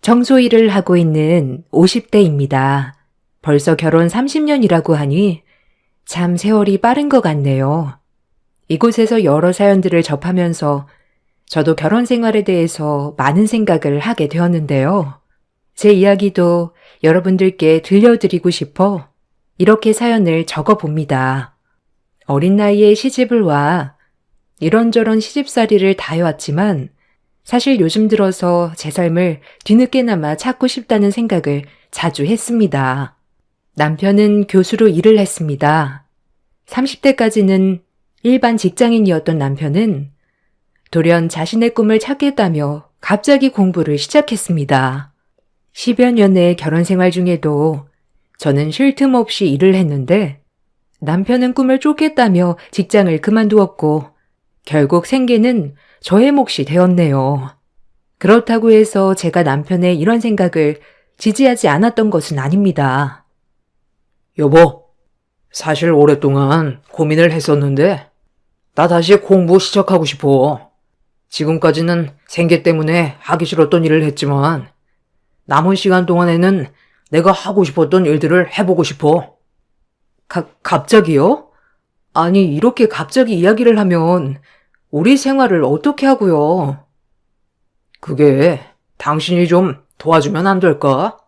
청소 일을 하고 있는 50대입니다. 벌써 결혼 30년이라고 하니 참 세월이 빠른 것 같네요. 이곳에서 여러 사연들을 접하면서 저도 결혼 생활에 대해서 많은 생각을 하게 되었는데요. 제 이야기도 여러분들께 들려드리고 싶어 이렇게 사연을 적어봅니다. 어린 나이에 시집을 와 이런저런 시집살이를 다 해왔지만 사실 요즘 들어서 제 삶을 뒤늦게나마 찾고 싶다는 생각을 자주 했습니다. 남편은 교수로 일을 했습니다. 30대까지는 일반 직장인이었던 남편은 돌연 자신의 꿈을 찾겠다며 갑자기 공부를 시작했습니다. 10여 년의 결혼 생활 중에도 저는 쉴 틈 없이 일을 했는데 남편은 꿈을 쫓겠다며 직장을 그만두었고 결국 생계는 저의 몫이 되었네요. 그렇다고 해서 제가 남편의 이런 생각을 지지하지 않았던 것은 아닙니다. 여보, 사실 오랫동안 고민을 했었는데 나 다시 공부 시작하고 싶어. 지금까지는 생계 때문에 하기 싫었던 일을 했지만 남은 시간 동안에는 내가 하고 싶었던 일들을 해보고 싶어. 갑자기요? 아니, 이렇게 갑자기 이야기를 하면 우리 생활을 어떻게 하고요? 그게 당신이 좀 도와주면 안 될까?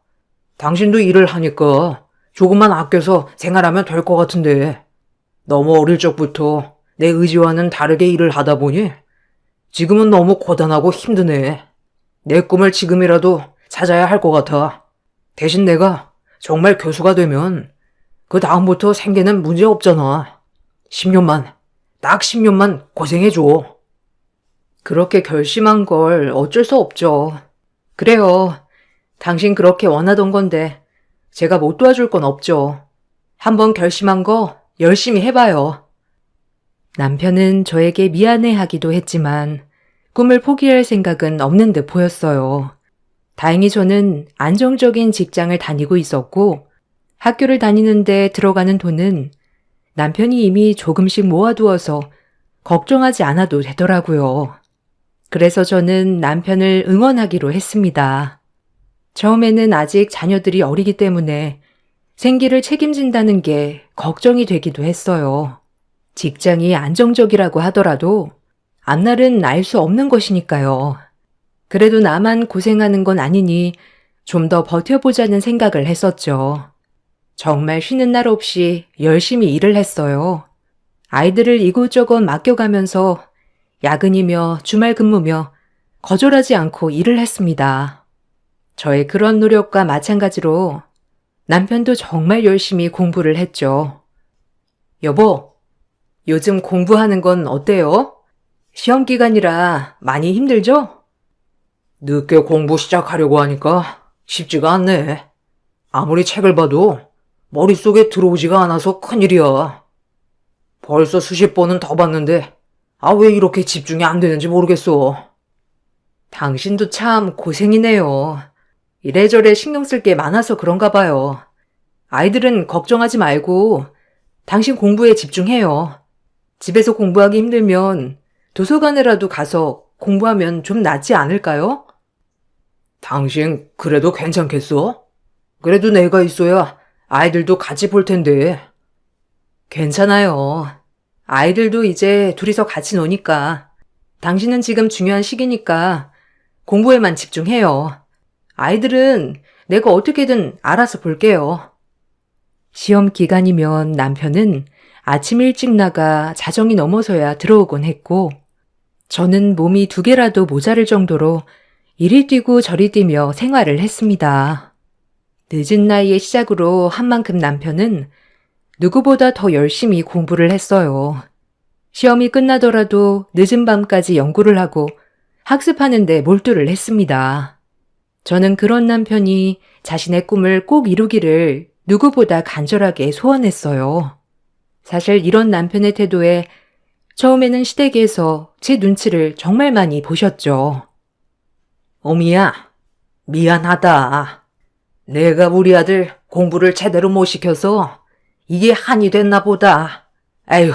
당신도 일을 하니까 조금만 아껴서 생활하면 될 것 같은데 너무 어릴 적부터 내 의지와는 다르게 일을 하다 보니 지금은 너무 고단하고 힘드네. 내 꿈을 지금이라도 찾아야 할 것 같아. 대신 내가 정말 교수가 되면 그 다음부터 생계는 문제 없잖아. 10년만, 딱 10년만 고생해줘. 그렇게 결심한 걸 어쩔 수 없죠. 그래요. 당신 그렇게 원하던 건데 제가 못 도와줄 건 없죠. 한번 결심한 거 열심히 해봐요. 남편은 저에게 미안해하기도 했지만 꿈을 포기할 생각은 없는 듯 보였어요. 다행히 저는 안정적인 직장을 다니고 있었고 학교를 다니는데 들어가는 돈은 남편이 이미 조금씩 모아두어서 걱정하지 않아도 되더라고요. 그래서 저는 남편을 응원하기로 했습니다. 처음에는 아직 자녀들이 어리기 때문에 생계를 책임진다는 게 걱정이 되기도 했어요. 직장이 안정적이라고 하더라도 앞날은 알 수 없는 것이니까요. 그래도 나만 고생하는 건 아니니 좀 더 버텨보자는 생각을 했었죠. 정말 쉬는 날 없이 열심히 일을 했어요. 아이들을 이곳저곳 맡겨가면서 야근이며 주말 근무며 거절하지 않고 일을 했습니다. 저의 그런 노력과 마찬가지로 남편도 정말 열심히 공부를 했죠. 여보, 요즘 공부하는 건 어때요? 시험 기간이라 많이 힘들죠? 늦게 공부 시작하려고 하니까 쉽지가 않네. 아무리 책을 봐도 머릿속에 들어오지가 않아서 큰일이야. 벌써 수십 번은 더 봤는데 왜 이렇게 집중이 안 되는지 모르겠어. 당신도 참 고생이네요. 이래저래 신경 쓸 게 많아서 그런가 봐요. 아이들은 걱정하지 말고 당신 공부에 집중해요. 집에서 공부하기 힘들면 도서관에라도 가서 공부하면 좀 낫지 않을까요? 당신 그래도 괜찮겠어? 그래도 내가 있어야 아이들도 같이 볼 텐데. 괜찮아요. 아이들도 이제 둘이서 같이 노니까. 당신은 지금 중요한 시기니까 공부에만 집중해요. 아이들은 내가 어떻게든 알아서 볼게요. 시험 기간이면 남편은 아침 일찍 나가 자정이 넘어서야 들어오곤 했고 저는 몸이 2개라도 모자랄 정도로 이리 뛰고 저리 뛰며 생활을 했습니다. 늦은 나이에 시작으로 한 만큼 남편은 누구보다 더 열심히 공부를 했어요. 시험이 끝나더라도 늦은 밤까지 연구를 하고 학습하는 데 몰두를 했습니다. 저는 그런 남편이 자신의 꿈을 꼭 이루기를 누구보다 간절하게 소원했어요. 사실 이런 남편의 태도에 처음에는 시댁에서 제 눈치를 정말 많이 보셨죠. 어미야, 미안하다. 내가 우리 아들 공부를 제대로 못 시켜서 이게 한이 됐나 보다. 아휴,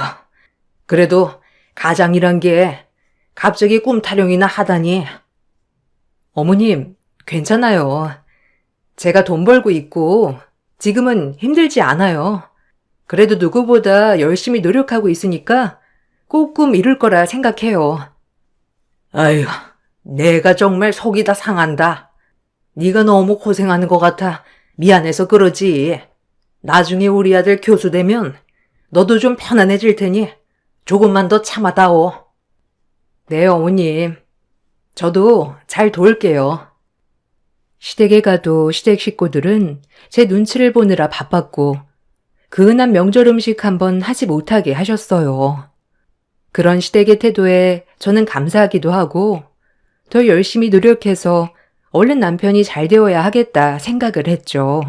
그래도 가장이란 게 갑자기 꿈 타령이나 하다니. 어머님, 괜찮아요. 제가 돈 벌고 있고 지금은 힘들지 않아요. 그래도 누구보다 열심히 노력하고 있으니까 꼭끔 이룰 거라 생각해요. 아휴, 내가 정말 속이 다 상한다. 네가 너무 고생하는 것 같아 미안해서 그러지. 나중에 우리 아들 교수 되면 너도 좀 편안해질 테니 조금만 더 참아다오. 네, 어머님. 저도 잘 도울게요. 시댁에 가도 시댁 식구들은 제 눈치를 보느라 바빴고 그 흔한 명절 음식 한번 하지 못하게 하셨어요. 그런 시댁의 태도에 저는 감사하기도 하고 더 열심히 노력해서 얼른 남편이 잘 되어야 하겠다 생각을 했죠.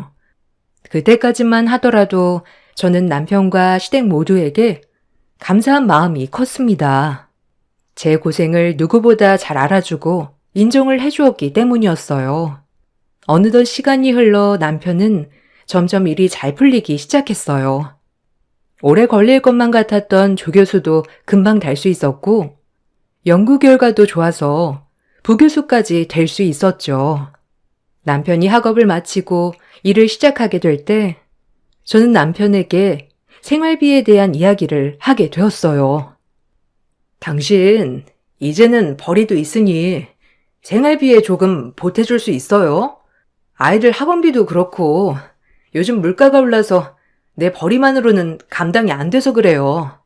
그때까지만 하더라도 저는 남편과 시댁 모두에게 감사한 마음이 컸습니다. 제 고생을 누구보다 잘 알아주고 인정을 해주었기 때문이었어요. 어느덧 시간이 흘러 남편은 점점 일이 잘 풀리기 시작했어요. 오래 걸릴 것만 같았던 조교수도 금방 달 수 있었고 연구 결과도 좋아서 부교수까지 될 수 있었죠. 남편이 학업을 마치고 일을 시작하게 될 때 저는 남편에게 생활비에 대한 이야기를 하게 되었어요. 당신 이제는 벌이도 있으니 생활비에 조금 보태줄 수 있어요? 아이들 학원비도 그렇고 요즘 물가가 올라서 내 벌이만으로는 감당이 안 돼서 그래요.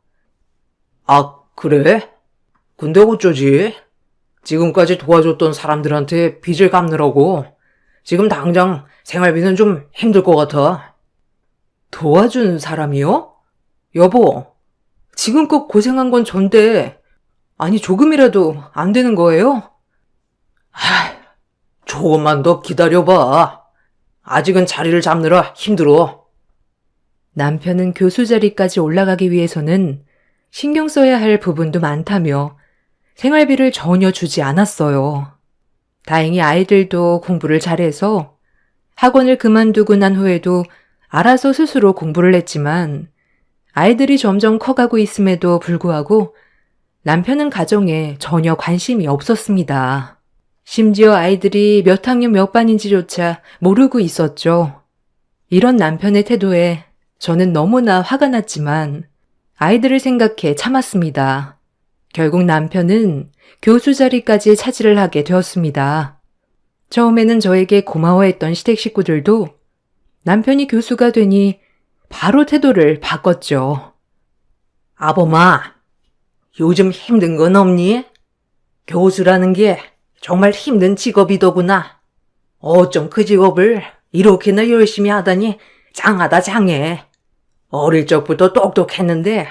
아, 그래? 근데 어쩌지? 지금까지 도와줬던 사람들한테 빚을 갚느라고 지금 당장 생활비는 좀 힘들 것 같아. 도와준 사람이요? 여보, 지금껏 고생한 건 전데 아니 조금이라도 안 되는 거예요? 조금만 더 기다려봐. 아직은 자리를 잡느라 힘들어. 남편은 교수 자리까지 올라가기 위해서는 신경 써야 할 부분도 많다며 생활비를 전혀 주지 않았어요. 다행히 아이들도 공부를 잘해서 학원을 그만두고 난 후에도 알아서 스스로 공부를 했지만 아이들이 점점 커가고 있음에도 불구하고 남편은 가정에 전혀 관심이 없었습니다. 심지어 아이들이 몇 학년 몇 반인지조차 모르고 있었죠. 이런 남편의 태도에 저는 너무나 화가 났지만 아이들을 생각해 참았습니다. 결국 남편은 교수 자리까지 차지를 하게 되었습니다. 처음에는 저에게 고마워했던 시댁 식구들도 남편이 교수가 되니 바로 태도를 바꿨죠. 아범아, 요즘 힘든 건 없니? 교수라는 게 정말 힘든 직업이더구나. 어쩜 그 직업을 이렇게나 열심히 하다니 장하다 장해. 어릴 적부터 똑똑했는데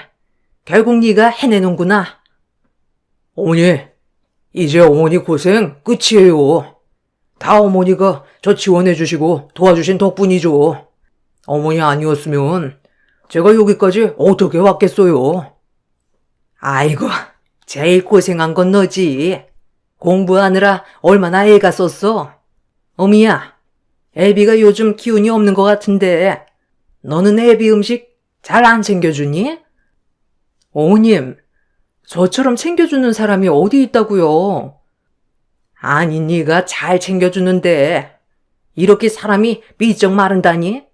결국 네가 해내는구나. 어머니, 이제 어머니 고생 끝이에요. 다 어머니가 저 지원해 주시고 도와주신 덕분이죠. 어머니 아니었으면 제가 여기까지 어떻게 왔겠어요. 아이고, 제일 고생한 건 너지. 공부하느라 얼마나 애가 썼어. 어미야, 애비가 요즘 기운이 없는 것 같은데 너는 애비 음식 잘 안 챙겨주니? 어머님, 저처럼 챙겨주는 사람이 어디 있다고요? 아니, 네가 잘 챙겨주는데 이렇게 사람이 삐쩍 마른다니?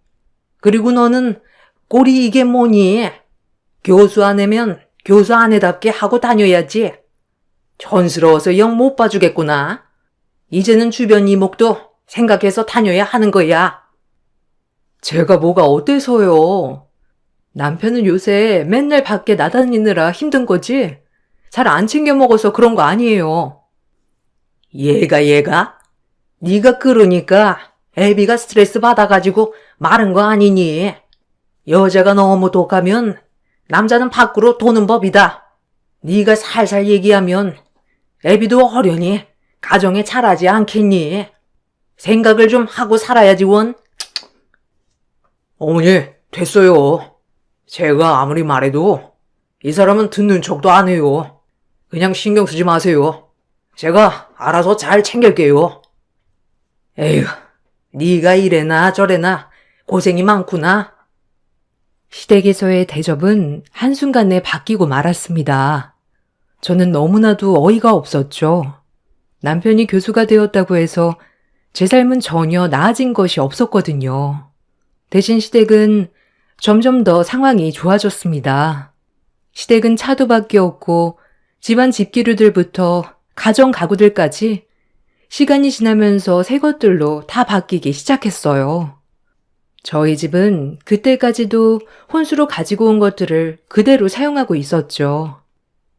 그리고 너는 꼴이 이게 뭐니? 교수 아내면 교수 아내답게 하고 다녀야지. 촌스러워서 영 못 봐주겠구나. 이제는 주변 이목도 생각해서 다녀야 하는 거야. 제가 뭐가 어때서요? 남편은 요새 맨날 밖에 나다니느라 힘든 거지? 잘 안 챙겨 먹어서 그런 거 아니에요. 얘가? 네가 그러니까 애비가 스트레스 받아가지고 마른 거 아니니? 여자가 너무 독하면 남자는 밖으로 도는 법이다. 네가 살살 얘기하면 애비도 어련히 가정에 잘하지 않겠니? 생각을 좀 하고 살아야지 원. 어머니, 됐어요. 제가 아무리 말해도 이 사람은 듣는 척도 안 해요. 그냥 신경 쓰지 마세요. 제가 알아서 잘 챙길게요. 에휴, 네가 이래나 저래나 고생이 많구나. 시댁에서의 대접은 한순간에 바뀌고 말았습니다. 저는 너무나도 어이가 없었죠. 남편이 교수가 되었다고 해서 제 삶은 전혀 나아진 것이 없었거든요. 대신 시댁은 점점 더 상황이 좋아졌습니다. 시댁은 차도 바뀌었고 집안 집기류들부터 가정 가구들까지 시간이 지나면서 새 것들로 다 바뀌기 시작했어요. 저희 집은 그때까지도 혼수로 가지고 온 것들을 그대로 사용하고 있었죠.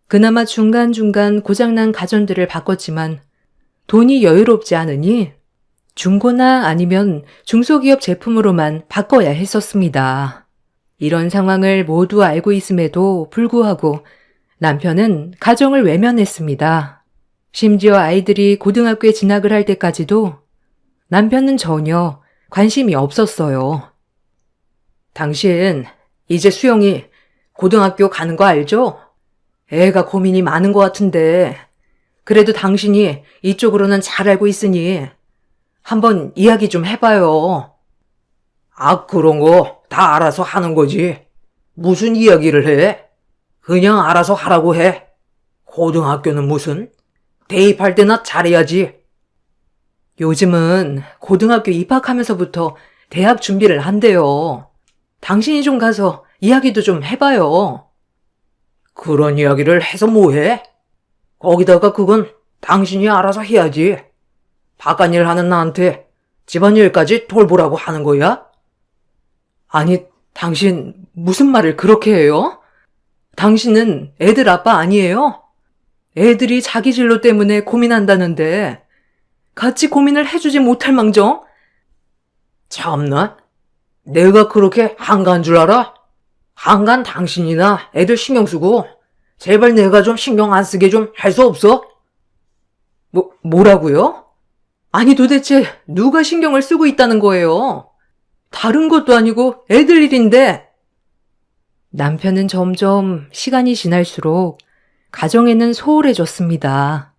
그나마 중간중간 고장난 가전들을 바꿨지만 돈이 여유롭지 않으니 중고나 아니면 중소기업 제품으로만 바꿔야 했었습니다. 이런 상황을 모두 알고 있음에도 불구하고 남편은 가정을 외면했습니다. 심지어 아이들이 고등학교에 진학을 할 때까지도 남편은 전혀 관심이 없었어요. 당신 이제 수영이 고등학교 가는 거 알죠? 애가 고민이 많은 것 같은데 그래도 당신이 이쪽으로는 잘 알고 있으니 한번 이야기 좀 해봐요. 아, 그런 거 다 알아서 하는 거지. 무슨 이야기를 해? 그냥 알아서 하라고 해. 고등학교는 무슨? 대입할 때나 잘해야지. 요즘은 고등학교 입학하면서부터 대학 준비를 한대요. 당신이 좀 가서 이야기도 좀 해봐요. 그런 이야기를 해서 뭐해? 거기다가 그건 당신이 알아서 해야지. 바깥일 하는 나한테 집안일까지 돌보라고 하는 거야? 아니, 당신 무슨 말을 그렇게 해요? 당신은 애들 아빠 아니에요? 애들이 자기 진로 때문에 고민한다는데 같이 고민을 해주지 못할 망정? 참나, 내가 그렇게 한가한 줄 알아? 한가한 당신이나 애들 신경 쓰고 제발 내가 좀 신경 안 쓰게 좀 할 수 없어? 뭐라고요? 아니 도대체 누가 신경을 쓰고 있다는 거예요? 다른 것도 아니고 애들 일인데. 남편은 점점 시간이 지날수록 가정에는 소홀해졌습니다.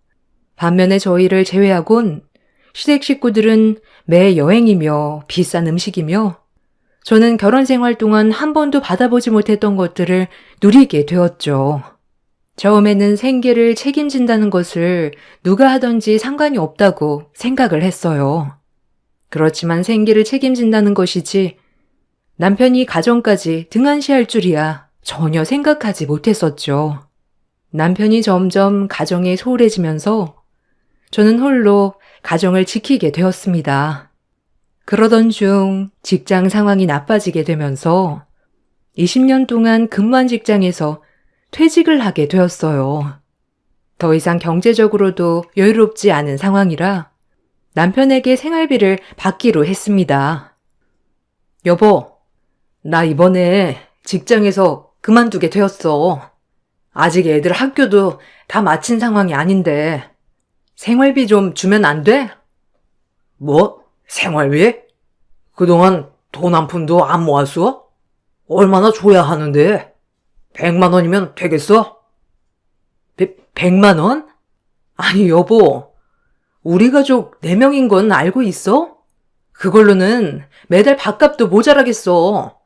반면에 저희를 제외하곤 시댁 식구들은 매 여행이며 비싼 음식이며 저는 결혼 생활 동안 한 번도 받아보지 못했던 것들을 누리게 되었죠. 처음에는 생계를 책임진다는 것을 누가 하든지 상관이 없다고 생각을 했어요. 그렇지만 생계를 책임진다는 것이지 남편이 가정까지 등한시할 줄이야 전혀 생각하지 못했었죠. 남편이 점점 가정에 소홀해지면서 저는 홀로 가정을 지키게 되었습니다. 그러던 중 직장 상황이 나빠지게 되면서 20년 동안 근무한 직장에서 퇴직을 하게 되었어요. 더 이상 경제적으로도 여유롭지 않은 상황이라 남편에게 생활비를 받기로 했습니다. 여보, 나 이번에 직장에서 그만두게 되었어. 아직 애들 학교도 다 마친 상황이 아닌데 생활비 좀 주면 안 돼? 뭐? 생활비? 그동안 돈 한 푼도 안 모았어? 얼마나 줘야 하는데? 100만 원이면 되겠어? 100만 원? 아니 여보, 우리 가족 4명인 건 알고 있어? 그걸로는 매달 밥값도 모자라겠어.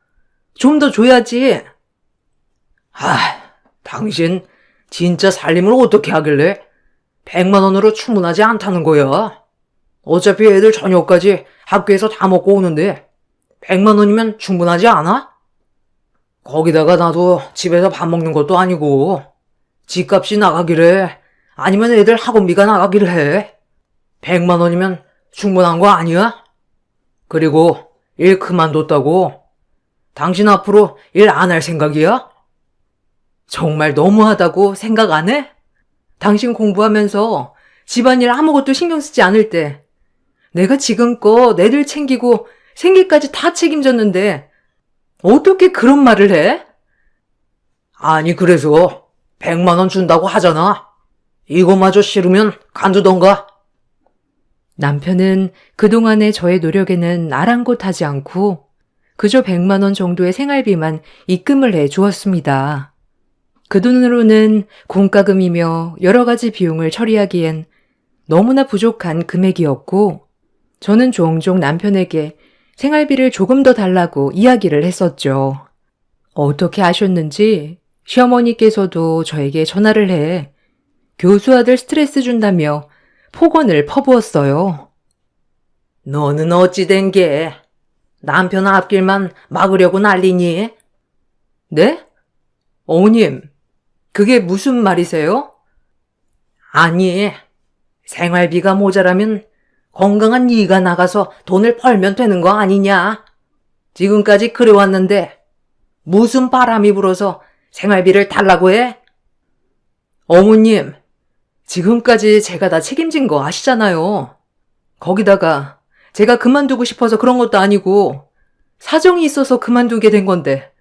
좀 더 줘야지. 아, 당신 진짜 살림을 어떻게 하길래 100만 원으로 충분하지 않다는 거야. 어차피 애들 저녁까지 학교에서 다 먹고 오는데 100만 원이면 충분하지 않아? 거기다가 나도 집에서 밥 먹는 것도 아니고 집값이 나가기래 아니면 애들 학원비가 나가기를 해. 100만 원이면 충분한 거 아니야? 그리고 일 그만뒀다고? 당신 앞으로 일 안 할 생각이야? 정말 너무하다고 생각 안 해? 당신 공부하면서 집안일 아무것도 신경 쓰지 않을 때 내가 지금껏 애들 챙기고 생계까지 다 책임졌는데 어떻게 그런 말을 해? 아니 그래서 100만 원 준다고 하잖아. 이거마저 싫으면 간두던가. 남편은 그동안의 저의 노력에는 아랑곳하지 않고 그저 100만 원 정도의 생활비만 입금을 해 주었습니다. 그 돈으로는 공과금이며 여러 가지 비용을 처리하기엔 너무나 부족한 금액이었고 저는 종종 남편에게 생활비를 조금 더 달라고 이야기를 했었죠. 어떻게 아셨는지 시어머니께서도 저에게 전화를 해 교수 아들 스트레스 준다며 폭언을 퍼부었어요. 너는 어찌 된 게? 남편 앞길만 막으려고 난리니? 네? 어머님, 그게 무슨 말이세요? 아니, 생활비가 모자라면 건강한 네가 나가서 돈을 벌면 되는 거 아니냐? 지금까지 그래왔는데 무슨 바람이 불어서 생활비를 달라고 해? 어머님, 지금까지 제가 다 책임진 거 아시잖아요. 거기다가 제가 그만두고 싶어서 그런 것도 아니고 사정이 있어서 그만두게 된 건데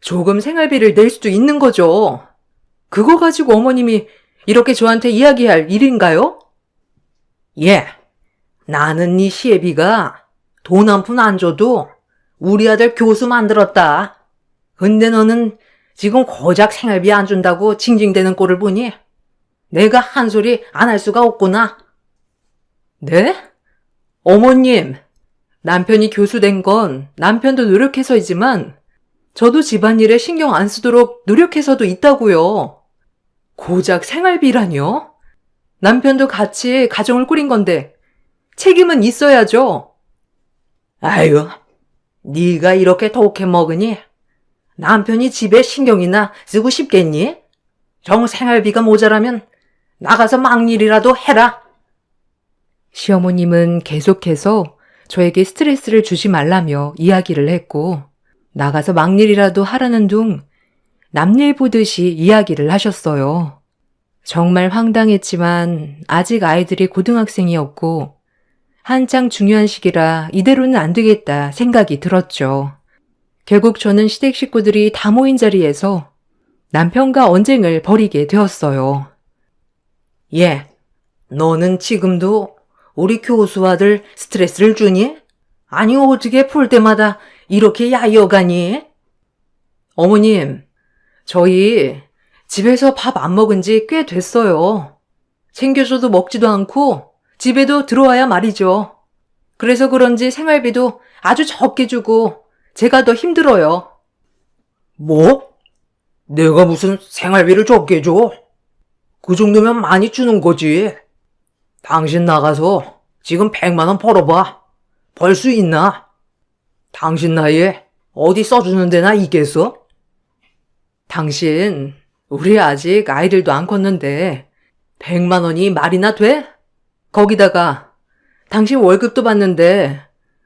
조금 생활비를 낼 수도 있는 거죠. 그거 가지고 어머님이 이렇게 저한테 이야기할 일인가요? 예, 나는 네 시애비가 돈 한 푼 안 줘도 우리 아들 교수 만들었다. 근데 너는 지금 고작 생활비 안 준다고 징징대는 꼴을 보니 내가 한 소리 안 할 수가 없구나. 네? 어머님, 남편이 교수 된 건 남편도 노력해서이지만 저도 집안일에 신경 안 쓰도록 노력해서도 있다고요. 고작 생활비라뇨? 남편도 같이 가정을 꾸린 건데 책임은 있어야죠. 아유, 네가 이렇게 독해 먹으니 남편이 집에 신경이나 쓰고 싶겠니? 정 생활비가 모자라면 나가서 막일이라도 해라. 시어머님은 계속해서 저에게 스트레스를 주지 말라며 이야기를 했고 나가서 막일이라도 하라는 둥 남일 보듯이 이야기를 하셨어요. 정말 황당했지만 아직 아이들이 고등학생이었고 한창 중요한 시기라 이대로는 안 되겠다 생각이 들었죠. 결국 저는 시댁 식구들이 다 모인 자리에서 남편과 언쟁을 벌이게 되었어요. 예, 너는 지금도 우리 교수 아들 스트레스를 주니? 아니 어떻게 풀 때마다 이렇게 야여가니? 어머님, 저희 집에서 밥 안 먹은 지 꽤 됐어요. 챙겨줘도 먹지도 않고 집에도 들어와야 말이죠. 그래서 그런지 생활비도 아주 적게 주고 제가 더 힘들어요. 뭐? 내가 무슨 생활비를 적게 줘? 그 정도면 많이 주는 거지. 당신 나가서 지금 100만 원 벌어봐. 벌 수 있나? 당신 나이에 어디 써주는 데나 있겠어? 당신, 우리 아직 아이들도 안 컸는데 100만 원이 말이나 돼? 거기다가 당신 월급도 받는데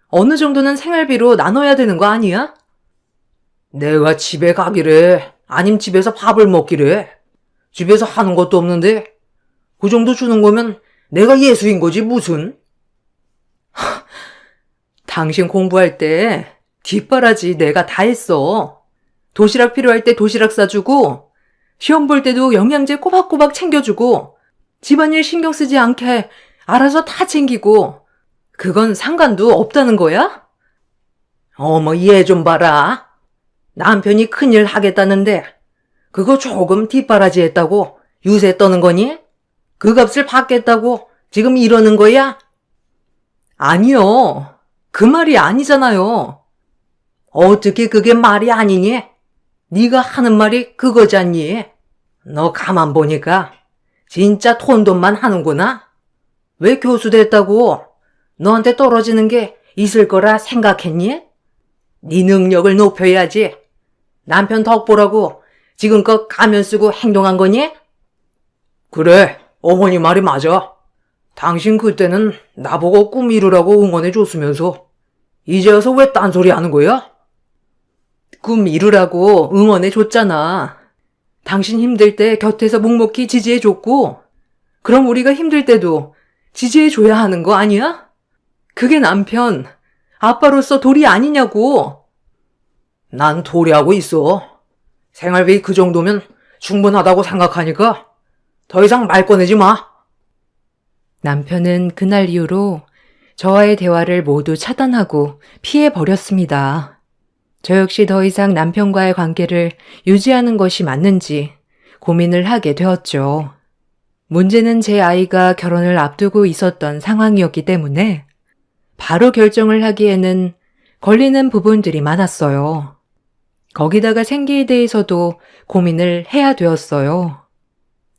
어느 정도는 생활비로 나눠야 되는 거 아니야? 내가 집에 가기래, 아님 집에서 밥을 먹기래. 집에서 하는 것도 없는데 그 정도 주는 거면 내가 예수인 거지 무슨? 당신 공부할 때 뒷바라지 내가 다 했어. 도시락 필요할 때 도시락 싸주고 시험 볼 때도 영양제 꼬박꼬박 챙겨주고 집안일 신경 쓰지 않게 알아서 다 챙기고 그건 상관도 없다는 거야? 어머 얘 좀 봐라. 남편이 큰일 하겠다는데 그거 조금 뒷바라지 했다고 유세 떠는 거니? 그 값을 받겠다고 지금 이러는 거야? 아니요. 그 말이 아니잖아요. 어떻게 그게 말이 아니니? 네가 하는 말이 그거잖니? 너 가만 보니까 진짜 톤돈만 하는구나? 왜 교수 됐다고 너한테 떨어지는 게 있을 거라 생각했니? 네 능력을 높여야지. 남편 덕보라고 지금껏 가면 쓰고 행동한 거니? 그래, 어머니 말이 맞아. 당신 그때는 나보고 꿈 이루라고 응원해 줬으면서 이제 와서 왜 딴소리 하는 거야? 꿈 이루라고 응원해 줬잖아. 당신 힘들 때 곁에서 묵묵히 지지해 줬고 그럼 우리가 힘들 때도 지지해 줘야 하는 거 아니야? 그게 남편, 아빠로서 도리 아니냐고. 난 도리하고 있어. 생활비 그 정도면 충분하다고 생각하니까 더 이상 말 꺼내지 마. 남편은 그날 이후로 저와의 대화를 모두 차단하고 피해버렸습니다. 저 역시 더 이상 남편과의 관계를 유지하는 것이 맞는지 고민을 하게 되었죠. 문제는 제 아이가 결혼을 앞두고 있었던 상황이었기 때문에 바로 결정을 하기에는 걸리는 부분들이 많았어요. 거기다가 생계에 대해서도 고민을 해야 되었어요.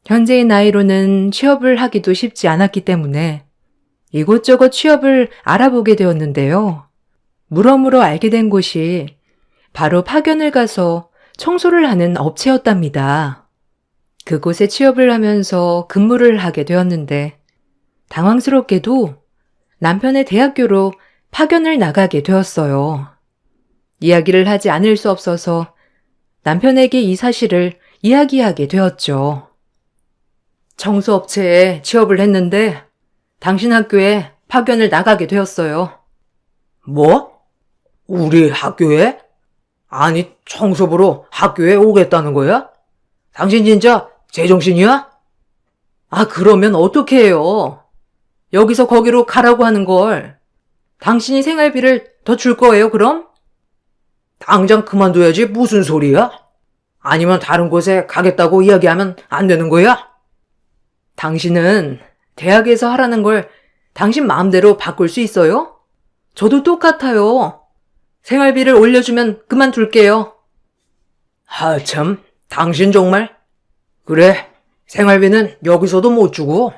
현재의 나이로는 취업을 하기도 쉽지 않았기 때문에 이곳저곳 취업을 알아보게 되었는데요. 물어물어 알게 된 곳이 바로 파견을 가서 청소를 하는 업체였답니다. 그곳에 취업을 하면서 근무를 하게 되었는데 당황스럽게도 남편의 대학교로 파견을 나가게 되었어요. 이야기를 하지 않을 수 없어서 남편에게 이 사실을 이야기하게 되었죠. 청소업체에 취업을 했는데 당신 학교에 파견을 나가게 되었어요. 뭐? 우리 학교에? 아니, 청소부로 학교에 오겠다는 거야? 당신 진짜 제정신이야? 아, 그러면 어떻게 해요? 여기서 거기로 가라고 하는 걸. 당신이 생활비를 더 줄 거예요, 그럼? 당장 그만둬야지 무슨 소리야? 아니면 다른 곳에 가겠다고 이야기하면 안 되는 거야? 당신은 대학에서 하라는 걸 당신 마음대로 바꿀 수 있어요? 저도 똑같아요. 생활비를 올려주면 그만둘게요. 참, 당신 정말? 그래, 생활비는 여기서도 못 주고,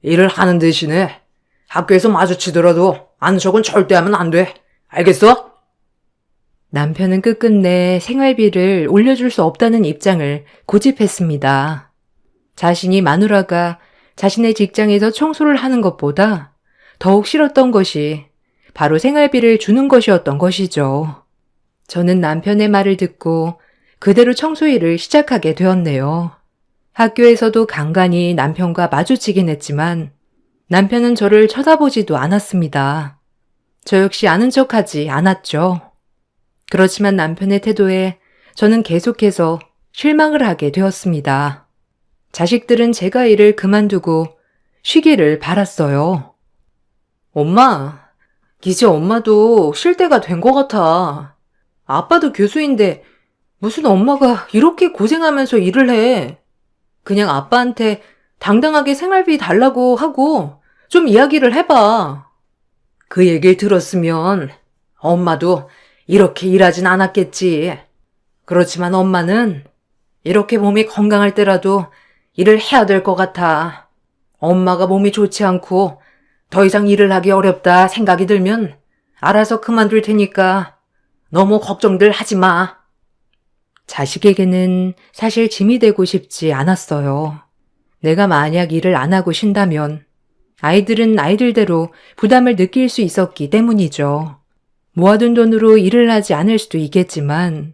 일을 하는 대신에 학교에서 마주치더라도 아는 척은 절대 하면 안 돼. 알겠어? 남편은 끝끝내 생활비를 올려줄 수 없다는 입장을 고집했습니다. 자신이 마누라가 자신의 직장에서 청소를 하는 것보다 더욱 싫었던 것이 바로 생활비를 주는 것이었던 것이죠. 저는 남편의 말을 듣고 그대로 청소 일을 시작하게 되었네요. 학교에서도 간간히 남편과 마주치긴 했지만 남편은 저를 쳐다보지도 않았습니다. 저 역시 아는 척하지 않았죠. 그렇지만 남편의 태도에 저는 계속해서 실망을 하게 되었습니다. 자식들은 제가 일을 그만두고 쉬기를 바랐어요. 엄마, 이제 엄마도 쉴 때가 된 것 같아. 아빠도 교수인데 무슨 엄마가 이렇게 고생하면서 일을 해. 그냥 아빠한테 당당하게 생활비 달라고 하고 좀 이야기를 해봐. 그 얘기를 들었으면 엄마도 이렇게 일하진 않았겠지. 그렇지만 엄마는 이렇게 몸이 건강할 때라도 일을 해야 될 것 같아. 엄마가 몸이 좋지 않고 더 이상 일을 하기 어렵다 생각이 들면 알아서 그만둘 테니까 너무 걱정들 하지 마. 자식에게는 사실 짐이 되고 싶지 않았어요. 내가 만약 일을 안 하고 쉰다면 아이들은 아이들대로 부담을 느낄 수 있었기 때문이죠. 모아둔 돈으로 일을 하지 않을 수도 있겠지만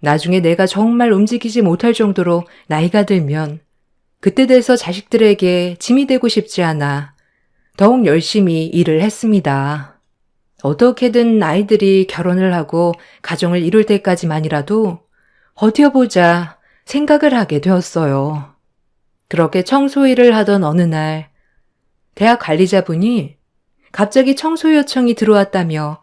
나중에 내가 정말 움직이지 못할 정도로 나이가 들면 그때 돼서 자식들에게 짐이 되고 싶지 않아 더욱 열심히 일을 했습니다. 어떻게든 아이들이 결혼을 하고 가정을 이룰 때까지만이라도 버텨보자 생각을 하게 되었어요. 그렇게 청소 일을 하던 어느 날 대학 관리자분이 갑자기 청소 요청이 들어왔다며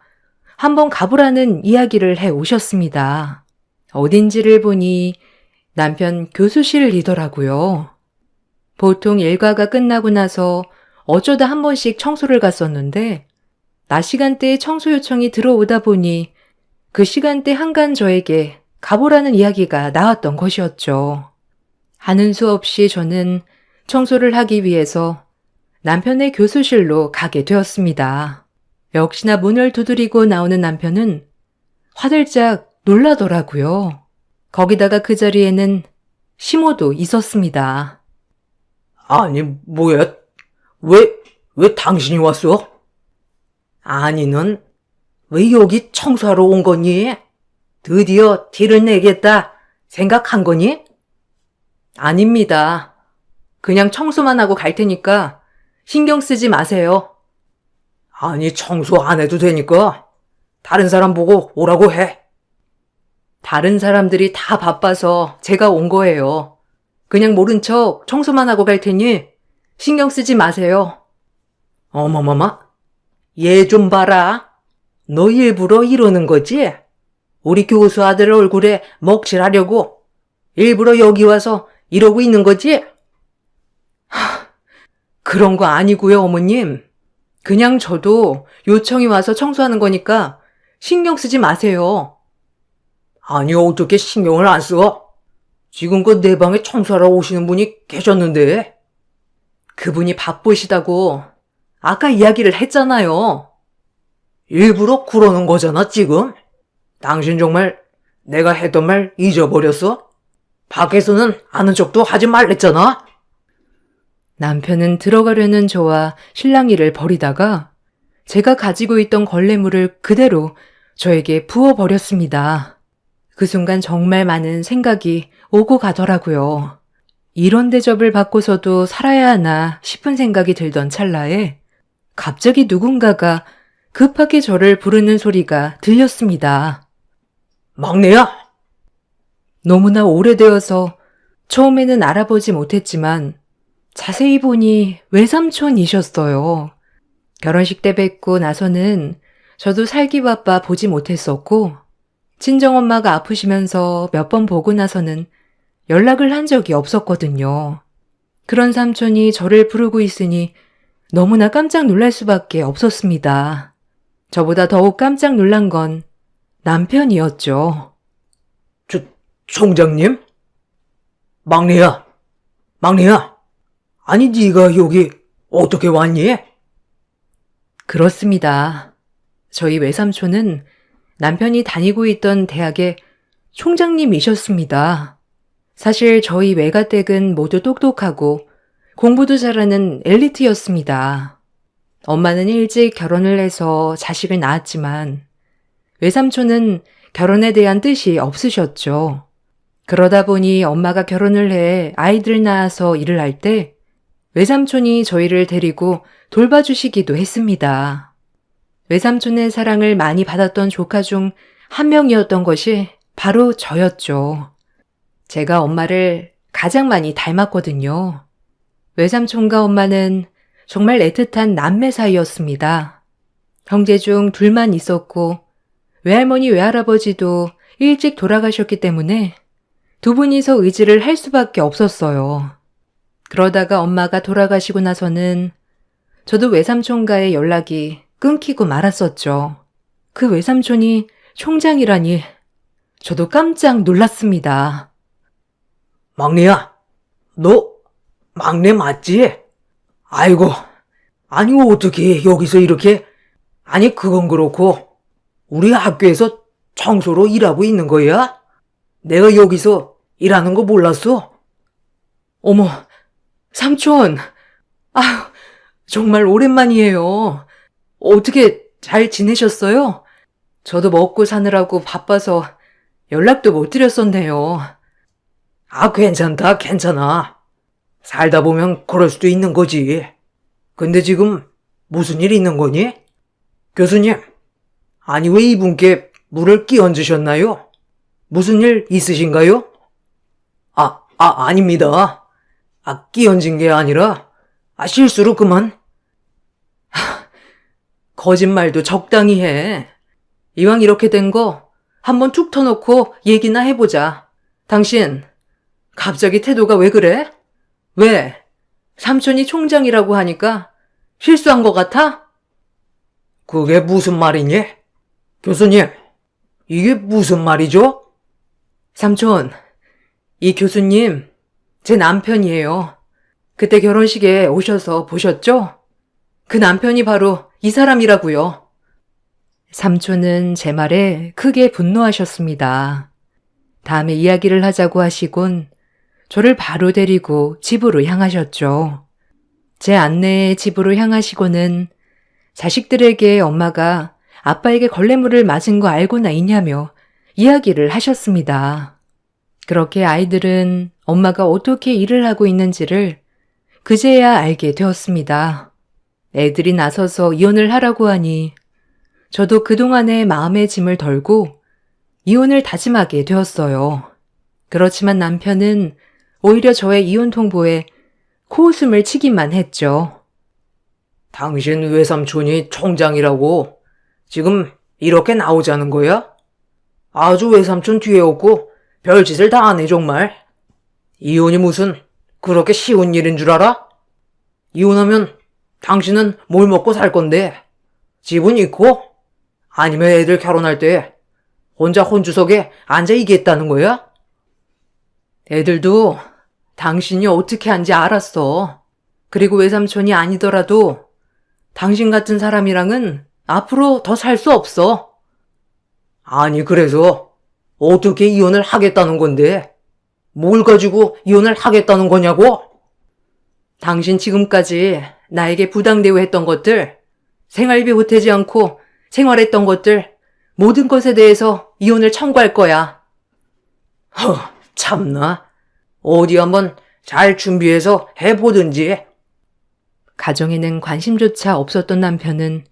한번 가보라는 이야기를 해 오셨습니다. 어딘지를 보니 남편 교수실이더라고요. 보통 일과가 끝나고 나서 어쩌다 한 번씩 청소를 갔었는데 낮 시간대에 청소 요청이 들어오다 보니 그 시간대 한간 저에게 가보라는 이야기가 나왔던 것이었죠. 하는 수 없이 저는 청소를 하기 위해서 남편의 교수실로 가게 되었습니다. 역시나 문을 두드리고 나오는 남편은 화들짝 놀라더라고요. 거기다가 그 자리에는 시모도 있었습니다. 아니, 뭐야? 왜 당신이 왔어? 아니, 넌 왜 여기 청소하러 온 거니? 드디어 티를 내겠다 생각한 거니? 아닙니다. 그냥 청소만 하고 갈 테니까 신경 쓰지 마세요. 아니, 청소 안 해도 되니까 다른 사람 보고 오라고 해. 다른 사람들이 다 바빠서 제가 온 거예요. 그냥 모른 척 청소만 하고 갈 테니 신경 쓰지 마세요. 어머머머, 얘 좀 봐라. 너 일부러 이러는 거지? 우리 교수 아들 얼굴에 먹칠하려고 일부러 여기 와서 이러고 있는 거지? 그런 거 아니고요, 어머님. 그냥 저도 요청이 와서 청소하는 거니까 신경 쓰지 마세요. 아니, 어떻게 신경을 안 써? 지금껏 내 방에 청소하러 오시는 분이 계셨는데. 그분이 바쁘시다고 아까 이야기를 했잖아요. 일부러 그러는 거잖아, 지금. 당신 정말 내가 했던 말 잊어버렸어? 밖에서는 아는 척도 하지 말랬잖아? 남편은 들어가려는 저와 실랑이를 벌이다가 제가 가지고 있던 걸레물을 그대로 저에게 부어버렸습니다. 그 순간 정말 많은 생각이 오고 가더라고요. 이런 대접을 받고서도 살아야 하나 싶은 생각이 들던 찰나에 갑자기 누군가가 급하게 저를 부르는 소리가 들렸습니다. 막내야! 너무나 오래되어서 처음에는 알아보지 못했지만 자세히 보니 외삼촌이셨어요. 결혼식 때 뵙고 나서는 저도 살기 바빠 보지 못했었고 친정엄마가 아프시면서 몇 번 보고 나서는 연락을 한 적이 없었거든요. 그런 삼촌이 저를 부르고 있으니 너무나 깜짝 놀랄 수밖에 없었습니다. 저보다 더욱 깜짝 놀란 건 남편이었죠. 총장님? 막내야, 막내야. 아니, 네가 여기 어떻게 왔니? 그렇습니다. 저희 외삼촌은 남편이 다니고 있던 대학의 총장님이셨습니다. 사실 저희 외가댁은 모두 똑똑하고 공부도 잘하는 엘리트였습니다. 엄마는 일찍 결혼을 해서 자식을 낳았지만 외삼촌은 결혼에 대한 뜻이 없으셨죠. 그러다 보니 엄마가 결혼을 해 아이들 낳아서 일을 할 때 외삼촌이 저희를 데리고 돌봐주시기도 했습니다. 외삼촌의 사랑을 많이 받았던 조카 중 한 명이었던 것이 바로 저였죠. 제가 엄마를 가장 많이 닮았거든요. 외삼촌과 엄마는 정말 애틋한 남매 사이였습니다. 형제 중 둘만 있었고 외할머니 외할아버지도 일찍 돌아가셨기 때문에 두 분이서 의지를 할 수밖에 없었어요. 그러다가 엄마가 돌아가시고 나서는 저도 외삼촌과의 연락이 끊기고 말았었죠. 그 외삼촌이 총장이라니 저도 깜짝 놀랐습니다. 막내야, 너 막내 맞지? 아이고, 아니 어떻게 여기서 이렇게, 아니 그건 그렇고 우리 학교에서 청소로 일하고 있는 거야? 내가 여기서 일하는 거 몰랐어? 어머, 삼촌! 아휴, 정말 오랜만이에요. 어떻게 잘 지내셨어요? 저도 먹고 사느라고 바빠서 연락도 못 드렸었네요. 아, 괜찮다, 괜찮아. 살다 보면 그럴 수도 있는 거지. 근데 지금 무슨 일 있는 거니? 교수님, 아니 왜 이분께 물을 끼얹으셨나요? 무슨 일 있으신가요? 아닙니다. 끼얹은 게 아니라, 실수로 그만. 거짓말도 적당히 해. 이왕 이렇게 된 거 한번 툭 터놓고 얘기나 해보자. 당신 갑자기 태도가 왜 그래? 왜? 삼촌이 총장이라고 하니까 실수한 것 같아? 그게 무슨 말이니? 교수님, 이게 무슨 말이죠? 삼촌, 이 교수님 제 남편이에요. 그때 결혼식에 오셔서 보셨죠? 그 남편이 바로 이 사람이라고요. 삼촌은 제 말에 크게 분노하셨습니다. 다음에 이야기를 하자고 하시곤 저를 바로 데리고 집으로 향하셨죠. 제 안내에 집으로 향하시고는 자식들에게 엄마가 아빠에게 걸레물을 맞은 거 알고나 있냐며 이야기를 하셨습니다. 그렇게 아이들은 엄마가 어떻게 일을 하고 있는지를 그제야 알게 되었습니다. 애들이 나서서 이혼을 하라고 하니 저도 그동안의 마음의 짐을 덜고 이혼을 다짐하게 되었어요. 그렇지만 남편은 오히려 저의 이혼 통보에 코웃음을 치기만 했죠. 당신 외삼촌이 총장이라고 지금 이렇게 나오자는 거야? 아주 외삼촌 뒤에 없고 별짓을 다 하네 정말. 이혼이 무슨 그렇게 쉬운 일인 줄 알아? 이혼하면 당신은 뭘 먹고 살 건데? 집은 있고? 아니면 애들 결혼할 때 혼자 혼주석에 앉아 있겠다는 거야? 애들도 당신이 어떻게 한지 알았어. 그리고 외삼촌이 아니더라도 당신 같은 사람이랑은 앞으로 더 살 수 없어. 아니, 그래서 어떻게 이혼을 하겠다는 건데? 뭘 가지고 이혼을 하겠다는 거냐고? 당신 지금까지 나에게 부당 대우했던 것들, 생활비 보태지 않고 생활했던 것들, 모든 것에 대해서 이혼을 청구할 거야. 참나. 어디 한번 잘 준비해서 해보든지. 가정에는 관심조차 없었던 남편은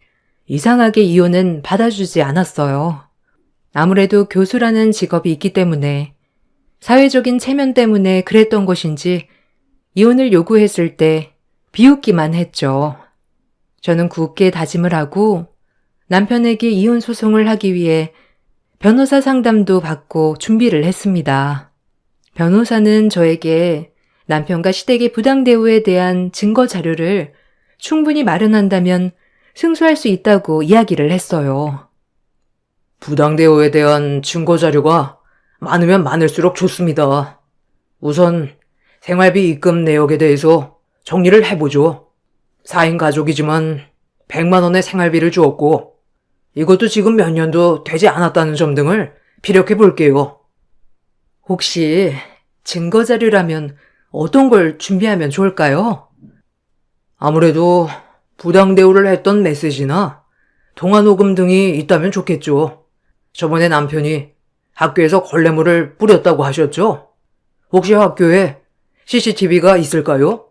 이상하게 이혼은 받아주지 않았어요. 아무래도 교수라는 직업이 있기 때문에 사회적인 체면 때문에 그랬던 것인지 이혼을 요구했을 때 비웃기만 했죠. 저는 굳게 다짐을 하고 남편에게 이혼 소송을 하기 위해 변호사 상담도 받고 준비를 했습니다. 변호사는 저에게 남편과 시댁의 부당 대우에 대한 증거 자료를 충분히 마련한다면 승소할 수 있다고 이야기를 했어요. 부당 대우에 대한 증거 자료가 많으면 많을수록 좋습니다. 우선 생활비 입금 내역에 대해서 정리를 해보죠. 4인 가족이지만 100만 원의 생활비를 주었고 이것도 지금 몇 년도 되지 않았다는 점 등을 피력해 볼게요. 혹시 증거 자료라면 어떤 걸 준비하면 좋을까요? 아무래도 부당 대우를 했던 메시지나 통화 녹음 등이 있다면 좋겠죠. 저번에 남편이 학교에서 걸레물을 뿌렸다고 하셨죠? 혹시 학교에 CCTV가 있을까요?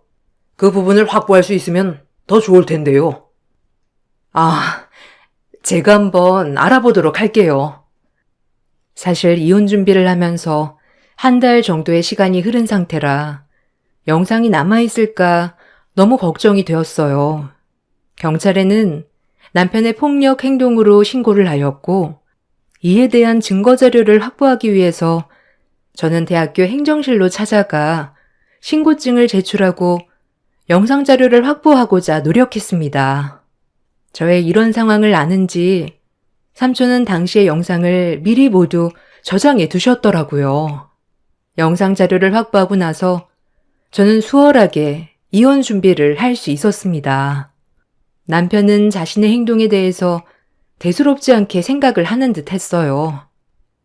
그 부분을 확보할 수 있으면 더 좋을 텐데요. 제가 한번 알아보도록 할게요. 사실 이혼 준비를 하면서 한 달 정도의 시간이 흐른 상태라 영상이 남아있을까 너무 걱정이 되었어요. 경찰에는 남편의 폭력 행동으로 신고를 하였고 이에 대한 증거 자료를 확보하기 위해서 저는 대학교 행정실로 찾아가 신고증을 제출하고 영상 자료를 확보하고자 노력했습니다. 저의 이런 상황을 아는지 삼촌은 당시의 영상을 미리 모두 저장해 두셨더라고요. 영상 자료를 확보하고 나서 저는 수월하게 이혼 준비를 할 수 있었습니다. 남편은 자신의 행동에 대해서 대수롭지 않게 생각을 하는 듯 했어요.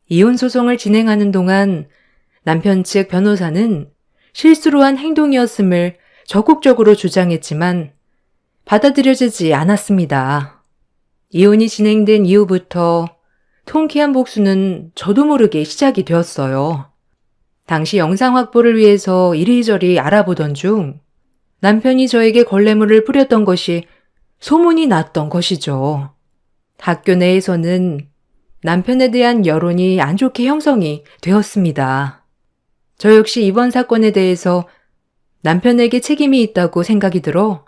이혼 소송을 진행하는 동안 남편 측 변호사는 실수로 한 행동이었음을 적극적으로 주장했지만 받아들여지지 않았습니다. 이혼이 진행된 이후부터 통쾌한 복수는 저도 모르게 시작이 되었어요. 당시 영상 확보를 위해서 이리저리 알아보던 중 남편이 저에게 걸레물을 뿌렸던 것이 소문이 났던 것이죠. 학교 내에서는 남편에 대한 여론이 안 좋게 형성이 되었습니다. 저 역시 이번 사건에 대해서 남편에게 책임이 있다고 생각이 들어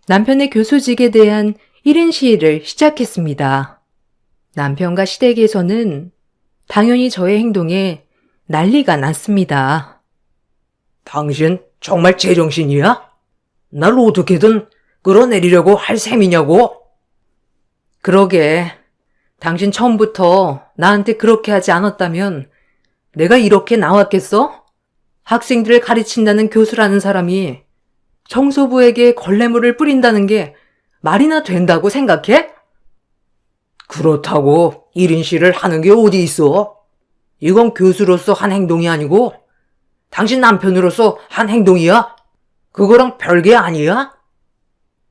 남편의 교수직에 대한 1인 시위를 시작했습니다. 남편과 시댁에서는 당연히 저의 행동에 난리가 났습니다. 당신 정말 제정신이야? 날 어떻게든 끌어내리려고 할 셈이냐고? 그러게, 당신 처음부터 나한테 그렇게 하지 않았다면 내가 이렇게 나왔겠어? 학생들을 가르친다는 교수라는 사람이 청소부에게 걸레물을 뿌린다는 게 말이나 된다고 생각해? 그렇다고 1인 시를 하는 게 어디 있어? 이건 교수로서 한 행동이 아니고 당신 남편으로서 한 행동이야? 그거랑 별개 아니야?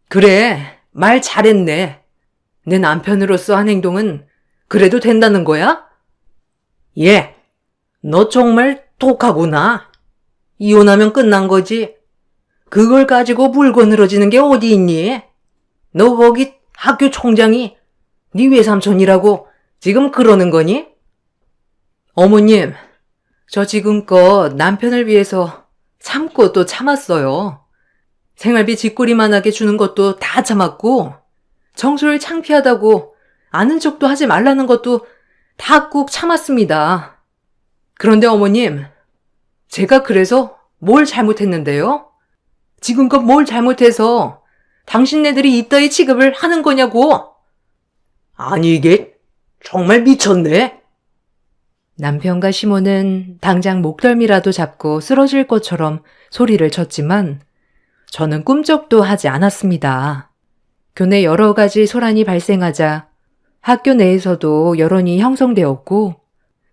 그래, 말 잘했네. 내 남편으로서 한 행동은 그래도 된다는 거야? 예, 너 정말 독하구나. 이혼하면 끝난 거지. 그걸 가지고 물고 늘어지는 게 어디 있니? 너 거기 학교 총장이 네 외삼촌이라고 지금 그러는 거니? 어머님, 저 지금껏 남편을 위해서 참고 또 참았어요. 생활비 쥐꼬리만하게 주는 것도 다 참았고, 청소를 창피하다고 아는 척도 하지 말라는 것도 다 꾹 참았습니다. 그런데 어머님, 제가 그래서 뭘 잘못했는데요? 지금껏 뭘 잘못해서 당신네들이 이따위 취급을 하는 거냐고? 아니 이게 정말 미쳤네. 남편과 시모는 당장 목덜미라도 잡고 쓰러질 것처럼 소리를 쳤지만 저는 꿈쩍도 하지 않았습니다. 교내 여러 가지 소란이 발생하자 학교 내에서도 여론이 형성되었고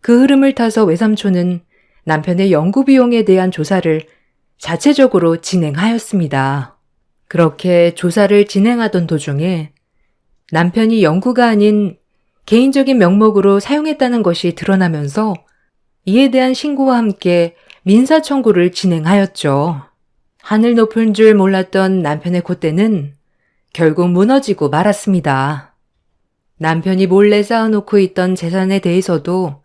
그 흐름을 타서 외삼촌은 남편의 연구 비용에 대한 조사를 자체적으로 진행하였습니다. 그렇게 조사를 진행하던 도중에 남편이 연구가 아닌 개인적인 명목으로 사용했다는 것이 드러나면서 이에 대한 신고와 함께 민사 청구를 진행하였죠. 하늘 높은 줄 몰랐던 남편의 콧대는 결국 무너지고 말았습니다. 남편이 몰래 쌓아놓고 있던 재산에 대해서도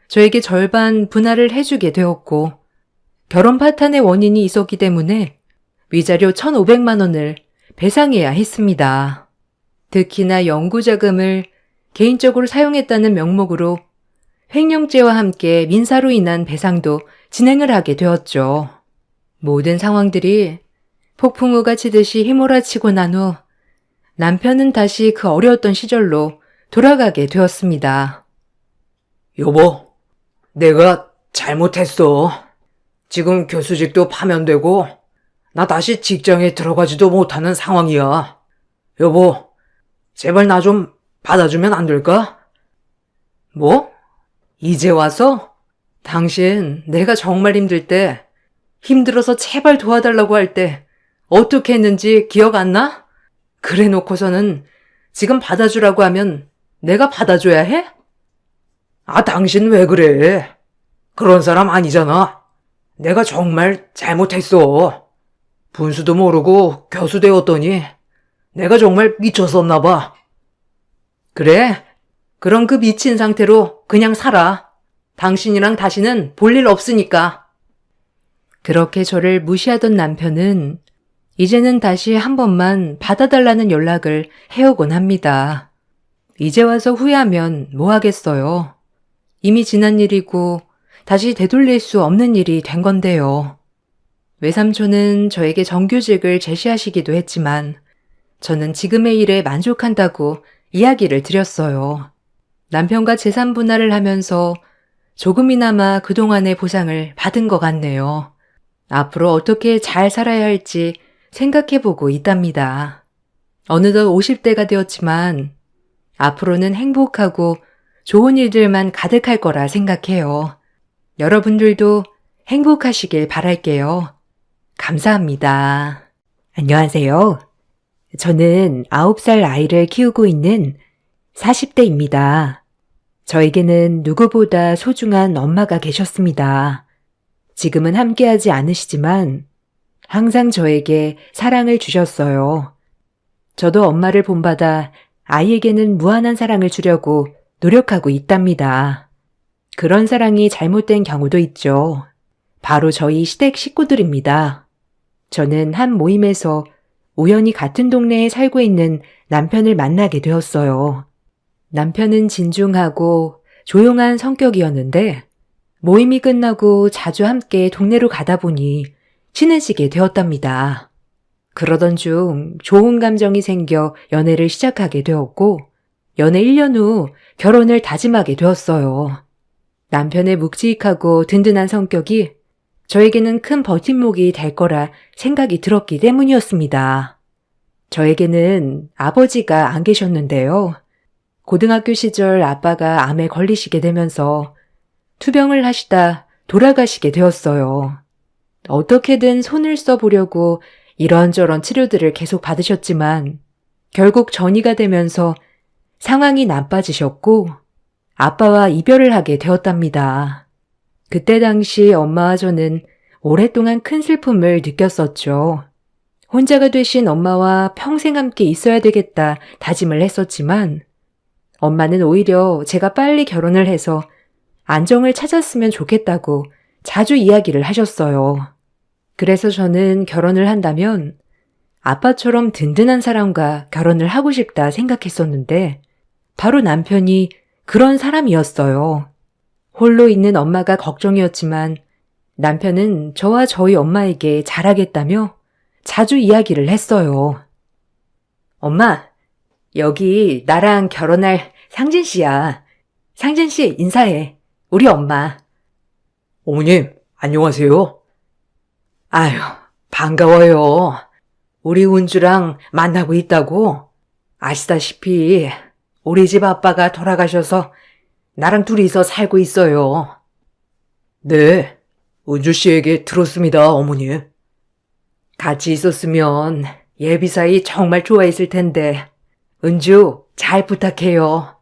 저에게 절반 분할을 해주게 되었고 결혼 파탄의 원인이 있었기 때문에 위자료 1,500만 원을 배상해야 했습니다. 특히나 연구 자금을 개인적으로 사용했다는 명목으로 횡령죄와 함께 민사로 인한 배상도 진행을 하게 되었죠. 모든 상황들이 폭풍우가 치듯이 휘몰아치고 난 후 남편은 다시 그 어려웠던 시절로 돌아가게 되었습니다. 여보, 내가 잘못했어. 지금 교수직도 파면되고 나 다시 직장에 들어가지도 못하는 상황이야. 여보, 제발 나 좀 받아주면 안 될까? 뭐? 이제 와서? 당신 내가 정말 힘들 때 힘들어서 제발 도와달라고 할 때 어떻게 했는지 기억 안 나? 그래 놓고서는 지금 받아주라고 하면 내가 받아줘야 해? 아, 당신 왜 그래? 그런 사람 아니잖아. 내가 정말 잘못했어. 분수도 모르고 교수 되었더니 내가 정말 미쳤었나 봐. 그래? 그럼 그 미친 상태로 그냥 살아. 당신이랑 다시는 볼 일 없으니까. 그렇게 저를 무시하던 남편은 이제는 다시 한 번만 받아달라는 연락을 해오곤 합니다. 이제 와서 후회하면 뭐 하겠어요. 이미 지난 일이고 다시 되돌릴 수 없는 일이 된 건데요. 외삼촌은 저에게 정규직을 제시하시기도 했지만 저는 지금의 일에 만족한다고 이야기를 드렸어요. 남편과 재산 분할을 하면서 조금이나마 그동안의 보상을 받은 것 같네요. 앞으로 어떻게 잘 살아야 할지 생각해보고 있답니다. 어느덧 50대가 되었지만 앞으로는 행복하고 좋은 일들만 가득할 거라 생각해요. 여러분들도 행복하시길 바랄게요. 감사합니다. 안녕하세요. 저는 9살 아이를 키우고 있는 40대입니다. 저에게는 누구보다 소중한 엄마가 계셨습니다. 지금은 함께하지 않으시지만 항상 저에게 사랑을 주셨어요. 저도 엄마를 본받아 아이에게는 무한한 사랑을 주려고 노력하고 있답니다. 그런 사랑이 잘못된 경우도 있죠. 바로 저희 시댁 식구들입니다. 저는 한 모임에서 우연히 같은 동네에 살고 있는 남편을 만나게 되었어요. 남편은 진중하고 조용한 성격이었는데 모임이 끝나고 자주 함께 동네로 가다 보니 친해지게 되었답니다. 그러던 중 좋은 감정이 생겨 연애를 시작하게 되었고 연애 1년 후 결혼을 다짐하게 되었어요. 남편의 묵직하고 든든한 성격이 저에게는 큰 버팀목이 될 거라 생각이 들었기 때문이었습니다. 저에게는 아버지가 안 계셨는데요. 고등학교 시절 아빠가 암에 걸리시게 되면서 투병을 하시다 돌아가시게 되었어요. 어떻게든 손을 써보려고 이런저런 치료들을 계속 받으셨지만 결국 전이가 되면서 상황이 나빠지셨고 아빠와 이별을 하게 되었답니다. 그때 당시 엄마와 저는 오랫동안 큰 슬픔을 느꼈었죠. 혼자가 되신 엄마와 평생 함께 있어야 되겠다 다짐을 했었지만 엄마는 오히려 제가 빨리 결혼을 해서 안정을 찾았으면 좋겠다고 자주 이야기를 하셨어요. 그래서 저는 결혼을 한다면 아빠처럼 든든한 사람과 결혼을 하고 싶다 생각했었는데 바로 남편이 그런 사람이었어요. 홀로 있는 엄마가 걱정이었지만 남편은 저와 저희 엄마에게 잘하겠다며 자주 이야기를 했어요. 엄마, 여기 나랑 결혼할 상진 씨야. 상진 씨 인사해. 우리 엄마. 어머님, 안녕하세요. 아유, 반가워요. 우리 운주랑 만나고 있다고? 아시다시피 우리 집 아빠가 돌아가셔서 나랑 둘이서 살고 있어요. 네, 은주 씨에게 들었습니다, 어머니. 같이 있었으면 예비 사이 정말 좋아했을 텐데. 은주, 잘 부탁해요.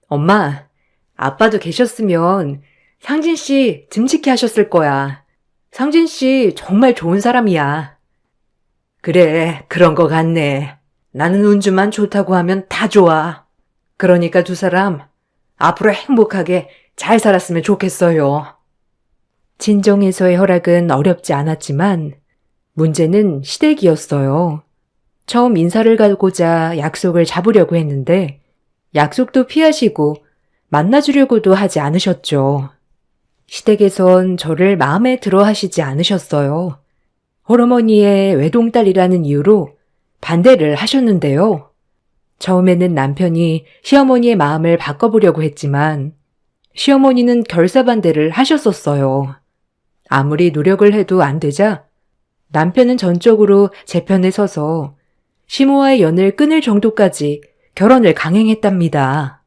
엄마, 아빠도 계셨으면 상진 씨 듬직히 하셨을 거야. 상진 씨 정말 좋은 사람이야. 그래, 그런 거 같네. 나는 은주만 좋다고 하면 다 좋아. 그러니까 두 사람 앞으로 행복하게 잘 살았으면 좋겠어요. 친정에서의 허락은 어렵지 않았지만 문제는 시댁이었어요. 처음 인사를 가고자 약속을 잡으려고 했는데 약속도 피하시고 만나주려고도 하지 않으셨죠. 시댁에선 저를 마음에 들어 하시지 않으셨어요. 홀어머니의 외동딸이라는 이유로 반대를 하셨는데요. 처음에는 남편이 시어머니의 마음을 바꿔보려고 했지만 시어머니는 결사반대를 하셨었어요. 아무리 노력을 해도 안 되자 남편은 전적으로 제 편에 서서 시모와의 연을 끊을 정도까지 결혼을 강행했답니다.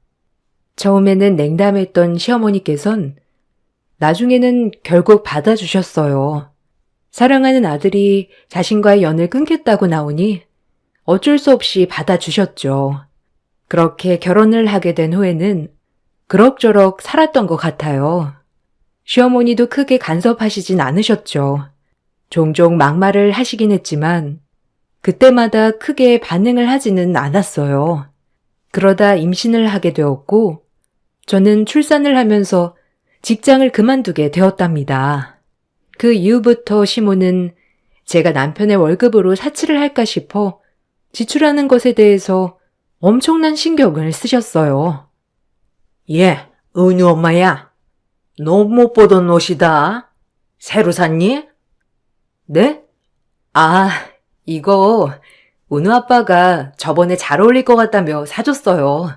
처음에는 냉담했던 시어머니께선 나중에는 결국 받아주셨어요. 사랑하는 아들이 자신과의 연을 끊겠다고 나오니 어쩔 수 없이 받아주셨죠. 그렇게 결혼을 하게 된 후에는 그럭저럭 살았던 것 같아요. 시어머니도 크게 간섭하시진 않으셨죠. 종종 막말을 하시긴 했지만 그때마다 크게 반응을 하지는 않았어요. 그러다 임신을 하게 되었고 저는 출산을 하면서 직장을 그만두게 되었답니다. 그 이후부터 시모는 제가 남편의 월급으로 사치를 할까 싶어 지출하는 것에 대해서 엄청난 신경을 쓰셨어요. 예, 은유 엄마야. 너 못 보던 옷이다. 새로 샀니? 네? 아, 이거 은우 아빠가 저번에 잘 어울릴 것 같다며 사줬어요.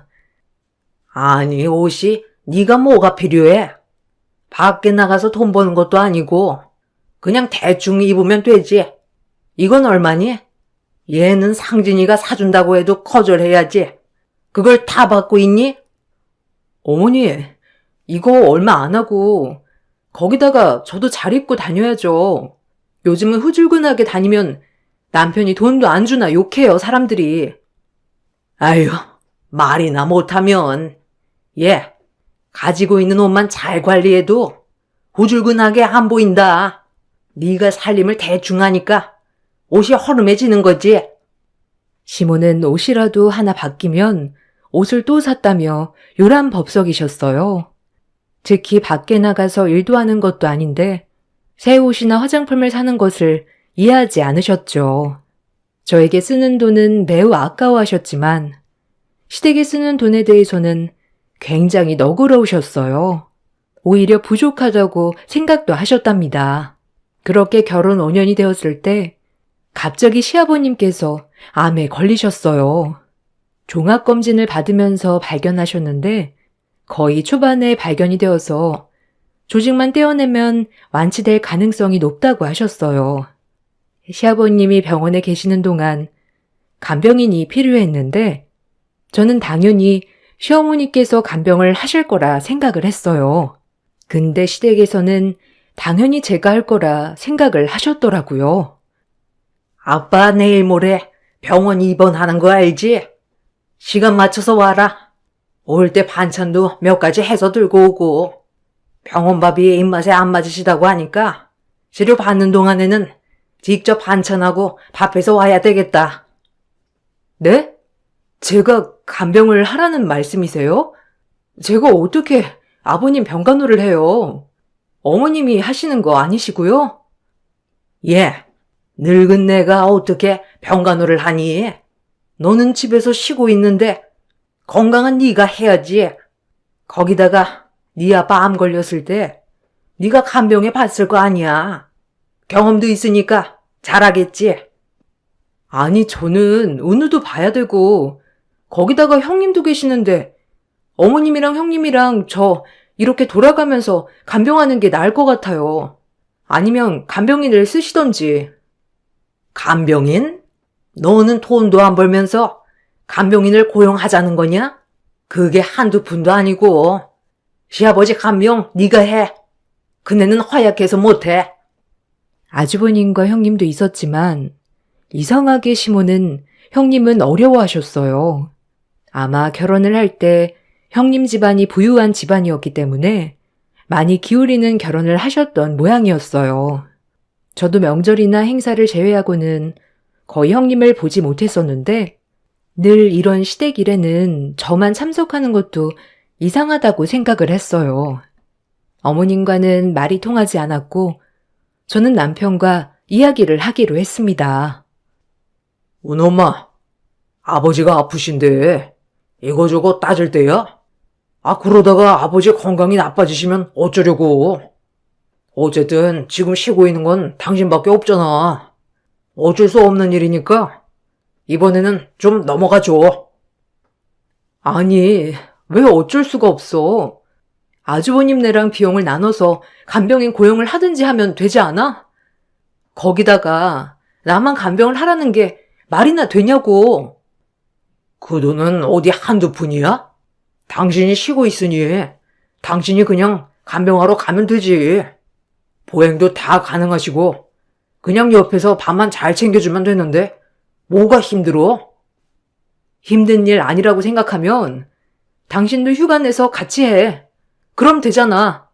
아니, 옷이 네가 뭐가 필요해? 밖에 나가서 돈 버는 것도 아니고 그냥 대충 입으면 되지. 이건 얼마니? 얘는 상진이가 사준다고 해도 거절해야지. 그걸 다 받고 있니? 어머니, 이거 얼마 안 하고 거기다가 저도 잘 입고 다녀야죠. 요즘은 후줄근하게 다니면 남편이 돈도 안 주나 욕해요, 사람들이. 아유, 말이나 못하면. 얘, 가지고 있는 옷만 잘 관리해도 후줄근하게 안 보인다. 네가 살림을 대충 하니까 옷이 허름해지는 거지. 시모는 옷이라도 하나 바뀌면 옷을 또 샀다며 요란법석이셨어요. 특히 밖에 나가서 일도 하는 것도 아닌데 새 옷이나 화장품을 사는 것을 이해하지 않으셨죠. 저에게 쓰는 돈은 매우 아까워하셨지만 시댁에 쓰는 돈에 대해서는 굉장히 너그러우셨어요. 오히려 부족하다고 생각도 하셨답니다. 그렇게 결혼 5년이 되었을 때 갑자기 시아버님께서 암에 걸리셨어요. 종합검진을 받으면서 발견하셨는데 거의 초반에 발견이 되어서 조직만 떼어내면 완치될 가능성이 높다고 하셨어요. 시아버님이 병원에 계시는 동안 간병인이 필요했는데 저는 당연히 시어머니께서 간병을 하실 거라 생각을 했어요. 근데 시댁에서는 당연히 제가 할 거라 생각을 하셨더라고요. 아빠 내일 모레 병원 입원하는 거 알지? 시간 맞춰서 와라. 올 때 반찬도 몇 가지 해서 들고 오고. 병원밥이 입맛에 안 맞으시다고 하니까 치료 받는 동안에는 직접 반찬하고 밥해서 와야 되겠다. 네? 제가 간병을 하라는 말씀이세요? 제가 어떻게 아버님 병간호를 해요? 어머님이 하시는 거 아니시고요? 예, 늙은 내가 어떻게 병간호를 하니? 너는 집에서 쉬고 있는데 건강한 네가 해야지. 거기다가 네 아빠 암 걸렸을 때 네가 간병해 봤을 거 아니야. 경험도 있으니까 잘하겠지. 아니, 저는 은우도 봐야 되고 거기다가 형님도 계시는데 어머님이랑 형님이랑 저 이렇게 돌아가면서 간병하는 게 나을 것 같아요. 아니면 간병인을 쓰시던지. 간병인? 너는 돈도 안 벌면서 간병인을 고용하자는 거냐? 그게 한두 푼도 아니고. 시아버지 간병 네가 해. 그네는 허약해서 못해. 아주버님과 형님도 있었지만 이상하게 시모는 형님은 어려워하셨어요. 아마 결혼을 할 때 형님 집안이 부유한 집안이었기 때문에 많이 기울이는 결혼을 하셨던 모양이었어요. 저도 명절이나 행사를 제외하고는 거의 형님을 보지 못했었는데 늘 이런 시댁일에는 저만 참석하는 것도 이상하다고 생각을 했어요. 어머님과는 말이 통하지 않았고 저는 남편과 이야기를 하기로 했습니다. 은엄마, 아버지가 아프신데 이거저거 따질 때야? 그러다가 아버지 건강이 나빠지시면 어쩌려고? 어쨌든 지금 쉬고 있는 건 당신밖에 없잖아. 어쩔 수 없는 일이니까 이번에는 좀 넘어가줘. 아니, 왜 어쩔 수가 없어. 아주버님네랑 비용을 나눠서 간병인 고용을 하든지 하면 되지 않아? 거기다가 나만 간병을 하라는 게 말이나 되냐고. 그 돈은 어디 한두 푼이야? 당신이 쉬고 있으니 당신이 그냥 간병하러 가면 되지. 보행도 다 가능하시고 그냥 옆에서 밥만 잘 챙겨주면 되는데 뭐가 힘들어? 힘든 일 아니라고 생각하면 당신도 휴가 내서 같이 해. 그럼 되잖아.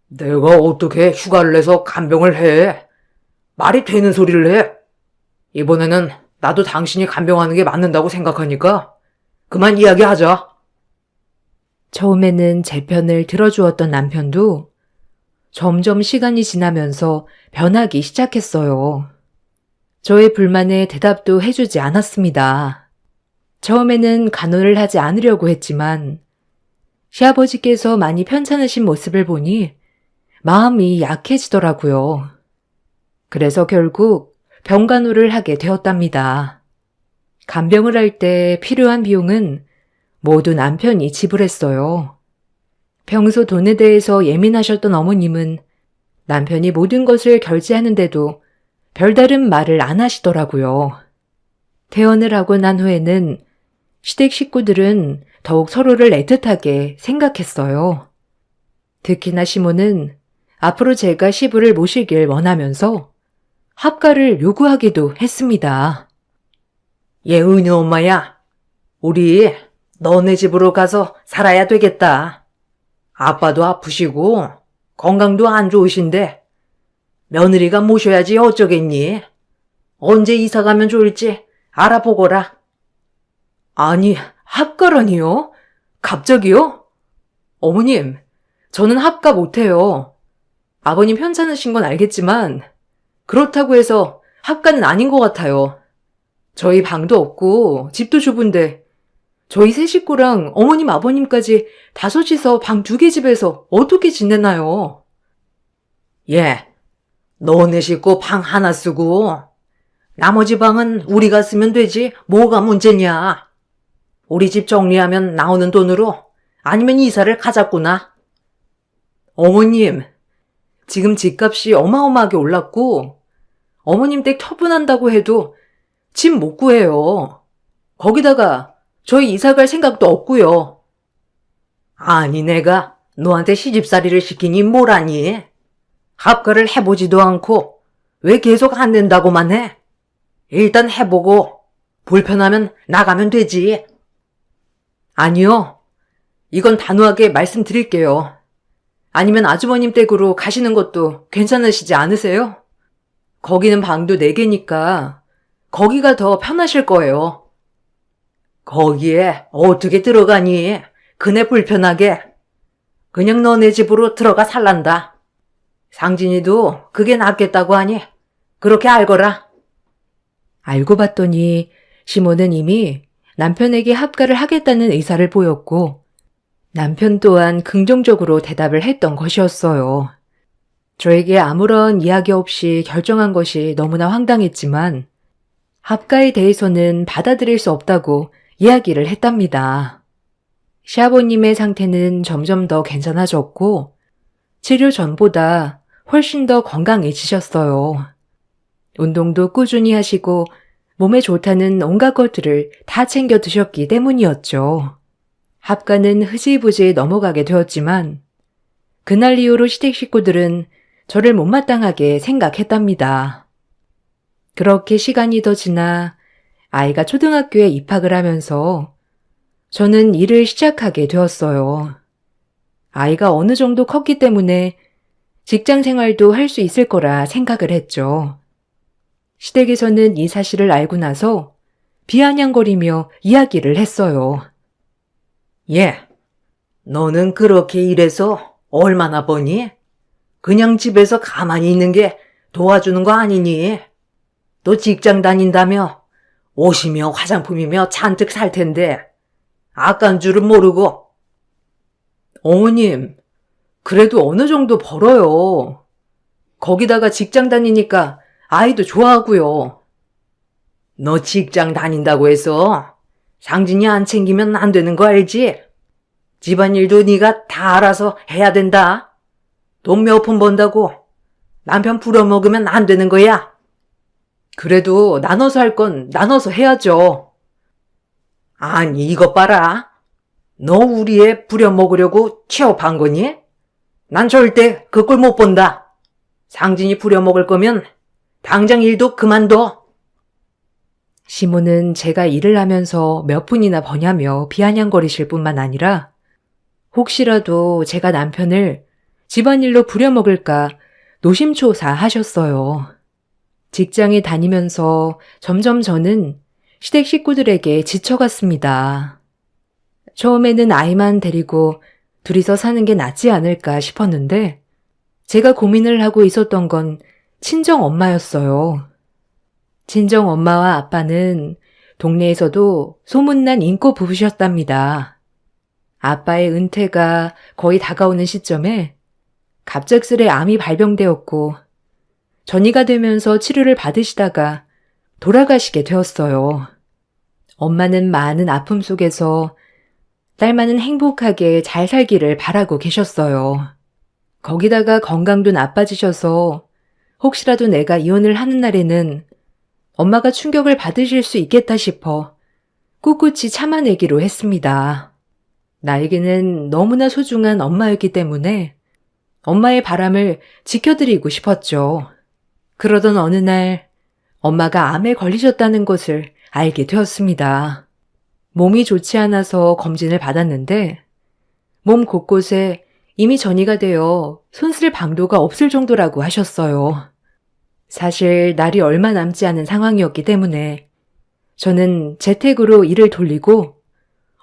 내가 어떻게 휴가를 내서 간병을 해? 말이 되는 소리를 해? 이번에는 나도 당신이 간병하는 게 맞는다고 생각하니까 그만 이야기하자. 처음에는 제 편을 들어주었던 남편도 점점 시간이 지나면서 변하기 시작했어요. 저의 불만에 대답도 해주지 않았습니다. 처음에는 간호를 하지 않으려고 했지만 시아버지께서 많이 편찮으신 모습을 보니 마음이 약해지더라고요. 그래서 결국 병간호를 하게 되었답니다. 간병을 할 때 필요한 비용은 모두 남편이 지불했어요. 평소 돈에 대해서 예민하셨던 어머님은 남편이 모든 것을 결제하는데도 별다른 말을 안 하시더라고요. 퇴원을 하고 난 후에는 시댁 식구들은 더욱 서로를 애틋하게 생각했어요. 특히나 시모는 앞으로 제가 시부를 모시길 원하면서 합가를 요구하기도 했습니다. 은희 엄마야. 우리 너네 집으로 가서 살아야 되겠다. 아빠도 아프시고 건강도 안 좋으신데 며느리가 모셔야지 어쩌겠니? 언제 이사 가면 좋을지 알아보거라. 아니, 합가라니요? 갑자기요? 어머님, 저는 합가 못해요. 아버님 편찮으신 건 알겠지만 그렇다고 해서 합가는 아닌 것 같아요. 저희 방도 없고 집도 좁은데 저희 세 식구랑 어머님 아버님까지 다섯이서 방 2개 집에서 어떻게 지내나요? 너네 식구 방 하나 쓰고 나머지 방은 우리가 쓰면 되지 뭐가 문제냐? 우리 집 정리하면 나오는 돈으로 아니면 이사를 가자꾸나. 어머님, 지금 집값이 어마어마하게 올랐고 어머님 댁 처분한다고 해도 집 못 구해요. 거기다가 저희 이사 갈 생각도 없고요. 아니 내가 너한테 시집살이를 시키니 뭐라니? 합가를 해보지도 않고 왜 계속 안 된다고만 해? 일단 해보고 불편하면 나가면 되지. 아니요. 이건 단호하게 말씀드릴게요. 아니면 아주버님 댁으로 가시는 것도 괜찮으시지 않으세요? 거기는 방도 4개니까 거기가 더 편하실 거예요. 거기에 어떻게 들어가니? 그네 불편하게. 그냥 너네 집으로 들어가 살란다. 상진이도 그게 낫겠다고 하니 그렇게 알거라. 알고 봤더니 시모는 이미 남편에게 합가를 하겠다는 의사를 보였고 남편 또한 긍정적으로 대답을 했던 것이었어요. 저에게 아무런 이야기 없이 결정한 것이 너무나 황당했지만 합가에 대해서는 받아들일 수 없다고 이야기를 했답니다. 시아버님의 상태는 점점 더 괜찮아졌고 치료 전보다 훨씬 더 건강해지셨어요. 운동도 꾸준히 하시고 몸에 좋다는 온갖 것들을 다 챙겨 드셨기 때문이었죠. 합가는 흐지부지 넘어가게 되었지만 그날 이후로 시댁 식구들은 저를 못마땅하게 생각했답니다. 그렇게 시간이 더 지나 아이가 초등학교에 입학을 하면서 저는 일을 시작하게 되었어요. 아이가 어느 정도 컸기 때문에 직장 생활도 할 수 있을 거라 생각을 했죠. 시댁에서는 이 사실을 알고 나서 비아냥거리며 이야기를 했어요. 예, 너는 그렇게 일해서 얼마나 버니? 그냥 집에서 가만히 있는 게 도와주는 거 아니니? 또 직장 다닌다며 옷이며 화장품이며 잔뜩 살 텐데 아깐 줄은 모르고. 어머님, 그래도 어느 정도 벌어요. 거기다가 직장 다니니까 아이도 좋아하고요. 너 직장 다닌다고 해서 상진이 안 챙기면 안 되는 거 알지? 집안일도 네가 다 알아서 해야 된다. 돈 몇 푼 번다고 남편 부려먹으면 안 되는 거야. 그래도 나눠서 할 건 나눠서 해야죠. 아니 이것 봐라. 너 우리 애 부려먹으려고 취업한 거니? 난 절대 그 꼴 못 본다. 상진이 부려먹을 거면 당장 일도 그만둬. 시모는 제가 일을 하면서 몇 푼이나 버냐며 비아냥거리실 뿐만 아니라 혹시라도 제가 남편을 집안일로 부려먹을까 노심초사하셨어요. 직장에 다니면서 점점 저는 시댁 식구들에게 지쳐갔습니다. 처음에는 아이만 데리고 둘이서 사는 게 낫지 않을까 싶었는데 제가 고민을 하고 있었던 건 친정 엄마였어요. 친정 엄마와 아빠는 동네에서도 소문난 인고 부부셨답니다. 아빠의 은퇴가 거의 다가오는 시점에 갑작스레 암이 발병되었고 전이가 되면서 치료를 받으시다가 돌아가시게 되었어요. 엄마는 많은 아픔 속에서 딸만은 행복하게 잘 살기를 바라고 계셨어요. 거기다가 건강도 나빠지셔서 혹시라도 내가 이혼을 하는 날에는 엄마가 충격을 받으실 수 있겠다 싶어 꿋꿋이 참아내기로 했습니다. 나에게는 너무나 소중한 엄마였기 때문에 엄마의 바람을 지켜드리고 싶었죠. 그러던 어느 날 엄마가 암에 걸리셨다는 것을 알게 되었습니다. 몸이 좋지 않아서 검진을 받았는데 몸 곳곳에 이미 전이가 되어 손쓸 방도가 없을 정도라고 하셨어요. 사실 날이 얼마 남지 않은 상황이었기 때문에 저는 재택으로 일을 돌리고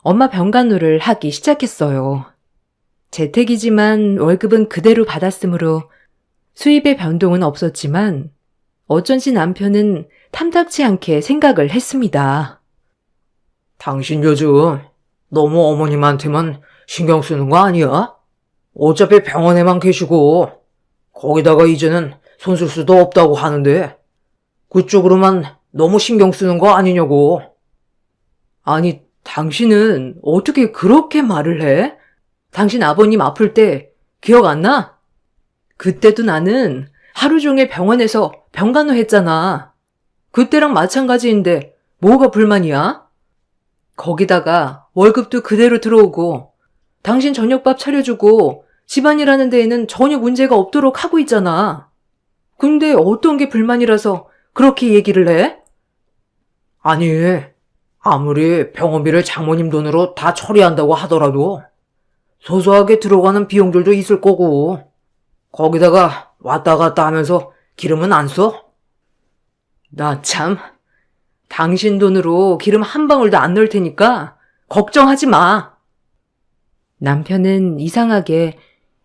엄마 병간호를 하기 시작했어요. 재택이지만 월급은 그대로 받았으므로 수입의 변동은 없었지만 어쩐지 남편은 탐탁치 않게 생각을 했습니다. 당신 요즘 너무 어머님한테만 신경 쓰는 거 아니야? 어차피 병원에만 계시고 거기다가 이제는 손 쓸 수도 없다고 하는데 그쪽으로만 너무 신경 쓰는 거 아니냐고. 아니, 당신은 어떻게 그렇게 말을 해? 당신 아버님 아플 때 기억 안 나? 그때도 나는 하루 종일 병원에서 병간호 했잖아. 그때랑 마찬가지인데 뭐가 불만이야? 거기다가 월급도 그대로 들어오고 당신 저녁밥 차려주고 집안일 하는 데에는 전혀 문제가 없도록 하고 있잖아. 근데 어떤 게 불만이라서 그렇게 얘기를 해? 아니, 아무리 병원비를 장모님 돈으로 다 처리한다고 하더라도 소소하게 들어가는 비용들도 있을 거고 거기다가 왔다 갔다 하면서 기름은 안 써? 나 참, 당신 돈으로 기름 한 방울도 안 넣을 테니까 걱정하지 마. 남편은 이상하게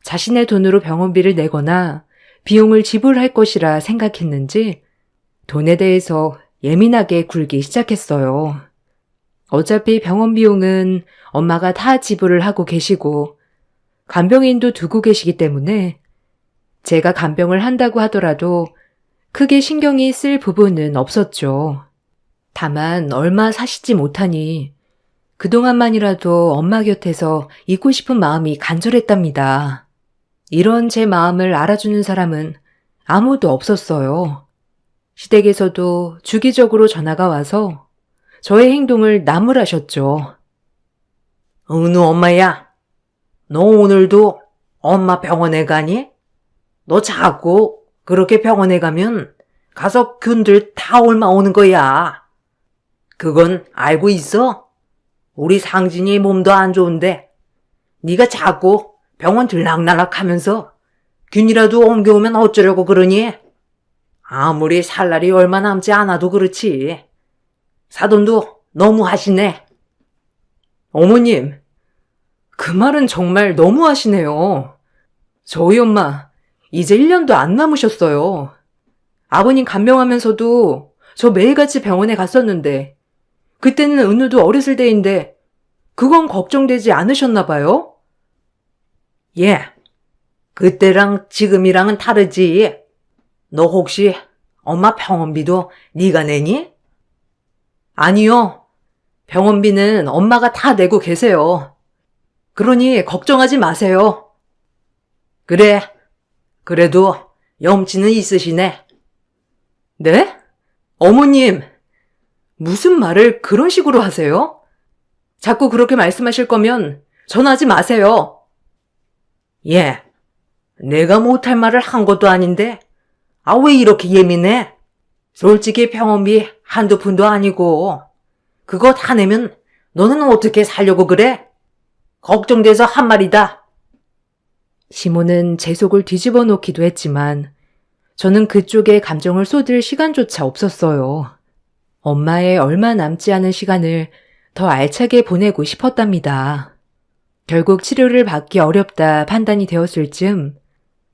자신의 돈으로 병원비를 내거나 비용을 지불할 것이라 생각했는지 돈에 대해서 예민하게 굴기 시작했어요. 어차피 병원 비용은 엄마가 다 지불을 하고 계시고 간병인도 두고 계시기 때문에 제가 간병을 한다고 하더라도 크게 신경이 쓸 부분은 없었죠. 다만 얼마 사시지 못하니 그동안만이라도 엄마 곁에서 있고 싶은 마음이 간절했답니다. 이런 제 마음을 알아주는 사람은 아무도 없었어요. 시댁에서도 주기적으로 전화가 와서 저의 행동을 나무라셨죠. 은우 엄마야, 너 오늘도 엄마 병원에 가니? 너 자꾸 그렇게 병원에 가면 가서 균들 다 옮아 오는 거야. 그건 알고 있어? 우리 상진이 몸도 안 좋은데 네가 자꾸 병원 들락날락 하면서 균이라도 옮겨오면 어쩌려고 그러니? 아무리 살 날이 얼마 남지 않아도 그렇지. 사돈도 너무 하시네. 어머님, 그 말은 정말 너무 하시네요. 저희 엄마 이제 1년도 안 남으셨어요. 아버님 간병하면서도 저 매일같이 병원에 갔었는데 그때는 은우도 어렸을 때인데 그건 걱정되지 않으셨나 봐요? 예, 그때랑 지금이랑은 다르지. 너 혹시 엄마 병원비도 네가 내니? 아니요. 병원비는 엄마가 다 내고 계세요. 그러니 걱정하지 마세요. 그래, 그래도 염치는 있으시네. 네? 어머님, 무슨 말을 그런 식으로 하세요? 자꾸 그렇게 말씀하실 거면 전화하지 마세요. 예, 내가 못할 말을 한 것도 아닌데 왜 이렇게 예민해? 솔직히 병원비 한두 푼도 아니고 그거 다 내면 너는 어떻게 살려고 그래? 걱정돼서 한 말이다. 시모는 제 속을 뒤집어 놓기도 했지만 저는 그쪽에 감정을 쏟을 시간조차 없었어요. 엄마의 얼마 남지 않은 시간을 더 알차게 보내고 싶었답니다. 결국 치료를 받기 어렵다 판단이 되었을 즈음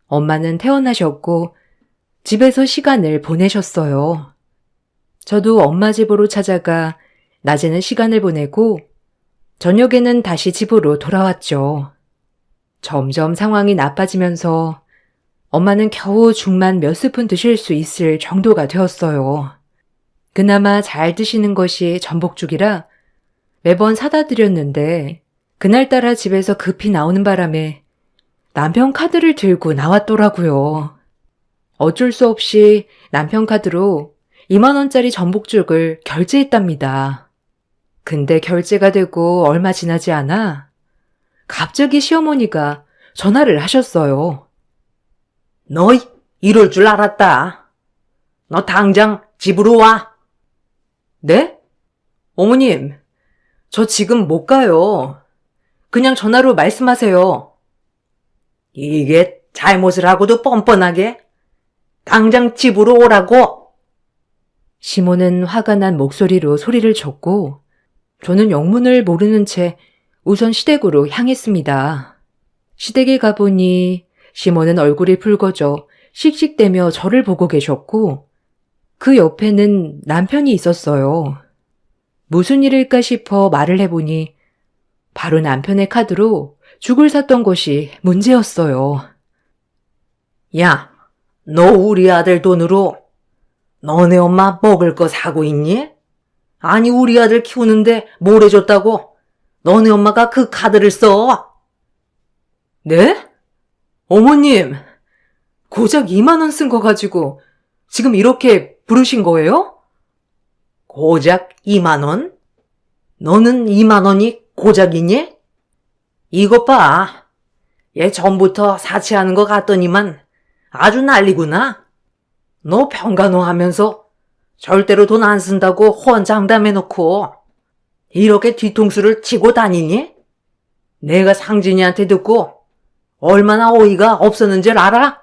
엄마는 퇴원하셨고 집에서 시간을 보내셨어요. 저도 엄마 집으로 찾아가 낮에는 시간을 보내고 저녁에는 다시 집으로 돌아왔죠. 점점 상황이 나빠지면서 엄마는 겨우 죽만 몇 스푼 드실 수 있을 정도가 되었어요. 그나마 잘 드시는 것이 전복죽이라 매번 사다 드렸는데 그날따라 집에서 급히 나오는 바람에 남편 카드를 들고 나왔더라고요. 어쩔 수 없이 남편 카드로 2만 원짜리 전복죽을 결제했답니다. 근데 결제가 되고 얼마 지나지 않아 갑자기 시어머니가 전화를 하셨어요. 너 이럴 줄 알았다. 너 당장 집으로 와. 네? 어머님, 저 지금 못 가요. 그냥 전화로 말씀하세요. 이게 잘못을 하고도 뻔뻔하게 당장 집으로 오라고. 시모는 화가 난 목소리로 소리를 쳤고 저는 영문을 모르는 채 우선 시댁으로 향했습니다. 시댁에 가보니 시모는 얼굴이 붉어져 씩씩대며 저를 보고 계셨고 그 옆에는 남편이 있었어요. 무슨 일일까 싶어 말을 해보니 바로 남편의 카드로 죽을 샀던 것이 문제였어요. 야, 너 우리 아들 돈으로 너네 엄마 먹을 거 사고 있니? 아니, 우리 아들 키우는데 뭘 해줬다고 너네 엄마가 그 카드를 써? 네? 어머님, 고작 2만 원 쓴 거 가지고 지금 이렇게 부르신 거예요? 고작 2만 원? 너는 2만 원이 고작이니? 이것 봐. 얘 전부터 사치하는 것 같더니만 아주 난리구나. 너 평간호 하면서 절대로 돈 안 쓴다고 호언장담해놓고 이렇게 뒤통수를 치고 다니니? 내가 상진이한테 듣고 얼마나 어이가 없었는지 알아?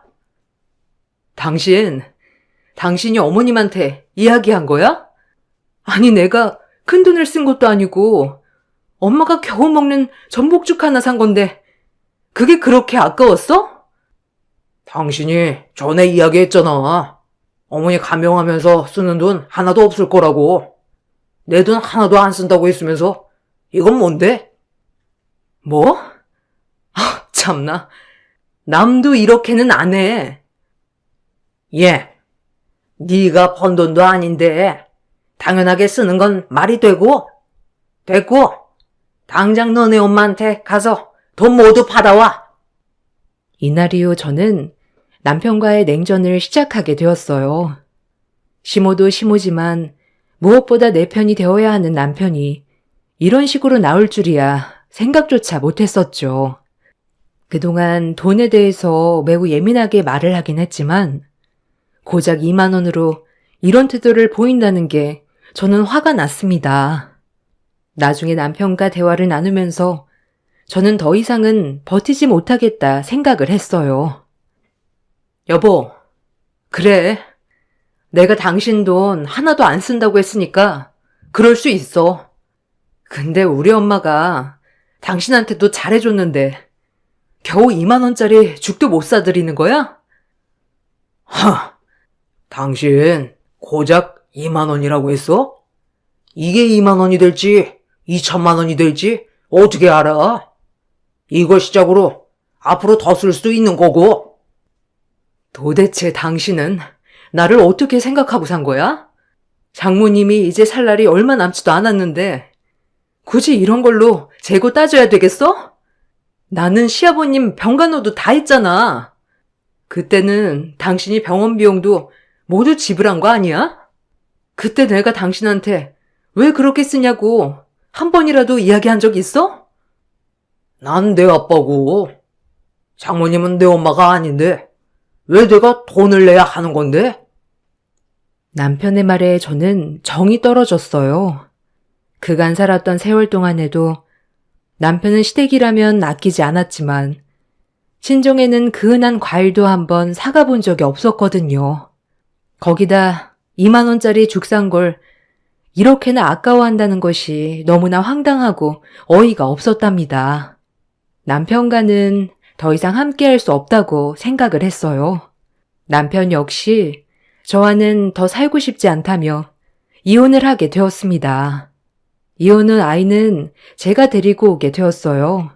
당신이 어머님한테 이야기한 거야? 아니, 내가 큰 돈을 쓴 것도 아니고 엄마가 겨우 먹는 전복죽 하나 산 건데 그게 그렇게 아까웠어? 당신이 전에 이야기했잖아. 어머니 간병하면서 쓰는 돈 하나도 없을 거라고. 내 돈 하나도 안 쓴다고 했으면서 이건 뭔데? 뭐? 참나. 남도 이렇게는 안 해. 예, 네가 번 돈도 아닌데 당연하게 쓰는 건 말이 되고 됐고 당장 너네 엄마한테 가서 돈 모두 받아와. 이날 이후 저는 남편과의 냉전을 시작하게 되었어요. 시모도 시모지만 무엇보다 내 편이 되어야 하는 남편이 이런 식으로 나올 줄이야 생각조차 못했었죠. 그동안 돈에 대해서 매우 예민하게 말을 하긴 했지만 고작 2만 원으로 이런 태도를 보인다는 게 저는 화가 났습니다. 나중에 남편과 대화를 나누면서 저는 더 이상은 버티지 못하겠다 생각을 했어요. 여보, 그래. 내가 당신 돈 하나도 안 쓴다고 했으니까 그럴 수 있어. 근데 우리 엄마가 당신한테도 잘해줬는데 겨우 2만 원짜리 죽도 못 사드리는 거야? 당신 고작 2만 원이라고 했어? 이게 2만 원이 될지 2천만 원이 될지 어떻게 알아? 이거 시작으로 앞으로 더 쓸 수도 있는 거고. 도대체 당신은 나를 어떻게 생각하고 산 거야? 장모님이 이제 살 날이 얼마 남지도 않았는데 굳이 이런 걸로 재고 따져야 되겠어? 나는 시아버님 병간호도 다 했잖아. 그때는 당신이 병원 비용도 모두 지불한 거 아니야? 그때 내가 당신한테 왜 그렇게 쓰냐고 한 번이라도 이야기한 적 있어? 난 내 아빠고 장모님은 내 엄마가 아닌데 왜 내가 돈을 내야 하는 건데? 남편의 말에 저는 정이 떨어졌어요. 그간 살았던 세월 동안에도 남편은 시댁이라면 아끼지 않았지만 친정에는 그 흔한 과일도 한번 사가 본 적이 없었거든요. 거기다 2만 원짜리 죽 산 걸 이렇게나 아까워한다는 것이 너무나 황당하고 어이가 없었답니다. 남편과는 더 이상 함께할 수 없다고 생각을 했어요. 남편 역시 저와는 더 살고 싶지 않다며 이혼을 하게 되었습니다. 이혼 후 아이는 제가 데리고 오게 되었어요.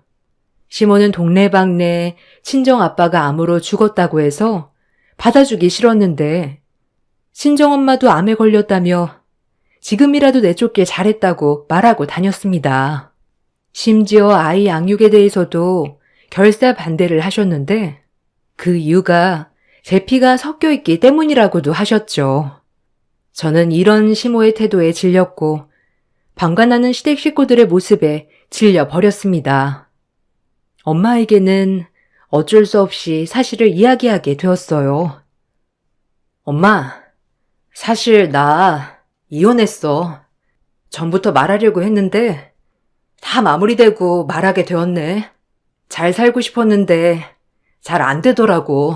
시모는 동네방네 친정아빠가 암으로 죽었다고 해서 받아주기 싫었는데 친정엄마도 암에 걸렸다며 지금이라도 내쫓길 잘했다고 말하고 다녔습니다. 심지어 아이 양육에 대해서도 결사 반대를 하셨는데 그 이유가 제 피가 섞여 있기 때문이라고도 하셨죠. 저는 이런 시모의 태도에 질렸고 방관하는 시댁 식구들의 모습에 질려버렸습니다. 엄마에게는 어쩔 수 없이 사실을 이야기하게 되었어요. 엄마, 사실 나 이혼했어. 전부터 말하려고 했는데 다 마무리되고 말하게 되었네. 잘 살고 싶었는데 잘 안 되더라고.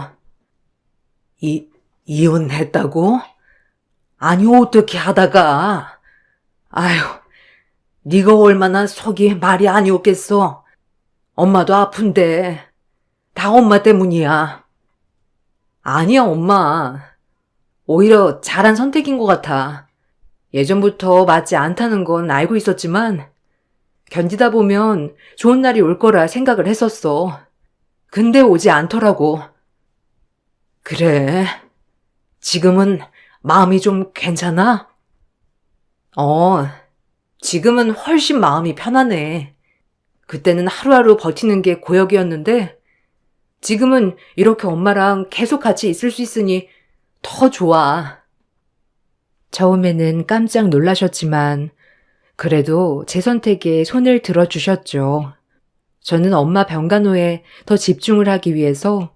이혼했다고? 아니 어떻게 하다가. 아휴, 네가 얼마나 속이 말이 아니었겠어. 엄마도 아픈데 다 엄마 때문이야. 아니야 엄마. 오히려 잘한 선택인 것 같아. 예전부터 맞지 않다는 건 알고 있었지만 견디다 보면 좋은 날이 올 거라 생각을 했었어. 근데 오지 않더라고. 그래. 지금은 마음이 좀 괜찮아? 지금은 훨씬 마음이 편하네. 그때는 하루하루 버티는 게 고역이었는데 지금은 이렇게 엄마랑 계속 같이 있을 수 있으니 더 좋아. 처음에는 깜짝 놀라셨지만 그래도 제 선택에 손을 들어주셨죠. 저는 엄마 병간호에 더 집중을 하기 위해서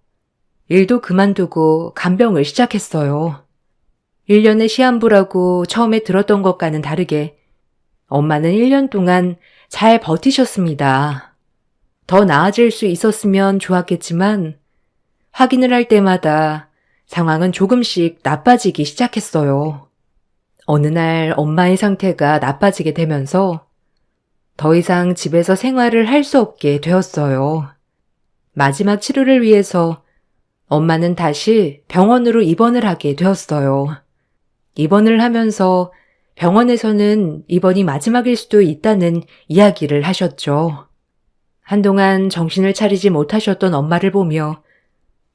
일도 그만두고 간병을 시작했어요. 1년의 시한부라고 처음에 들었던 것과는 다르게 엄마는 1년 동안 잘 버티셨습니다. 더 나아질 수 있었으면 좋았겠지만 확인을 할 때마다 상황은 조금씩 나빠지기 시작했어요. 어느 날 엄마의 상태가 나빠지게 되면서 더 이상 집에서 생활을 할 수 없게 되었어요. 마지막 치료를 위해서 엄마는 다시 병원으로 입원을 하게 되었어요. 입원을 하면서 병원에서는 이번이 마지막일 수도 있다는 이야기를 하셨죠. 한동안 정신을 차리지 못하셨던 엄마를 보며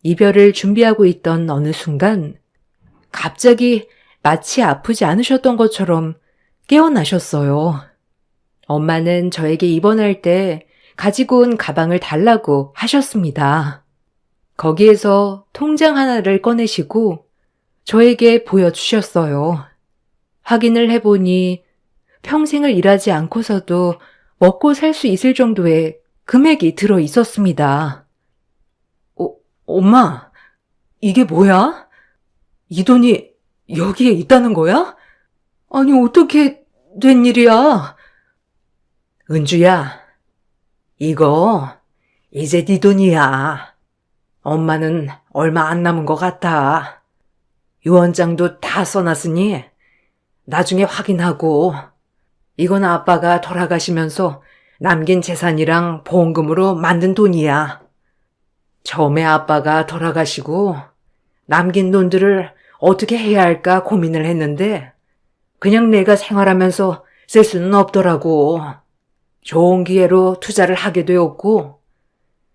이별을 준비하고 있던 어느 순간 갑자기 마치 아프지 않으셨던 것처럼 깨어나셨어요. 엄마는 저에게 입원할 때 가지고 온 가방을 달라고 하셨습니다. 거기에서 통장 하나를 꺼내시고 저에게 보여주셨어요. 확인을 해보니 평생을 일하지 않고서도 먹고 살 수 있을 정도의 금액이 들어 있었습니다. 엄마, 이게 뭐야? 이 돈이 여기에 있다는 거야? 아니, 어떻게 된 일이야? 은주야, 이거 이제 네 돈이야. 엄마는 얼마 안 남은 것 같아. 유언장도 다 써놨으니 나중에 확인하고, 이건 아빠가 돌아가시면서 남긴 재산이랑 보험금으로 만든 돈이야. 처음에 아빠가 돌아가시고 남긴 돈들을 어떻게 해야 할까 고민을 했는데 그냥 내가 생활하면서 쓸 수는 없더라고. 좋은 기회로 투자를 하게 되었고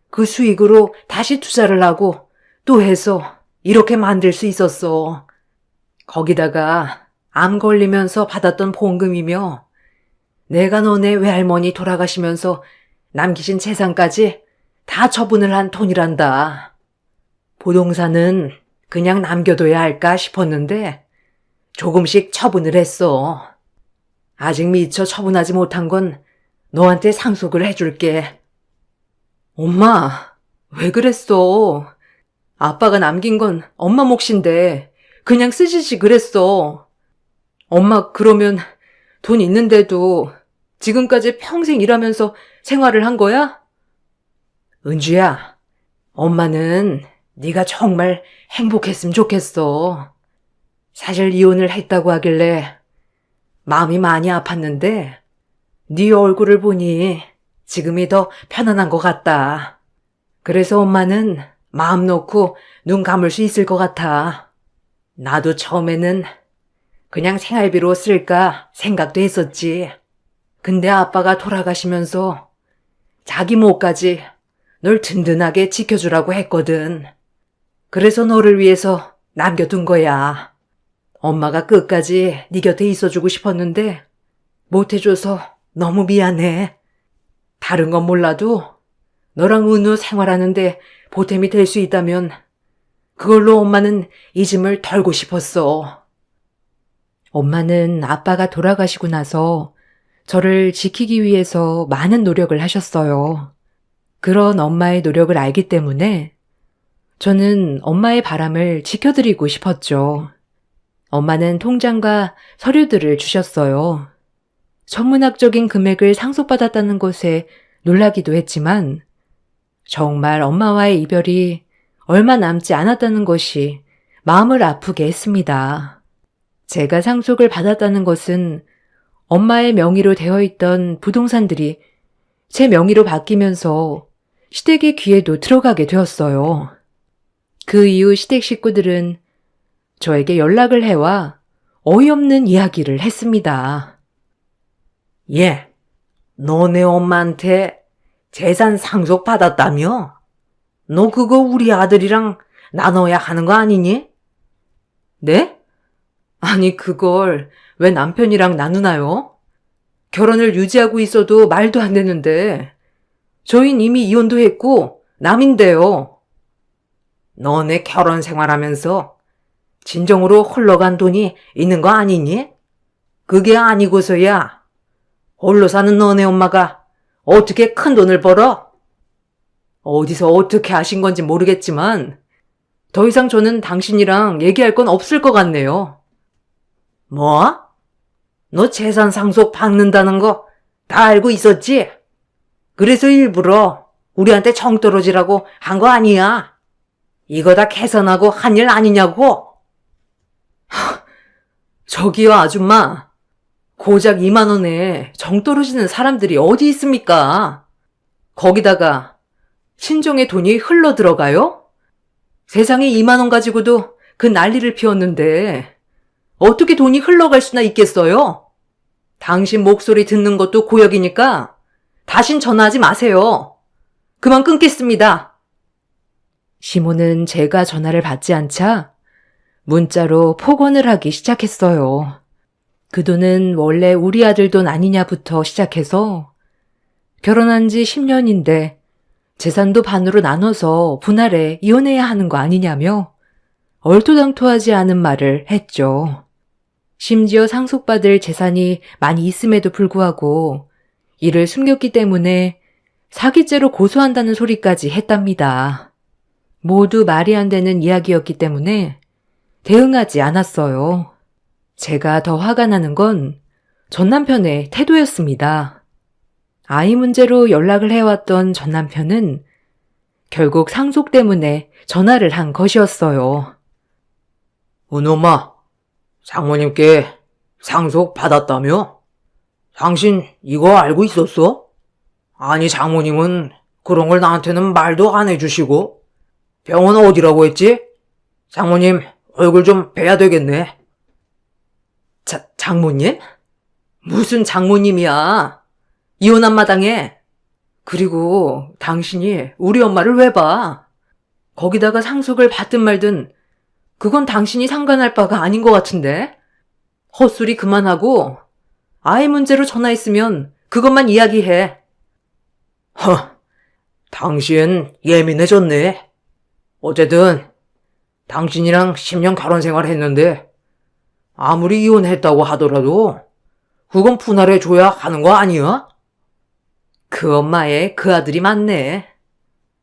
그 수익으로 다시 투자를 하고 또 해서 이렇게 만들 수 있었어. 거기다가 암 걸리면서 받았던 보험금이며 내가 너네 외할머니 돌아가시면서 남기신 재산까지 다 처분을 한 돈이란다. 부동산은 그냥 남겨둬야 할까 싶었는데 조금씩 처분을 했어. 아직 미처 처분하지 못한 건 너한테 상속을 해줄게. 엄마, 왜 그랬어? 아빠가 남긴 건 엄마 몫인데 그냥 쓰시지 그랬어. 엄마 그러면 돈 있는데도 지금까지 평생 일하면서 생활을 한 거야? 은주야, 엄마는 네가 정말 행복했으면 좋겠어. 사실 이혼을 했다고 하길래 마음이 많이 아팠는데 네 얼굴을 보니 지금이 더 편안한 것 같다. 그래서 엄마는 마음 놓고 눈 감을 수 있을 것 같아. 나도 처음에는 그냥 생활비로 쓸까 생각도 했었지. 근데 아빠가 돌아가시면서 자기 몫까지 널 든든하게 지켜주라고 했거든. 그래서 너를 위해서 남겨둔 거야. 엄마가 끝까지 네 곁에 있어주고 싶었는데 못해줘서 너무 미안해. 다른 건 몰라도 너랑 은우 생활하는데 보탬이 될 수 있다면 그걸로 엄마는 이 짐을 덜고 싶었어. 엄마는 아빠가 돌아가시고 나서 저를 지키기 위해서 많은 노력을 하셨어요. 그런 엄마의 노력을 알기 때문에 저는 엄마의 바람을 지켜드리고 싶었죠. 엄마는 통장과 서류들을 주셨어요. 천문학적인 금액을 상속받았다는 것에 놀라기도 했지만 정말 엄마와의 이별이 얼마 남지 않았다는 것이 마음을 아프게 했습니다. 제가 상속을 받았다는 것은 엄마의 명의로 되어 있던 부동산들이 제 명의로 바뀌면서 시댁의 귀에도 들어가게 되었어요. 그 이후 시댁 식구들은 저에게 연락을 해와 어이없는 이야기를 했습니다. 얘, 너네 엄마한테 재산 상속 받았다며? 너 그거 우리 아들이랑 나눠야 하는 거 아니니? 네? 아니 그걸 왜 남편이랑 나누나요? 결혼을 유지하고 있어도 말도 안 되는데 저흰 이미 이혼도 했고 남인데요. 너네 결혼 생활하면서 진정으로 흘러간 돈이 있는 거 아니니? 그게 아니고서야 홀로 사는 너네 엄마가 어떻게 큰 돈을 벌어? 어디서 어떻게 아신 건지 모르겠지만 더 이상 저는 당신이랑 얘기할 건 없을 것 같네요. 뭐? 너 재산 상속 받는다는 거 다 알고 있었지? 그래서 일부러 우리한테 정 떨어지라고 한 거 아니야? 이거 다 계산하고 한 일 아니냐고? 저기요 아줌마, 고작 2만 원에 정 떨어지는 사람들이 어디 있습니까? 거기다가 친정의 돈이 흘러 들어가요? 세상에 2만 원 가지고도 그 난리를 피웠는데 어떻게 돈이 흘러갈 수나 있겠어요? 당신 목소리 듣는 것도 고역이니까 다신 전화하지 마세요. 그만 끊겠습니다. 시모는 제가 전화를 받지 않자 문자로 폭언을 하기 시작했어요. 그 돈은 원래 우리 아들 돈 아니냐부터 시작해서 결혼한 지 10년인데 재산도 반으로 나눠서 분할해 이혼해야 하는 거 아니냐며 얼토당토하지 않은 말을 했죠. 심지어 상속받을 재산이 많이 있음에도 불구하고 이를 숨겼기 때문에 사기죄로 고소한다는 소리까지 했답니다. 모두 말이 안 되는 이야기였기 때문에 대응하지 않았어요. 제가 더 화가 나는 건 전 남편의 태도였습니다. 아이 문제로 연락을 해왔던 전 남편은 결국 상속 때문에 전화를 한 것이었어요. 은우 엄마, 장모님께 상속 받았다며? 당신 이거 알고 있었어? 아니, 장모님은 그런 걸 나한테는 말도 안 해주시고. 병원 어디라고 했지? 장모님 얼굴 좀 뵈야 되겠네. 장모님? 무슨 장모님이야? 이혼한 마당에. 그리고 당신이 우리 엄마를 왜 봐? 거기다가 상속을 받든 말든 그건 당신이 상관할 바가 아닌 것 같은데? 헛소리 그만하고 아이 문제로 전화했으면 그것만 이야기해. 당신 예민해졌네. 어쨌든 당신이랑 10년 결혼 생활했는데 아무리 이혼했다고 하더라도 그건 분할해줘야 하는 거 아니야? 그 엄마의 그 아들이 맞네.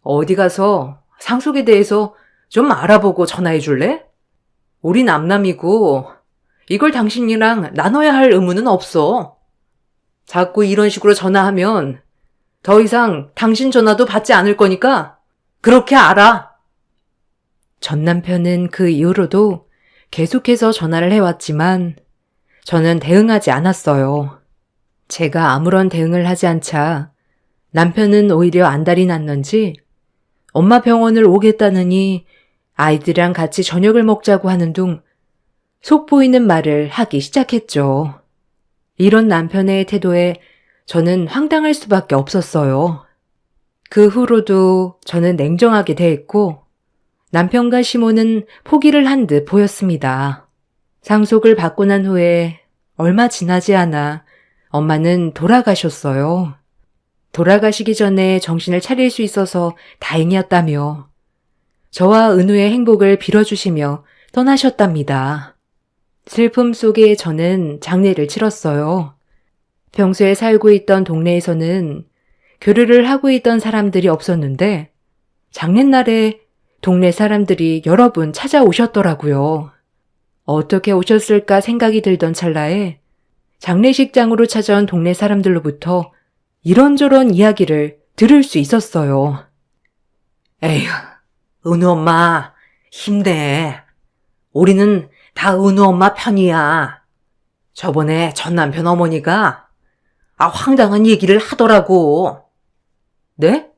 어디 가서 상속에 대해서 좀 알아보고 전화해 줄래? 우리 남남이고 이걸 당신이랑 나눠야 할 의무는 없어. 자꾸 이런 식으로 전화하면 더 이상 당신 전화도 받지 않을 거니까 그렇게 알아. 전 남편은 그 이후로도 계속해서 전화를 해왔지만 저는 대응하지 않았어요. 제가 아무런 대응을 하지 않자 남편은 오히려 안달이 났는지 엄마 병원을 오겠다느니 아이들이랑 같이 저녁을 먹자고 하는 둥 속보이는 말을 하기 시작했죠. 이런 남편의 태도에 저는 황당할 수밖에 없었어요. 그 후로도 저는 냉정하게 대했고 남편과 시모는 포기를 한 듯 보였습니다. 상속을 받고 난 후에 얼마 지나지 않아 엄마는 돌아가셨어요. 돌아가시기 전에 정신을 차릴 수 있어서 다행이었다며 저와 은우의 행복을 빌어주시며 떠나셨답니다. 슬픔 속에 저는 장례를 치렀어요. 평소에 살고 있던 동네에서는 교류를 하고 있던 사람들이 없었는데 장례날에 동네 사람들이 여러 분 찾아오셨더라고요. 어떻게 오셨을까 생각이 들던 찰나에 장례식장으로 찾아온 동네 사람들로부터 이런저런 이야기를 들을 수 있었어요. 에휴, 은우 엄마 힘내. 우리는 다 은우 엄마 편이야. 저번에 전 남편 어머니가 황당한 얘기를 하더라고. 네?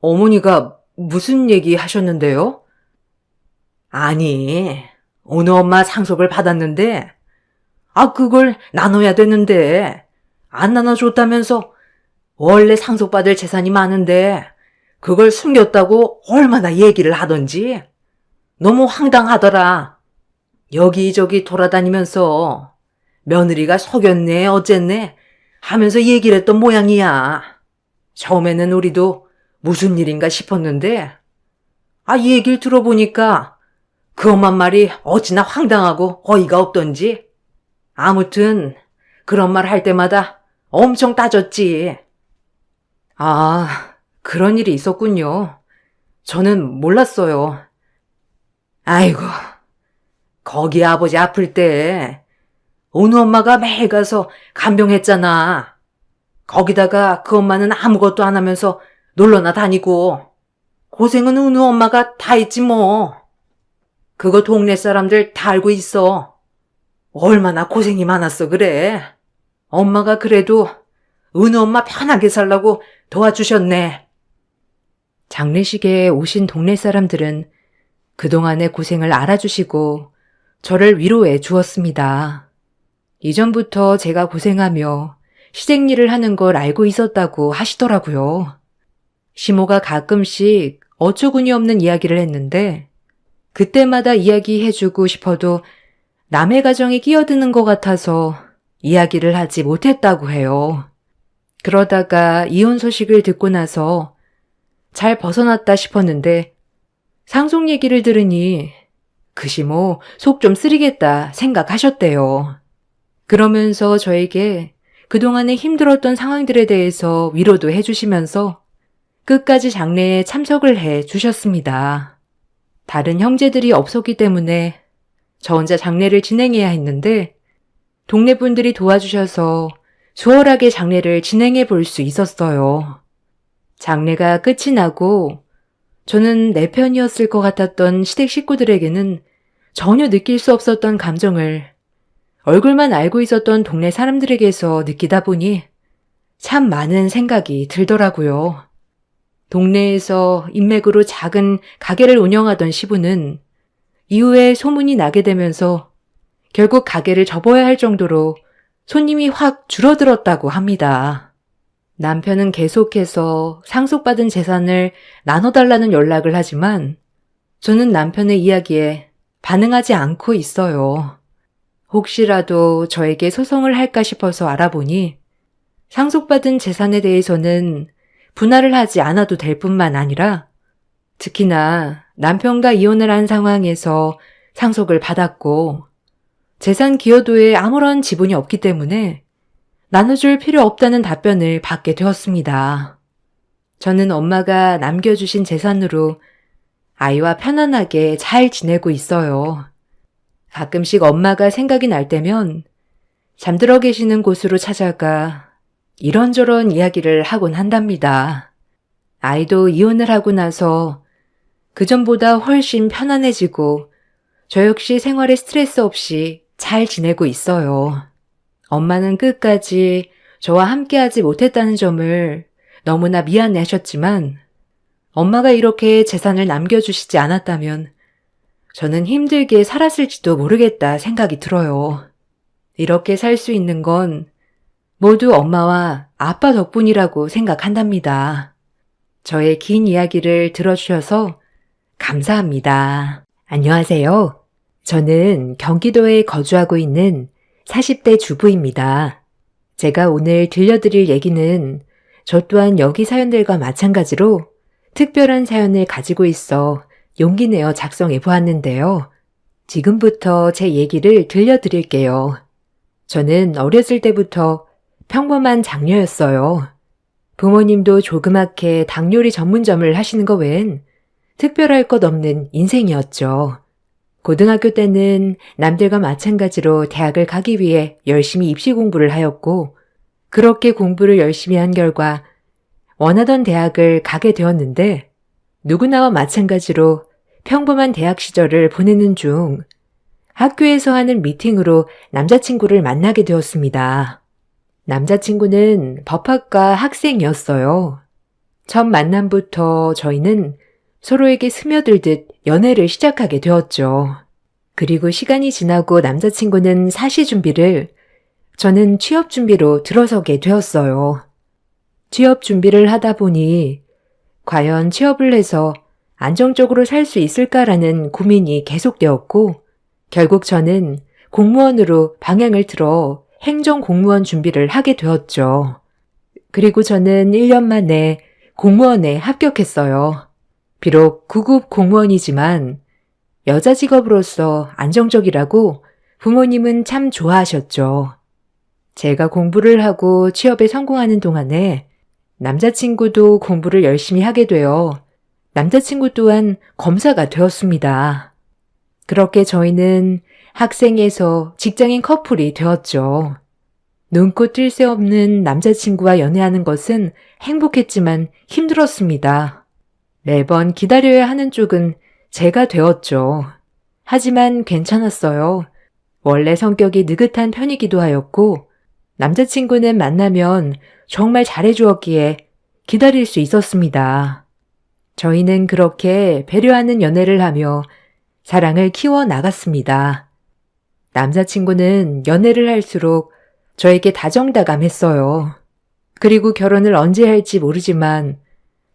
어머니가 무슨 얘기 하셨는데요? 아니, 은우 엄마 상속을 받았는데 그걸 나눠야 되는데 안 나눠줬다면서 원래 상속받을 재산이 많은데 그걸 숨겼다고 얼마나 얘기를 하던지 너무 황당하더라. 여기저기 돌아다니면서 며느리가 속였네 어쨌네 하면서 얘기를 했던 모양이야. 처음에는 우리도 무슨 일인가 싶었는데 이 얘기를 들어보니까 그 엄마 말이 어찌나 황당하고 어이가 없던지. 아무튼 그런 말 할 때마다 엄청 따졌지. 그런 일이 있었군요. 저는 몰랐어요. 아이고, 거기 아버지 아플 때 은우 엄마가 매일 가서 간병했잖아. 거기다가 그 엄마는 아무것도 안 하면서 놀러나 다니고 고생은 은우 엄마가 다 했지 뭐. 그거 동네 사람들 다 알고 있어. 얼마나 고생이 많았어 그래. 엄마가 그래도 은우 엄마 편하게 살라고 도와주셨네. 장례식에 오신 동네 사람들은 그동안의 고생을 알아주시고 저를 위로해 주었습니다. 이전부터 제가 고생하며 시댁일을 하는 걸 알고 있었다고 하시더라고요. 시모가 가끔씩 어처구니 없는 이야기를 했는데 그때마다 이야기해주고 싶어도 남의 가정에 끼어드는 것 같아서 이야기를 하지 못했다고 해요. 그러다가 이혼 소식을 듣고 나서 잘 벗어났다 싶었는데 상속 얘기를 들으니 그시 뭐 속 좀 쓰리겠다 생각하셨대요. 그러면서 저에게 그동안에 힘들었던 상황들에 대해서 위로도 해주시면서 끝까지 장례에 참석을 해 주셨습니다. 다른 형제들이 없었기 때문에 저 혼자 장례를 진행해야 했는데 동네 분들이 도와주셔서 수월하게 장례를 진행해 볼 수 있었어요. 장례가 끝이 나고 저는 내 편이었을 것 같았던 시댁 식구들에게는 전혀 느낄 수 없었던 감정을 얼굴만 알고 있었던 동네 사람들에게서 느끼다 보니 참 많은 생각이 들더라고요. 동네에서 인맥으로 작은 가게를 운영하던 시부는 이후에 소문이 나게 되면서 결국 가게를 접어야 할 정도로 손님이 확 줄어들었다고 합니다. 남편은 계속해서 상속받은 재산을 나눠달라는 연락을 하지만 저는 남편의 이야기에 반응하지 않고 있어요. 혹시라도 저에게 소송을 할까 싶어서 알아보니 상속받은 재산에 대해서는 분할을 하지 않아도 될 뿐만 아니라 특히나 남편과 이혼을 한 상황에서 상속을 받았고 재산 기여도에 아무런 지분이 없기 때문에 나눠줄 필요 없다는 답변을 받게 되었습니다. 저는 엄마가 남겨주신 재산으로 아이와 편안하게 잘 지내고 있어요. 가끔씩 엄마가 생각이 날 때면 잠들어 계시는 곳으로 찾아가 이런저런 이야기를 하곤 한답니다. 아이도 이혼을 하고 나서 그전보다 훨씬 편안해지고 저 역시 생활에 스트레스 없이 잘 지내고 있어요. 엄마는 끝까지 저와 함께하지 못했다는 점을 너무나 미안해 하셨지만 엄마가 이렇게 재산을 남겨주시지 않았다면 저는 힘들게 살았을지도 모르겠다 생각이 들어요. 이렇게 살 수 있는 건 모두 엄마와 아빠 덕분이라고 생각한답니다. 저의 긴 이야기를 들어주셔서 감사합니다. 안녕하세요. 저는 경기도에 거주하고 있는 40대 주부입니다. 제가 오늘 들려드릴 얘기는 저 또한 여기 사연들과 마찬가지로 특별한 사연을 가지고 있어 용기 내어 작성해 보았는데요. 지금부터 제 얘기를 들려드릴게요. 저는 어렸을 때부터 평범한 장녀였어요. 부모님도 조그맣게 닭요리 전문점을 하시는 거 외엔 특별할 것 없는 인생이었죠. 고등학교 때는 남들과 마찬가지로 대학을 가기 위해 열심히 입시 공부를 하였고 그렇게 공부를 열심히 한 결과 원하던 대학을 가게 되었는데 누구나와 마찬가지로 평범한 대학 시절을 보내는 중 학교에서 하는 미팅으로 남자친구를 만나게 되었습니다. 남자친구는 법학과 학생이었어요. 첫 만남부터 저희는 서로에게 스며들듯 연애를 시작하게 되었죠. 그리고 시간이 지나고 남자친구는 사시 준비를, 저는 취업 준비로 들어서게 되었어요. 취업 준비를 하다 보니 과연 취업을 해서 안정적으로 살 수 있을까라는 고민이 계속되었고 결국 저는 공무원으로 방향을 틀어 행정공무원 준비를 하게 되었죠. 그리고 저는 1년 만에 공무원에 합격했어요. 비록 9급 공무원이지만 여자 직업으로서 안정적이라고 부모님은 참 좋아하셨죠. 제가 공부를 하고 취업에 성공하는 동안에 남자친구도 공부를 열심히 하게 되어 남자친구 또한 검사가 되었습니다. 그렇게 저희는 학생에서 직장인 커플이 되었죠. 눈코 뜰 새 없는 남자친구와 연애하는 것은 행복했지만 힘들었습니다. 매번 기다려야 하는 쪽은 제가 되었죠. 하지만 괜찮았어요. 원래 성격이 느긋한 편이기도 하였고 남자친구는 만나면 정말 잘해주었기에 기다릴 수 있었습니다. 저희는 그렇게 배려하는 연애를 하며 사랑을 키워 나갔습니다. 남자친구는 연애를 할수록 저에게 다정다감했어요. 그리고 결혼을 언제 할지 모르지만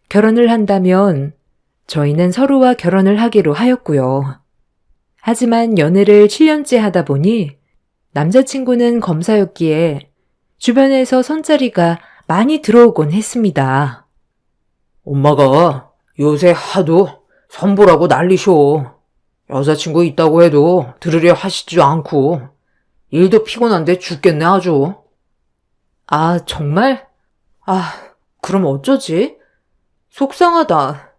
결혼을 한다면 저희는 서로와 결혼을 하기로 하였고요. 하지만 연애를 7년째 하다 보니 남자친구는 검사였기에 주변에서 손자리가 많이 들어오곤 했습니다. 엄마가 요새 하도 선보라고 난리쇼. 여자친구 있다고 해도 들으려 하시지도 않고, 일도 피곤한데 죽겠네 아주. 아, 정말? 아, 그럼 어쩌지? 속상하다.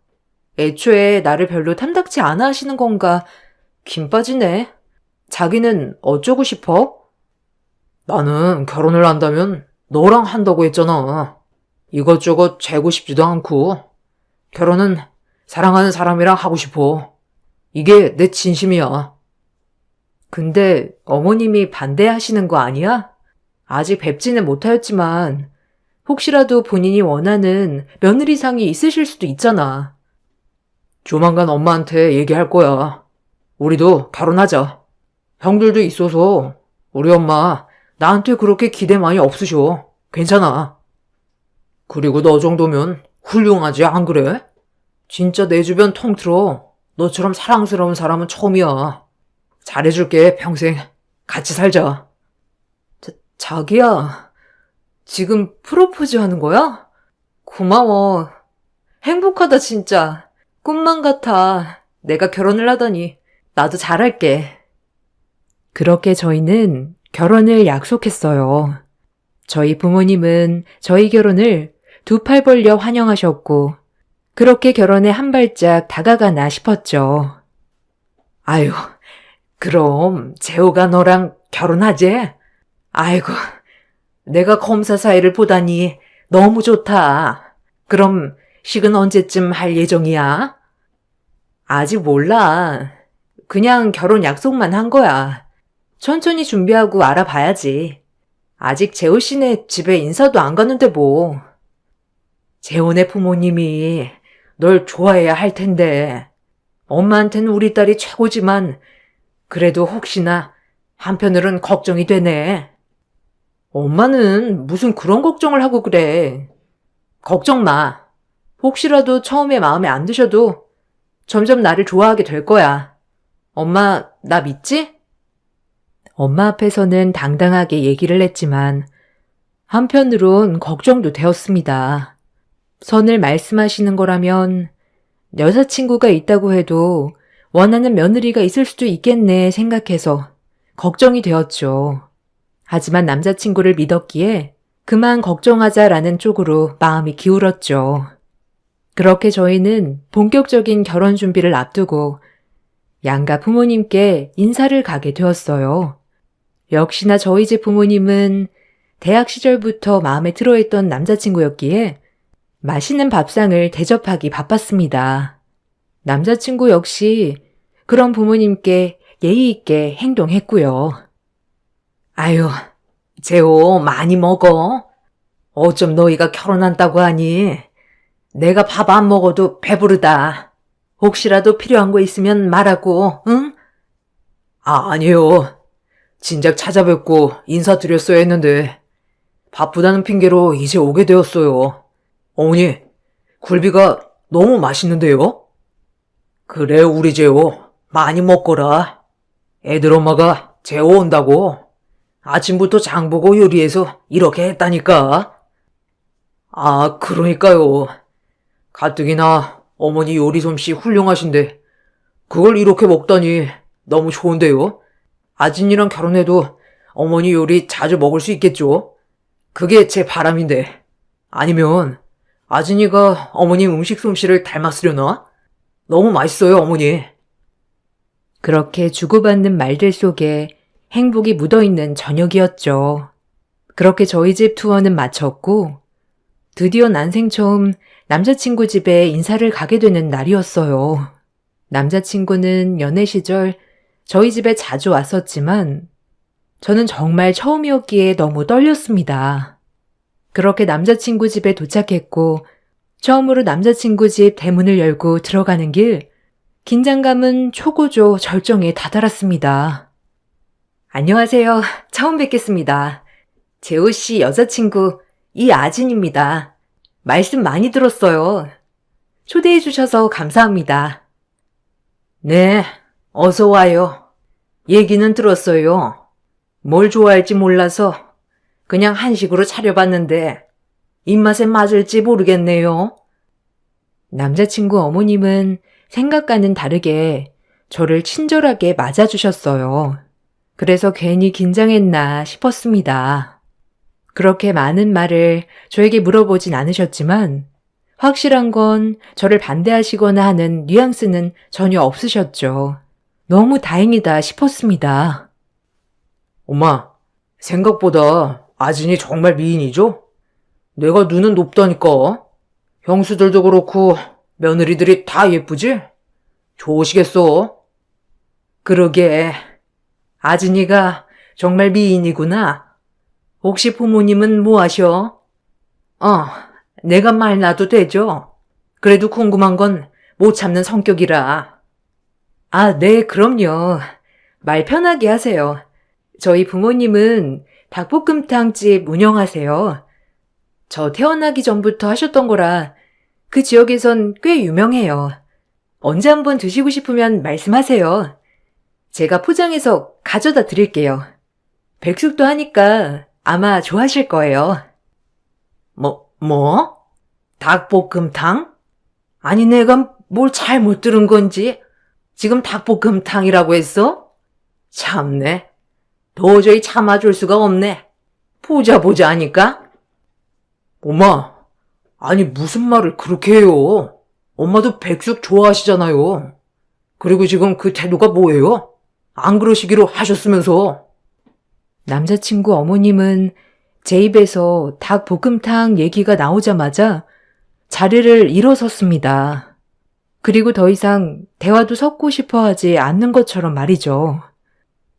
애초에 나를 별로 탐탁치 않아 하시는 건가? 김 빠지네. 자기는 어쩌고 싶어? 나는 결혼을 한다면 너랑 한다고 했잖아. 이것저것 재고 싶지도 않고, 결혼은 사랑하는 사람이랑 하고 싶어. 이게 내 진심이야. 근데 어머님이 반대하시는 거 아니야? 아직 뵙지는 못하였지만 혹시라도 본인이 원하는 며느리상이 있으실 수도 있잖아. 조만간 엄마한테 얘기할 거야. 우리도 결혼하자. 형들도 있어서 우리 엄마 나한테 그렇게 기대 많이 없으셔. 괜찮아. 그리고 너 정도면 훌륭하지 안 그래? 진짜 내 주변 통틀어 너처럼 사랑스러운 사람은 처음이야. 잘해줄게 평생. 같이 살자. 자기야, 지금 프로포즈 하는 거야? 고마워. 행복하다 진짜. 꿈만 같아. 내가 결혼을 하다니. 나도 잘할게. 그렇게 저희는 결혼을 약속했어요. 저희 부모님은 저희 결혼을 두 팔 벌려 환영하셨고 그렇게 결혼에 한 발짝 다가가나 싶었죠. 아유, 그럼 재호가 너랑 결혼하지? 아이고, 내가 검사 사이를 보다니 너무 좋다. 그럼 식은 언제쯤 할 예정이야? 아직 몰라. 그냥 결혼 약속만 한 거야. 천천히 준비하고 알아봐야지. 아직 재호 씨네 집에 인사도 안 가는데 뭐. 재혼의 부모님이 널 좋아해야 할 텐데. 엄마한테는 우리 딸이 최고지만 그래도 혹시나 한편으론 걱정이 되네. 엄마는 무슨 그런 걱정을 하고 그래. 걱정 마. 혹시라도 처음에 마음에 안 드셔도 점점 나를 좋아하게 될 거야. 엄마, 나 믿지? 엄마 앞에서는 당당하게 얘기를 했지만 한편으론 걱정도 되었습니다. 선을 말씀하시는 거라면 여자친구가 있다고 해도 원하는 며느리가 있을 수도 있겠네 생각해서 걱정이 되었죠. 하지만 남자친구를 믿었기에 그만 걱정하자라는 쪽으로 마음이 기울었죠. 그렇게 저희는 본격적인 결혼 준비를 앞두고 양가 부모님께 인사를 가게 되었어요. 역시나 저희 집 부모님은 대학 시절부터 마음에 들어했던 남자친구였기에 맛있는 밥상을 대접하기 바빴습니다. 남자친구 역시 그런 부모님께 예의 있게 행동했고요. 아유, 재호 많이 먹어. 어쩜 너희가 결혼한다고 하니? 내가 밥 안 먹어도 배부르다. 혹시라도 필요한 거 있으면 말하고, 응? 아니요. 진작 찾아뵙고 인사드렸어야 했는데 바쁘다는 핑계로 이제 오게 되었어요. 어머니, 굴비가 너무 맛있는데요? 그래, 우리 재호. 많이 먹거라. 애들 엄마가 재호 온다고 아침부터 장보고 요리해서 이렇게 했다니까. 아, 그러니까요. 가뜩이나 어머니 요리 솜씨 훌륭하신데 그걸 이렇게 먹다니 너무 좋은데요. 아진이랑 결혼해도 어머니 요리 자주 먹을 수 있겠죠? 그게 제 바람인데. 아니면 아진이가 어머님 음식 솜씨를 닮았으려나? 너무 맛있어요, 어머니. 그렇게 주고받는 말들 속에 행복이 묻어있는 저녁이었죠. 그렇게 저희 집 투어는 마쳤고 드디어 난생 처음 남자친구 집에 인사를 가게 되는 날이었어요. 남자친구는 연애 시절 저희 집에 자주 왔었지만 저는 정말 처음이었기에 너무 떨렸습니다. 그렇게 남자친구 집에 도착했고 처음으로 남자친구 집 대문을 열고 들어가는 길 긴장감은 초고조 절정에 다다랐습니다. 안녕하세요. 처음 뵙겠습니다. 재호 씨 여자친구 이아진입니다. 말씀 많이 들었어요. 초대해 주셔서 감사합니다. 네, 어서 와요. 얘기는 들었어요. 뭘 좋아할지 몰라서 그냥 한식으로 차려봤는데 입맛에 맞을지 모르겠네요. 남자친구 어머님은 생각과는 다르게 저를 친절하게 맞아주셨어요. 그래서 괜히 긴장했나 싶었습니다. 그렇게 많은 말을 저에게 물어보진 않으셨지만 확실한 건 저를 반대하시거나 하는 뉘앙스는 전혀 없으셨죠. 너무 다행이다 싶었습니다. 엄마, 생각보다 아진이 정말 미인이죠? 내가 눈은 높다니까. 형수들도 그렇고 며느리들이 다 예쁘지? 좋으시겠어? 그러게. 아진이가 정말 미인이구나. 혹시 부모님은 뭐 하셔? 내가 말 놔도 되죠? 그래도 궁금한 건 못 참는 성격이라. 아, 네, 그럼요. 말 편하게 하세요. 저희 부모님은 닭볶음탕집 운영하세요. 저 태어나기 전부터 하셨던 거라 그 지역에선 꽤 유명해요. 언제 한번 드시고 싶으면 말씀하세요. 제가 포장해서 가져다 드릴게요. 백숙도 하니까 아마 좋아하실 거예요. 뭐? 닭볶음탕? 아니, 내가 뭘 잘못 들은 건지 지금 닭볶음탕이라고 했어? 참네. 도저히 참아줄 수가 없네. 보자 하니까. 엄마, 아니 무슨 말을 그렇게 해요? 엄마도 백숙 좋아하시잖아요. 그리고 지금 그 태도가 뭐예요? 안 그러시기로 하셨으면서. 남자친구 어머님은 제 입에서 닭볶음탕 얘기가 나오자마자 자리를 일어섰습니다. 그리고 더 이상 대화도 섞고 싶어 하지 않는 것처럼 말이죠.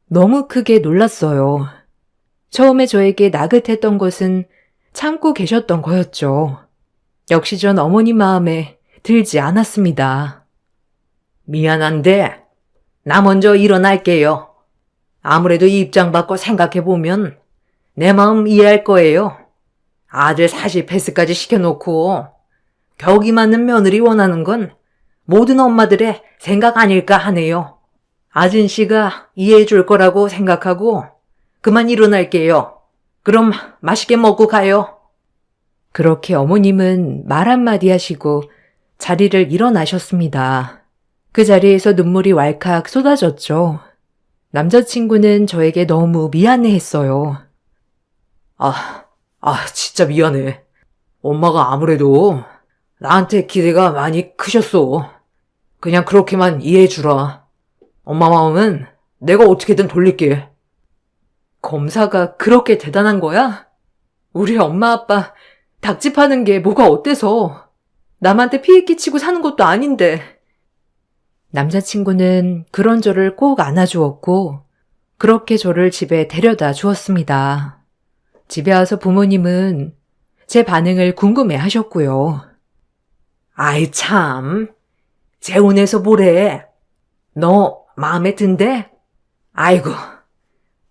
너무 크게 놀랐어요. 처음에 저에게 나긋했던 것은 참고 계셨던 거였죠. 역시 전 어머님 마음에 들지 않았습니다. 미안한데 나 먼저 일어날게요. 아무래도 이 입장 바꿔 생각해보면 내 마음 이해할 거예요. 아들 40패스까지 시켜놓고 격이 맞는 며느리 원하는 건 모든 엄마들의 생각 아닐까 하네요. 아진 씨가 이해해 줄 거라고 생각하고 그만 일어날게요. 그럼 맛있게 먹고 가요. 그렇게 어머님은 말 한마디 하시고 자리를 일어나셨습니다. 그 자리에서 눈물이 왈칵 쏟아졌죠. 남자친구는 저에게 너무 미안해했어요. 진짜 미안해. 엄마가 아무래도 나한테 기대가 많이 크셨어. 그냥 그렇게만 이해해주라. 엄마 마음은 내가 어떻게든 돌릴게. 검사가 그렇게 대단한 거야? 우리 엄마 아빠 닭집 하는 게 뭐가 어때서? 남한테 피해 끼치고 사는 것도 아닌데. 남자친구는 그런 저를 꼭 안아주었고 그렇게 저를 집에 데려다 주었습니다. 집에 와서 부모님은 제 반응을 궁금해 하셨고요. 아이 참, 재혼해서 뭐래? 너 마음에 든대? 아이고,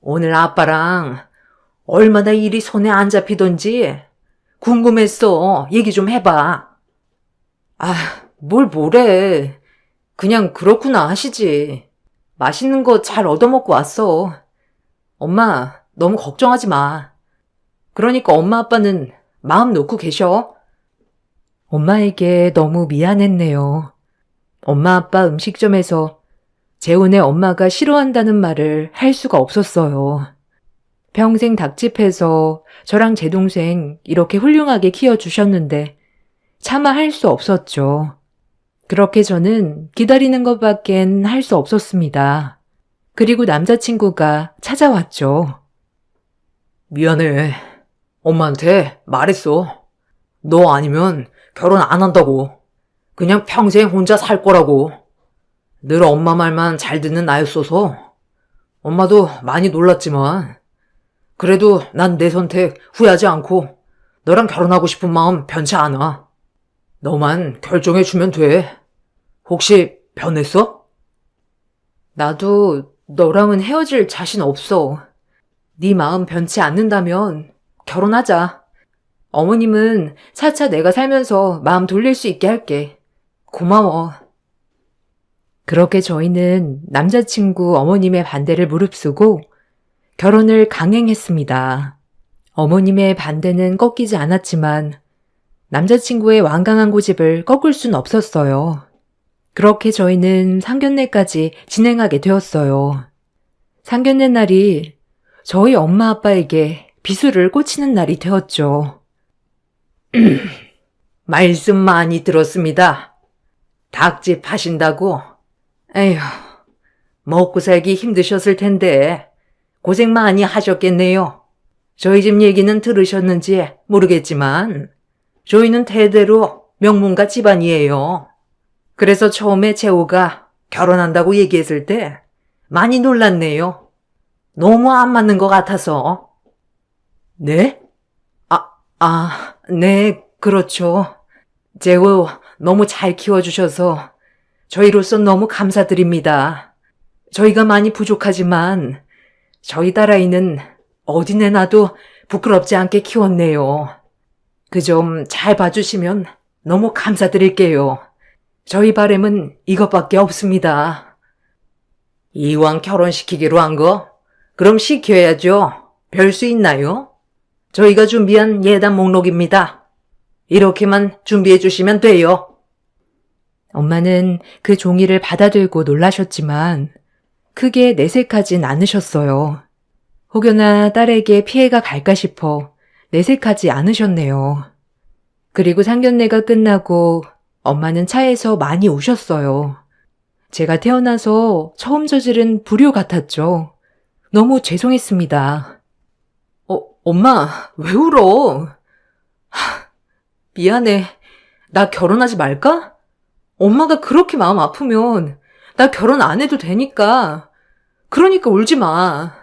오늘 아빠랑 얼마나 일이 손에 안 잡히던지 궁금했어. 얘기 좀 해봐. 뭐래. 그냥 그렇구나 하시지. 맛있는 거 잘 얻어먹고 왔어. 엄마, 너무 걱정하지 마. 그러니까 엄마 아빠는 마음 놓고 계셔. 엄마에게 너무 미안했네요. 엄마 아빠 음식점에서 재혼의 엄마가 싫어한다는 말을 할 수가 없었어요. 평생 닭집에서 저랑 제 동생 이렇게 훌륭하게 키워주셨는데 차마 할 수 없었죠. 그렇게 저는 기다리는 것밖엔 할 수 없었습니다. 그리고 남자친구가 찾아왔죠. 미안해. 엄마한테 말했어. 너 아니면 결혼 안 한다고. 그냥 평생 혼자 살 거라고. 늘 엄마 말만 잘 듣는 나였어서 엄마도 많이 놀랐지만 그래도 난 내 선택 후회하지 않고 너랑 결혼하고 싶은 마음 변치 않아. 너만 결정해주면 돼. 혹시 변했어? 나도 너랑은 헤어질 자신 없어. 네 마음 변치 않는다면 결혼하자. 어머님은 차차 내가 살면서 마음 돌릴 수 있게 할게. 고마워. 그렇게 저희는 남자친구 어머님의 반대를 무릅쓰고 결혼을 강행했습니다. 어머님의 반대는 꺾이지 않았지만 남자친구의 완강한 고집을 꺾을 순 없었어요. 그렇게 저희는 상견례까지 진행하게 되었어요. 상견례 날이 저희 엄마 아빠에게 비수를 꽂히는 날이 되었죠. 말씀 많이 들었습니다. 닭집 하신다고? 에휴, 먹고 살기 힘드셨을 텐데 고생 많이 하셨겠네요. 저희 집 얘기는 들으셨는지 모르겠지만 저희는 대대로 명문가 집안이에요. 그래서 처음에 재호가 결혼한다고 얘기했을 때 많이 놀랐네요. 너무 안 맞는 것 같아서. 네? 네, 그렇죠. 재호 너무 잘 키워주셔서 저희로서 너무 감사드립니다. 저희가 많이 부족하지만 저희 딸아이는 어디 내놔도 부끄럽지 않게 키웠네요. 그 점 잘 봐주시면 너무 감사드릴게요. 저희 바람은 이것밖에 없습니다. 이왕 결혼시키기로 한 거? 그럼 시켜야죠. 별 수 있나요? 저희가 준비한 예단 목록입니다. 이렇게만 준비해 주시면 돼요. 엄마는 그 종이를 받아들고 놀라셨지만 크게 내색하진 않으셨어요. 혹여나 딸에게 피해가 갈까 싶어 내색하지 않으셨네요. 그리고 상견례가 끝나고 엄마는 차에서 많이 우셨어요. 제가 태어나서 처음 저지른 불효 같았죠. 너무 죄송했습니다. 엄마, 왜 울어? 미안해. 나 결혼하지 말까? 엄마가 그렇게 마음 아프면 나 결혼 안 해도 되니까. 그러니까 울지 마.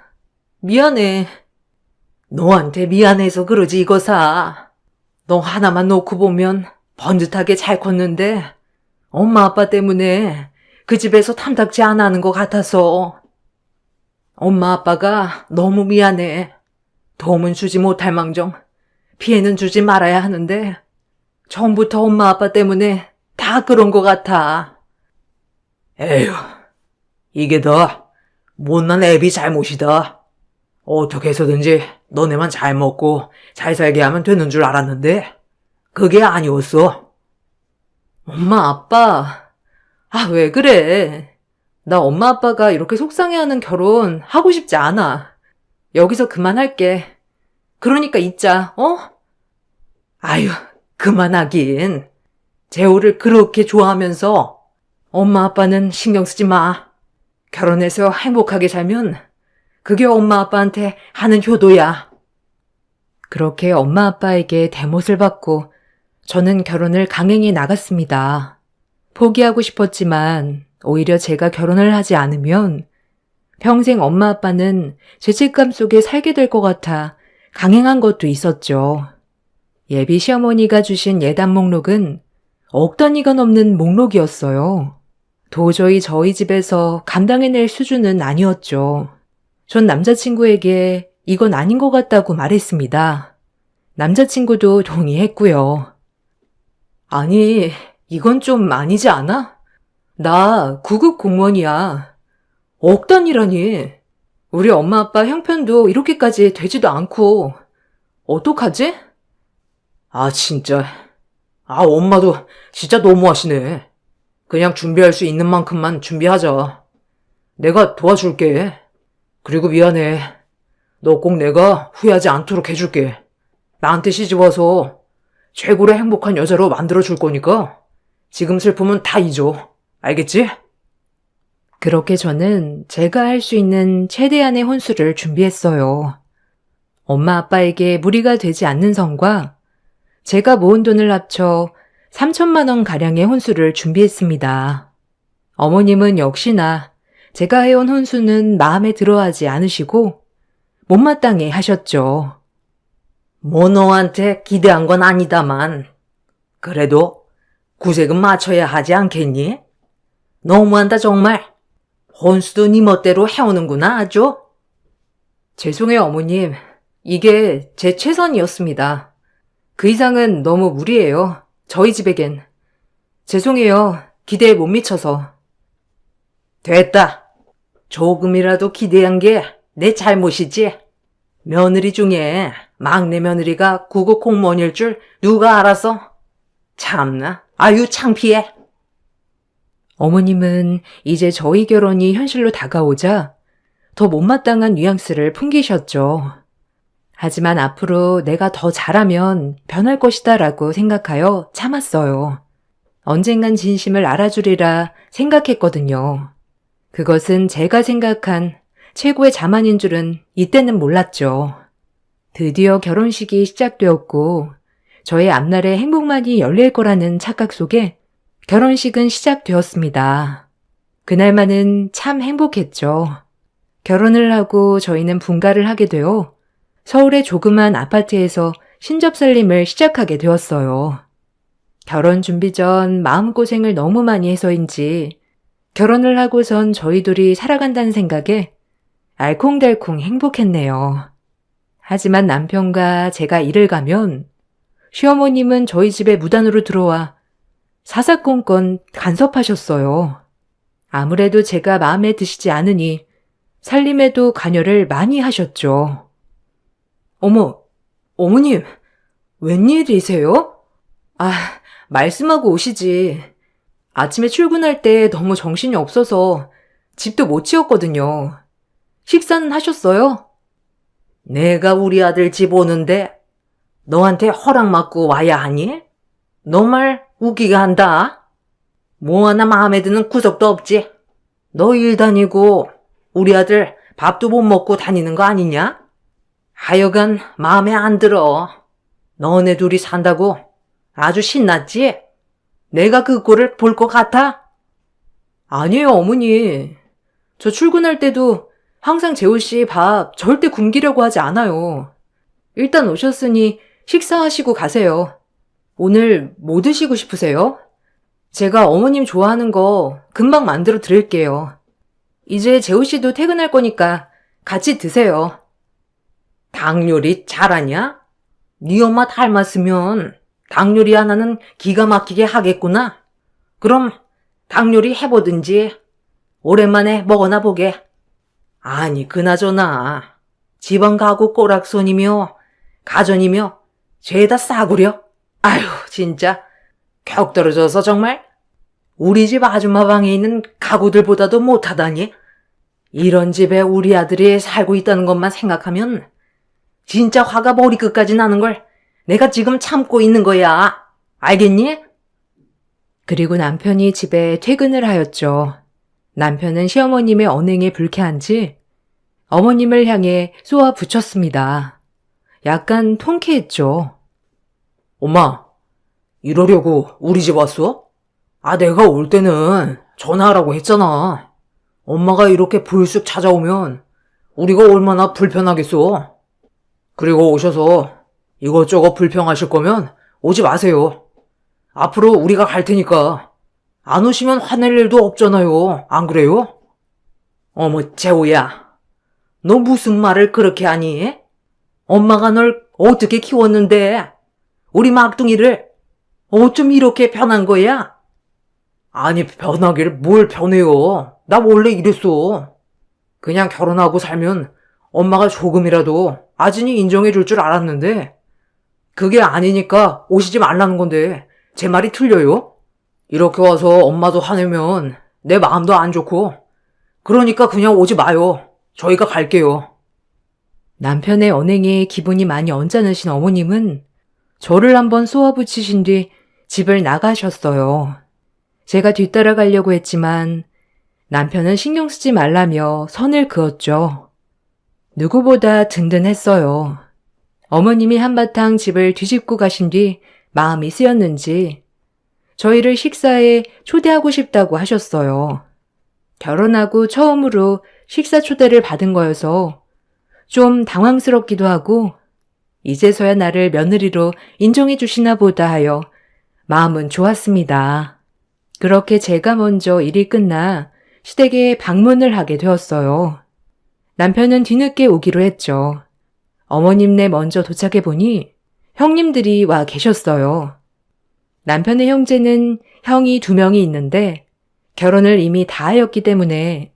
미안해. 너한테 미안해서 그러지 이거사. 너 하나만 놓고 보면 번듯하게 잘 컸는데 엄마 아빠 때문에 그 집에서 탐탁지 않아 하는 것 같아서. 엄마 아빠가 너무 미안해. 도움은 주지 못할 망정 피해는 주지 말아야 하는데 처음부터 엄마 아빠 때문에 다 그런 것 같아. 에휴, 이게 다 못난 애비 잘못이다. 어떻게 해서든지 너네만 잘 먹고 잘 살게 하면 되는 줄 알았는데 그게 아니었어. 엄마, 아빠. 왜 그래? 나 엄마 아빠가 이렇게 속상해하는 결혼 하고 싶지 않아. 여기서 그만할게. 그러니까 잊자, 어? 아유, 그만하긴. 재호를 그렇게 좋아하면서 엄마 아빠는 신경 쓰지 마. 결혼해서 행복하게 살면 그게 엄마 아빠한테 하는 효도야. 그렇게 엄마 아빠에게 대못을 받고 저는 결혼을 강행해 나갔습니다. 포기하고 싶었지만 오히려 제가 결혼을 하지 않으면 평생 엄마 아빠는 죄책감 속에 살게 될 것 같아 강행한 것도 있었죠. 예비 시어머니가 주신 예단 목록은 억 단위가 넘는 목록이었어요. 도저히 저희 집에서 감당해낼 수준은 아니었죠. 전 남자친구에게 이건 아닌 것 같다고 말했습니다. 남자친구도 동의했고요. 아니, 이건 좀 아니지 않아? 나 9급 공무원이야. 억 단위라니. 우리 엄마 아빠 형편도 이렇게까지 되지도 않고. 어떡하지? 진짜. 엄마도 진짜 너무하시네. 그냥 준비할 수 있는 만큼만 준비하자. 내가 도와줄게. 그리고 미안해. 너 꼭 내가 후회하지 않도록 해줄게. 나한테 시집와서 최고로 행복한 여자로 만들어줄 거니까 지금 슬픔은 다 잊어. 알겠지? 그렇게 저는 제가 할 수 있는 최대한의 혼수를 준비했어요. 엄마 아빠에게 무리가 되지 않는 선과 제가 모은 돈을 합쳐 3천만 원 가량의 혼수를 준비했습니다. 어머님은 역시나 제가 해온 혼수는 마음에 들어하지 않으시고 못마땅해 하셨죠. 뭐 너한테 기대한 건 아니다만 그래도 구색은 맞춰야 하지 않겠니? 너무한다 정말. 혼수도 네 멋대로 해오는구나 아주. 죄송해요, 어머님. 이게 제 최선이었습니다. 그 이상은 너무 무리예요. 저희 집에겐. 죄송해요. 기대에 못 미쳐서. 됐다. 조금이라도 기대한 게 내 잘못이지. 며느리 중에 막내 며느리가 구급 공무원일 줄 누가 알았어? 참나, 아유 창피해. 어머님은 이제 저희 결혼이 현실로 다가오자 더 못마땅한 뉘앙스를 풍기셨죠. 하지만 앞으로 내가 더 잘하면 변할 것이다 라고 생각하여 참았어요. 언젠간 진심을 알아주리라 생각했거든요. 그것은 제가 생각한 최고의 자만인 줄은 이때는 몰랐죠. 드디어 결혼식이 시작되었고 저의 앞날에 행복만이 열릴 거라는 착각 속에 결혼식은 시작되었습니다. 그날만은 참 행복했죠. 결혼을 하고 저희는 분가를 하게 되어 서울의 조그만 아파트에서 신접살림을 시작하게 되었어요. 결혼 준비 전 마음고생을 너무 많이 해서인지 결혼을 하고선 저희 둘이 살아간다는 생각에 알콩달콩 행복했네요. 하지만 남편과 제가 일을 가면 시어머님은 저희 집에 무단으로 들어와 사사건건 간섭하셨어요. 아무래도 제가 마음에 드시지 않으니 살림에도 관여를 많이 하셨죠. 어머님, 웬일이세요? 말씀하고 오시지. 아침에 출근할 때 너무 정신이 없어서 집도 못 치웠거든요. 식사는 하셨어요? 내가 우리 아들 집 오는데 너한테 허락 받고 와야 하니? 너 말 웃기게 한다. 뭐 하나 마음에 드는 구석도 없지. 너 일 다니고 우리 아들 밥도 못 먹고 다니는 거 아니냐? 하여간 마음에 안 들어. 너네 둘이 산다고 아주 신났지? 내가 그 꼴을 볼 것 같아? 아니에요, 어머니. 저 출근할 때도 항상 재호씨 밥 절대 굶기려고 하지 않아요. 일단 오셨으니 식사하시고 가세요. 오늘 뭐 드시고 싶으세요? 제가 어머님 좋아하는 거 금방 만들어 드릴게요. 이제 재호씨도 퇴근할 거니까 같이 드세요. 닭 요리 잘하냐? 네 엄마 닮았으면 닭 요리 하나는 기가 막히게 하겠구나. 그럼 닭 요리 해보든지 오랜만에 먹어나 보게. 아니 그나저나 집안 가구 꼬락선이며 가전이며 죄다 싸구려. 아휴 진짜 격 떨어져서 정말. 우리 집 아줌마 방에 있는 가구들보다도 못하다니. 이런 집에 우리 아들이 살고 있다는 것만 생각하면 진짜 화가 머리끝까지 나는 걸 내가 지금 참고 있는 거야. 알겠니? 그리고 남편이 집에 퇴근을 하였죠. 남편은 시어머님의 언행에 불쾌한지 어머님을 향해 쏘아 붙였습니다. 약간 통쾌했죠. 엄마, 이러려고 우리 집 왔어? 내가 올 때는 전화하라고 했잖아. 엄마가 이렇게 불쑥 찾아오면 우리가 얼마나 불편하겠어. 그리고 오셔서 이것저것 불평하실 거면 오지 마세요. 앞으로 우리가 갈 테니까 안 오시면 화낼 일도 없잖아요. 안 그래요? 어머 재호야, 너 무슨 말을 그렇게 하니? 엄마가 널 어떻게 키웠는데 우리 막둥이를 어쩜 이렇게 변한 거야? 아니 변하길 뭘 변해요. 나 원래 이랬어. 그냥 결혼하고 살면 엄마가 조금이라도 아진이 인정해 줄 줄 알았는데 그게 아니니까 오시지 말라는 건데 제 말이 틀려요? 이렇게 와서 엄마도 화내면 내 마음도 안 좋고 그러니까 그냥 오지 마요. 저희가 갈게요. 남편의 언행에 기분이 많이 언짢으신 어머님은 저를 한번 쏘아붙이신 뒤 집을 나가셨어요. 제가 뒤따라가려고 했지만 남편은 신경 쓰지 말라며 선을 그었죠. 누구보다 든든했어요. 어머님이 한바탕 집을 뒤집고 가신 뒤 마음이 쓰였는지 저희를 식사에 초대하고 싶다고 하셨어요. 결혼하고 처음으로 식사 초대를 받은 거여서 좀 당황스럽기도 하고 이제서야 나를 며느리로 인정해 주시나 보다 하여 마음은 좋았습니다. 그렇게 제가 먼저 일이 끝나 시댁에 방문을 하게 되었어요. 남편은 뒤늦게 오기로 했죠. 어머님네 먼저 도착해 보니 형님들이 와 계셨어요. 남편의 형제는 형이 2명이 있는데 결혼을 이미 다 하였기 때문에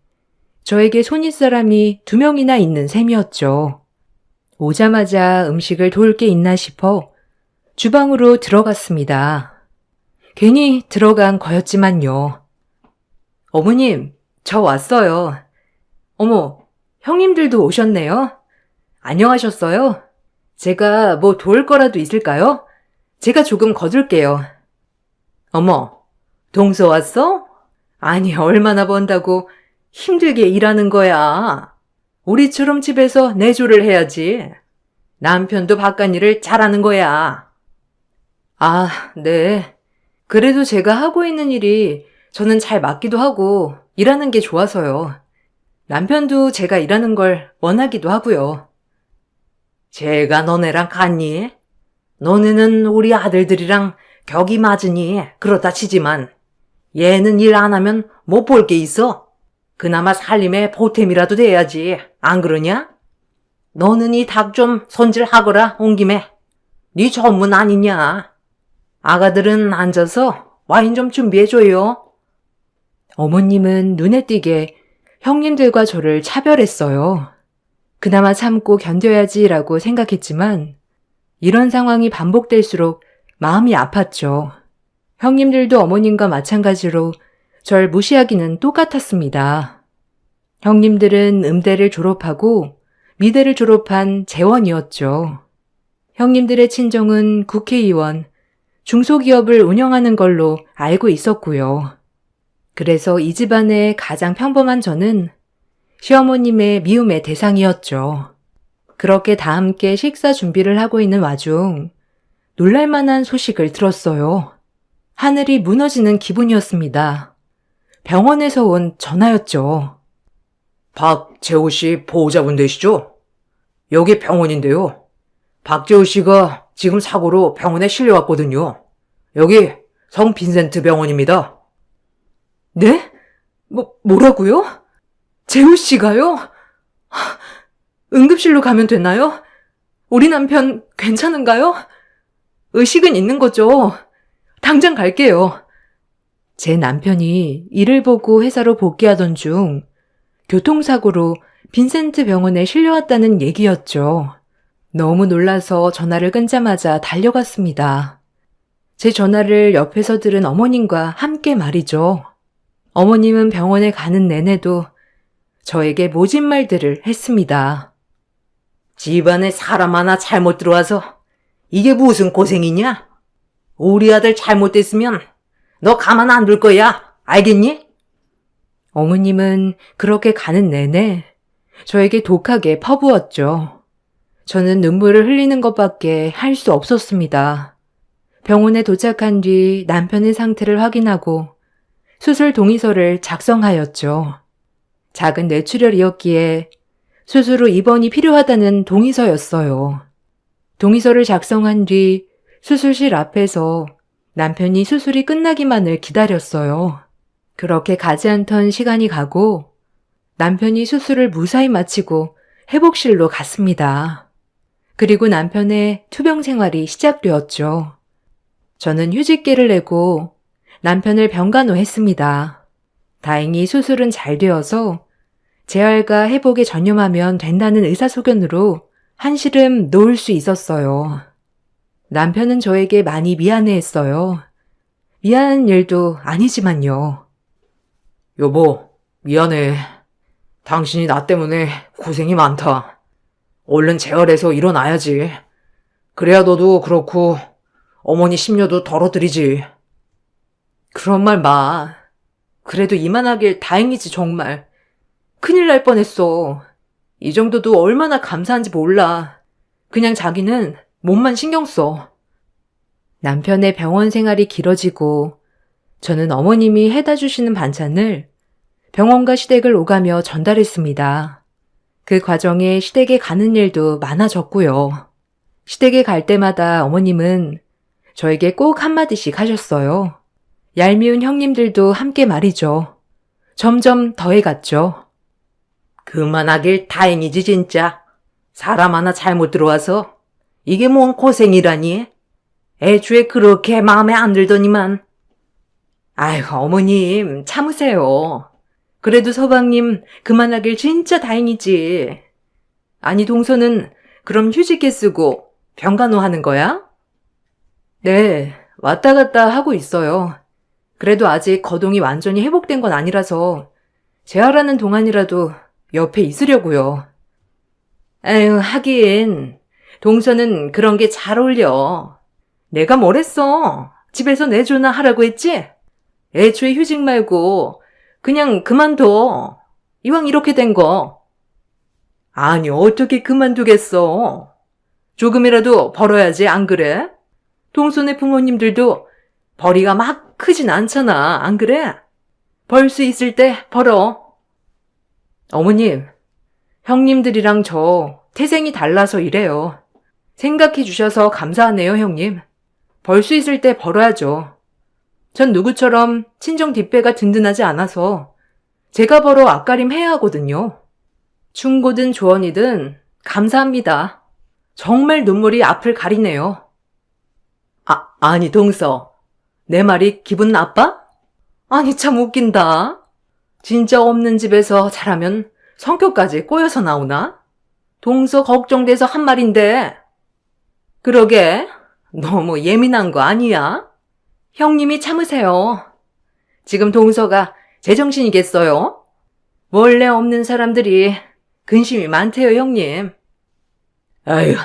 저에게 손윗사람이 2명이나 있는 셈이었죠. 오자마자 음식을 도울 게 있나 싶어 주방으로 들어갔습니다. 괜히 들어간 거였지만요. 어머님, 저 왔어요. 어머, 형님들도 오셨네요. 안녕하셨어요? 제가 뭐 도울 거라도 있을까요? 제가 조금 거둘게요. 어머, 동서 왔어? 아니, 얼마나 번다고 힘들게 일하는 거야. 우리처럼 집에서 내조를 해야지. 남편도 바깥일을 잘하는 거야. 아, 네. 그래도 제가 하고 있는 일이 저는 잘 맞기도 하고 일하는 게 좋아서요. 남편도 제가 일하는 걸 원하기도 하고요. 제가 너네랑 같니? 너네는 우리 아들들이랑 격이 맞으니 그렇다 치지만 얘는 일 안 하면 못 볼 게 있어. 그나마 살림에 보탬이라도 돼야지. 안 그러냐? 너는 이 닭 좀 손질하거라 온 김에. 네 전문 아니냐? 아가들은 앉아서 와인 좀 준비해줘요. 어머님은 눈에 띄게 형님들과 저를 차별했어요. 그나마 참고 견뎌야지라고 생각했지만 이런 상황이 반복될수록 마음이 아팠죠. 형님들도 어머님과 마찬가지로 절 무시하기는 똑같았습니다. 형님들은 음대를 졸업하고 미대를 졸업한 재원이었죠. 형님들의 친정은 국회의원, 중소기업을 운영하는 걸로 알고 있었고요. 그래서 이 집안의 가장 평범한 저는 시어머님의 미움의 대상이었죠. 그렇게 다 함께 식사 준비를 하고 있는 와중 놀랄만한 소식을 들었어요. 하늘이 무너지는 기분이었습니다. 병원에서 온 전화였죠. 박재호 씨 보호자분 되시죠? 여기 병원인데요. 박재호 씨가 지금 사고로 병원에 실려왔거든요. 여기 성 빈센트 병원입니다. 네? 뭐라고요? 재우 씨가요? 응급실로 가면 되나요? 우리 남편 괜찮은가요? 의식은 있는 거죠? 당장 갈게요. 제 남편이 일을 보고 회사로 복귀하던 중 교통사고로 빈센트 병원에 실려왔다는 얘기였죠. 너무 놀라서 전화를 끊자마자 달려갔습니다. 제 전화를 옆에서 들은 어머님과 함께 말이죠. 어머님은 병원에 가는 내내도 저에게 모진 말들을 했습니다. 집안에 사람 하나 잘못 들어와서 이게 무슨 고생이냐? 우리 아들 잘못됐으면 너 가만 안 둘 거야. 알겠니? 어머님은 그렇게 가는 내내 저에게 독하게 퍼부었죠. 저는 눈물을 흘리는 것밖에 할 수 없었습니다. 병원에 도착한 뒤 남편의 상태를 확인하고 수술 동의서를 작성하였죠. 작은 뇌출혈이었기에 수술 후 입원이 필요하다는 동의서였어요. 동의서를 작성한 뒤 수술실 앞에서 남편이 수술이 끝나기만을 기다렸어요. 그렇게 가지 않던 시간이 가고 남편이 수술을 무사히 마치고 회복실로 갔습니다. 그리고 남편의 투병 생활이 시작되었죠. 저는 휴직계를 내고 남편을 병간호했습니다. 다행히 수술은 잘 되어서 재활과 회복에 전념하면 된다는 의사소견으로 한시름 놓을 수 있었어요. 남편은 저에게 많이 미안해했어요. 미안한 일도 아니지만요. 여보, 미안해. 당신이 나 때문에 고생이 많다. 얼른 재활해서 일어나야지. 그래야 너도 그렇고 어머니 심려도 덜어드리지. 그런 말 마. 그래도 이만하길 다행이지 정말. 큰일 날 뻔했어. 이 정도도 얼마나 감사한지 몰라. 그냥 자기는 몸만 신경 써. 남편의 병원 생활이 길어지고 저는 어머님이 해다 주시는 반찬을 병원과 시댁을 오가며 전달했습니다. 그 과정에 시댁에 가는 일도 많아졌고요. 시댁에 갈 때마다 어머님은 저에게 꼭 한마디씩 하셨어요. 얄미운 형님들도 함께 말이죠. 점점 더해갔죠. 그만하길 다행이지 진짜. 사람 하나 잘못 들어와서 이게 뭔 고생이라니. 애초에 그렇게 마음에 안 들더니만. 아휴, 어머님, 참으세요. 그래도 서방님 그만하길 진짜 다행이지. 아니, 동서는 그럼 휴직계 쓰고 병간호 하는 거야? 네, 왔다 갔다 하고 있어요. 그래도 아직 거동이 완전히 회복된 건 아니라서 재활하는 동안이라도 옆에 있으려고요. 에휴, 하긴 동서는 그런 게 잘 어울려. 내가 뭘 했어? 집에서 내조나 하라고 했지? 애초에 휴직 말고 그냥 그만둬. 이왕 이렇게 된 거. 아니, 어떻게 그만두겠어? 조금이라도 벌어야지, 안 그래? 동서네 부모님들도 벌이가 막 크진 않잖아, 안 그래? 벌 수 있을 때 벌어. 어머님, 형님들이랑 저 태생이 달라서 이래요. 생각해 주셔서 감사하네요, 형님. 벌 수 있을 때 벌어야죠. 전 누구처럼 친정 뒷배가 든든하지 않아서 제가 벌어 앞가림 해야 하거든요. 충고든 조언이든 감사합니다. 정말 눈물이 앞을 가리네요. 아니, 동서. 내 말이 기분 나빠? 아니, 참 웃긴다. 진짜 없는 집에서 자라면 성격까지 꼬여서 나오나? 동서 걱정돼서 한 말인데. 그러게, 너무 예민한 거 아니야? 형님이 참으세요. 지금 동서가 제정신이겠어요? 원래 없는 사람들이 근심이 많대요, 형님. 아휴,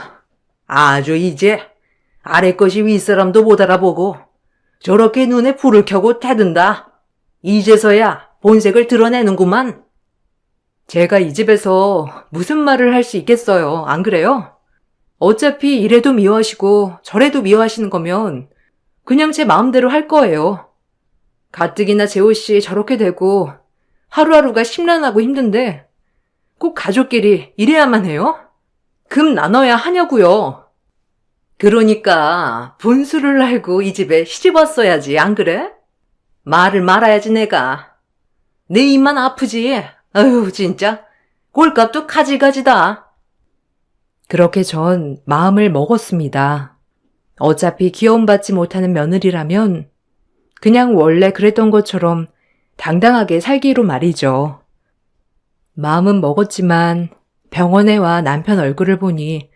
아주 이제 아래 것이 윗사람도 못 알아보고 저렇게 눈에 불을 켜고 대든다. 이제서야 본색을 드러내는구만. 제가 이 집에서 무슨 말을 할 수 있겠어요, 안 그래요? 어차피 이래도 미워하시고 저래도 미워하시는 거면 그냥 제 마음대로 할 거예요. 가뜩이나 재호씨 저렇게 되고 하루하루가 심란하고 힘든데 꼭 가족끼리 이래야만 해요? 금 나눠야 하냐고요. 그러니까 분수를 알고 이 집에 시집 왔어야지, 안 그래? 말을 말아야지 내가. 내 입만 아프지. 아유, 진짜 꼴값도 가지가지다. 그렇게 전 마음을 먹었습니다. 어차피 귀여움받지 못하는 며느리라면 그냥 원래 그랬던 것처럼 당당하게 살기로 말이죠. 마음은 먹었지만 병원에 와 남편 얼굴을 보니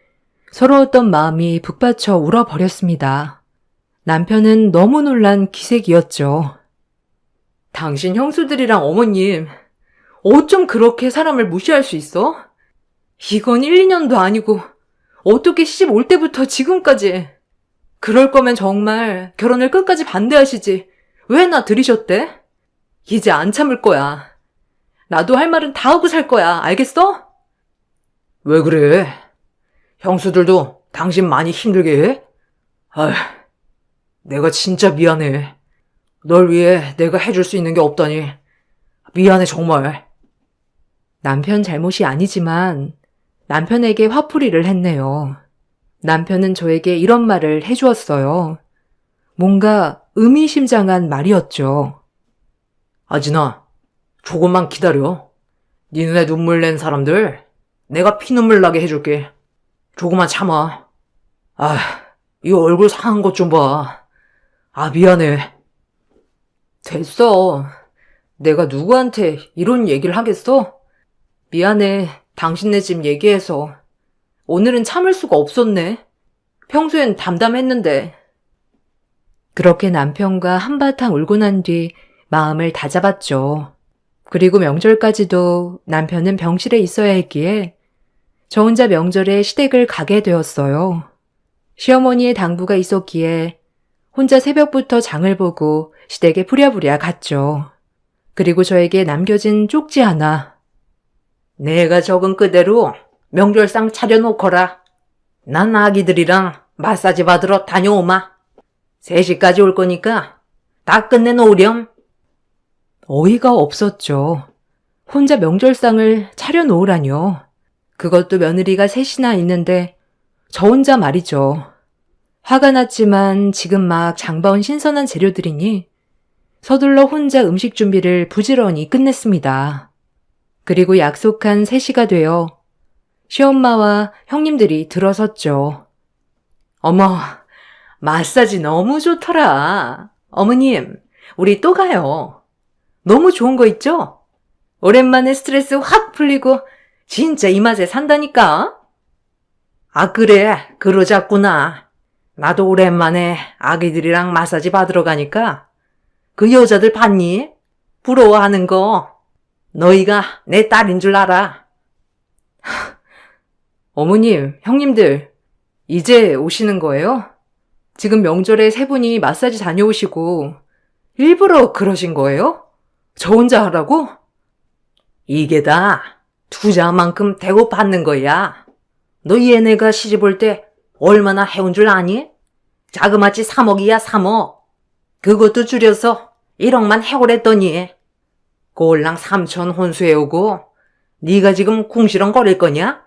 서러웠던 마음이 북받쳐 울어버렸습니다. 남편은 너무 놀란 기색이었죠. 당신 형수들이랑 어머님, 어쩜 그렇게 사람을 무시할 수 있어? 이건 1, 2년도 아니고 어떻게 시집 올 때부터 지금까지. 그럴 거면 정말 결혼을 끝까지 반대하시지. 왜 나 들이셨대? 이제 안 참을 거야. 나도 할 말은 다 하고 살 거야. 알겠어? 왜 그래? 형수들도 당신 많이 힘들게 해? 아휴, 내가 진짜 미안해. 널 위해 내가 해줄 수 있는 게 없다니. 미안해, 정말. 남편 잘못이 아니지만 남편에게 화풀이를 했네요. 남편은 저에게 이런 말을 해주었어요. 뭔가 의미심장한 말이었죠. 아진아, 조금만 기다려. 네 눈에 눈물 낸 사람들 내가 피눈물 나게 해줄게. 조금만 참아. 아, 이 얼굴 상한 것 좀 봐. 아, 미안해. 됐어. 내가 누구한테 이런 얘기를 하겠어? 미안해. 당신네 집 얘기해서. 오늘은 참을 수가 없었네. 평소엔 담담했는데. 그렇게 남편과 한바탕 울고 난 뒤 마음을 다잡았죠. 그리고 명절까지도 남편은 병실에 있어야 했기에 저 혼자 명절에 시댁을 가게 되었어요. 시어머니의 당부가 있었기에 혼자 새벽부터 장을 보고 시댁에 부랴부랴 갔죠. 그리고 저에게 남겨진 쪽지 하나. 내가 적은 그대로 명절상 차려놓거라. 난 아기들이랑 마사지 받으러 다녀오마. 3시까지 올 거니까 다 끝내놓으렴. 어이가 없었죠. 혼자 명절상을 차려놓으라뇨. 그것도 며느리가 셋이나 있는데 저 혼자 말이죠. 화가 났지만 지금 막 장봐온 신선한 재료들이니 서둘러 혼자 음식 준비를 부지런히 끝냈습니다. 그리고 약속한 3시가 되어 시엄마와 형님들이 들어섰죠. 어머, 마사지 너무 좋더라. 어머님, 우리 또 가요. 너무 좋은 거 있죠? 오랜만에 스트레스 확 풀리고 진짜 이 맛에 산다니까. 아, 그래, 그러자꾸나. 나도 오랜만에 아기들이랑 마사지 받으러 가니까 그 여자들 봤니? 부러워하는 거. 너희가 내 딸인 줄 알아. 어머님, 형님들, 이제 오시는 거예요? 지금 명절에 세 분이 마사지 다녀오시고 일부러 그러신 거예요? 저 혼자 하라고? 이게 다 투자만큼 대고 받는 거야. 너 얘네가 시집 올 때 얼마나 해온 줄 아니? 자그마치 3억이야, 3억. 그것도 줄여서 1억만 해오랬더니 꼴랑 3천 혼수해오고 네가 지금 궁시렁거릴 거냐?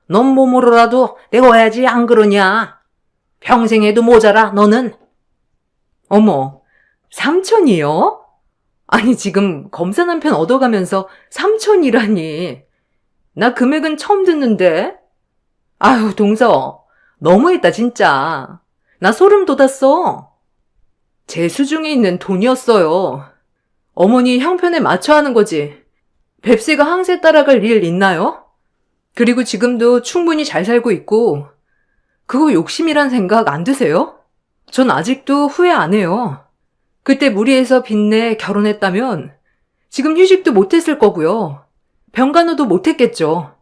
넌 몸으로라도 내고야지 안 그러냐? 평생에도 모자라 너는. 어머, 3천이요? 아니, 지금 검사 남편 얻어가면서 3천이라니. 나 금액은 처음 듣는데. 아유, 동서, 너무했다, 진짜. 나 소름 돋았어. 제 수중에 있는 돈이었어요. 어머니 형편에 맞춰 하는 거지. 뱁새가 항세 따라갈 일 있나요? 그리고 지금도 충분히 잘 살고 있고, 그거 욕심이란 생각 안 드세요? 전 아직도 후회 안 해요. 그때 무리해서 빚내 결혼했다면 지금 휴직도 못했을 거고요. 병간호도 못했겠죠.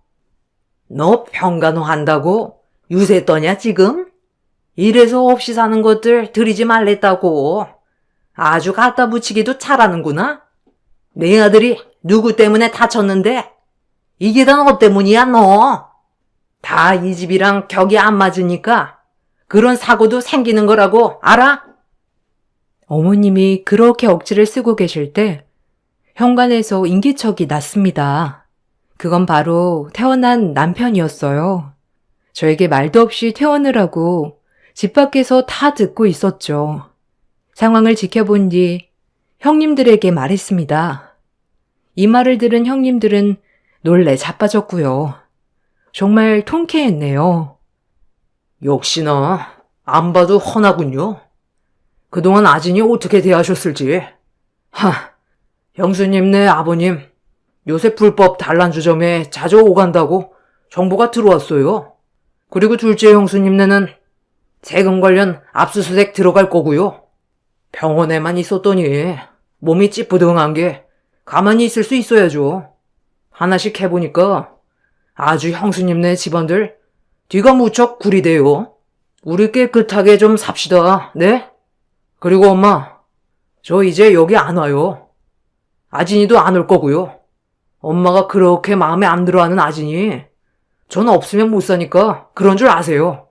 너 병간호 한다고 유세 떠냐 지금? 이래서 없이 사는 것들 들이지 말랬다고. 아주 갖다 붙이기도 잘하는구나. 내 아들이 누구 때문에 다쳤는데 이게 다 너 때문이야 너. 다 이 집이랑 격이 안 맞으니까 그런 사고도 생기는 거라고 알아? 어머님이 그렇게 억지를 쓰고 계실 때 현관에서 인기척이 났습니다. 그건 바로 태어난 남편이었어요. 저에게 말도 없이 퇴원을 집 밖에서 다 듣고 있었죠. 상황을 지켜본 뒤 형님들에게 말했습니다. 이 말을 들은 형님들은 놀래 자빠졌고요. 정말 통쾌했네요. 역시나 안 봐도 훤하군요. 그동안 아진이 어떻게 대하셨을지. 형수님네 아버님 요새 불법 단란주점에 자주 오간다고 정보가 들어왔어요. 그리고 둘째 형수님네는 세금 관련 압수수색 들어갈 거고요. 병원에만 있었더니 몸이 찌뿌둥한 게 가만히 있을 수 있어야죠. 하나씩 해보니까 아주 형수님네 집안들 뒤가 무척 구리대요. 우리 깨끗하게 좀 삽시다. 네? 그리고 엄마, 저 이제 여기 안 와요. 아진이도 안 올 거고요. 엄마가 그렇게 마음에 안 들어하는 아진이 전 없으면 못 사니까 그런 줄 아세요.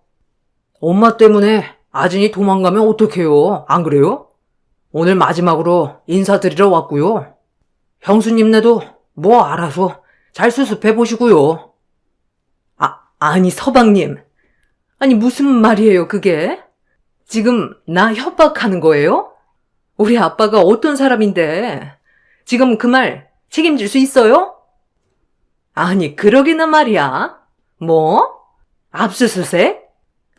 엄마 때문에 아진이 도망가면 어떡해요? 안 그래요? 오늘 마지막으로 인사드리러 왔고요. 형수님네도 뭐 알아서 잘 수습해 보시고요. 아니 서방님. 아니 무슨 말이에요 그게? 지금 나 협박하는 거예요? 우리 아빠가 어떤 사람인데 지금 그 말 책임질 수 있어요? 아니 그러기는 말이야. 뭐? 압수수색?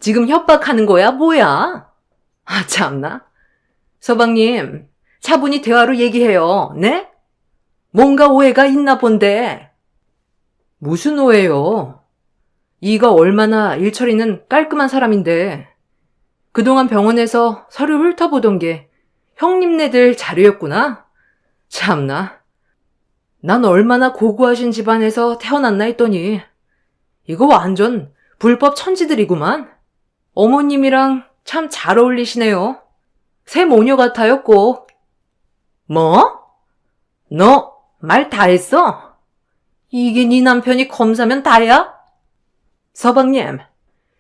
지금 협박하는 거야 뭐야? 아 참나. 서방님 차분히 대화로 얘기해요. 네? 뭔가 오해가 있나 본데. 무슨 오해요? 이가 얼마나 일처리는 깔끔한 사람인데 그동안 병원에서 서류 훑어보던 게 형님네들 자료였구나? 참나. 난 얼마나 고고하신 집안에서 태어났나 했더니 이거 완전 불법 천지들이구만. 어머님이랑 참 잘 어울리시네요. 새 모녀 같아요 꼭. 뭐? 너 말 다 했어? 이게 네 남편이 검사면 다야? 서방님,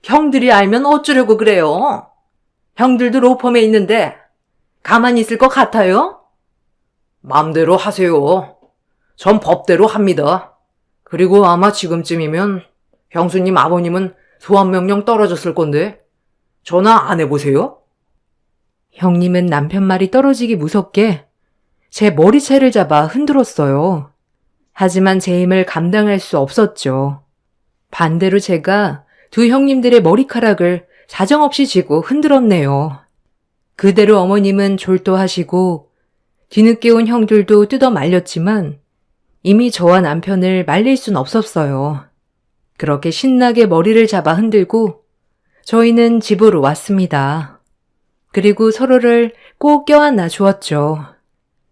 형들이 알면 어쩌려고 그래요? 형들도 로펌에 있는데 가만히 있을 것 같아요? 맘대로 하세요. 전 법대로 합니다. 그리고 아마 지금쯤이면 형수님 아버님은 소환명령 떨어졌을 건데 전화 안 해보세요? 형님은 남편 말이 떨어지기 무섭게 제 머리채를 잡아 흔들었어요. 하지만 제 힘을 감당할 수 없었죠. 반대로 제가 두 형님들의 머리카락을 사정없이 쥐고 흔들었네요. 그대로 어머님은 졸도하시고 뒤늦게 온 형들도 뜯어 말렸지만 이미 저와 남편을 말릴 순 없었어요. 그렇게 신나게 머리를 잡아 흔들고 저희는 집으로 왔습니다. 그리고 서로를 꼭 껴안아 주었죠.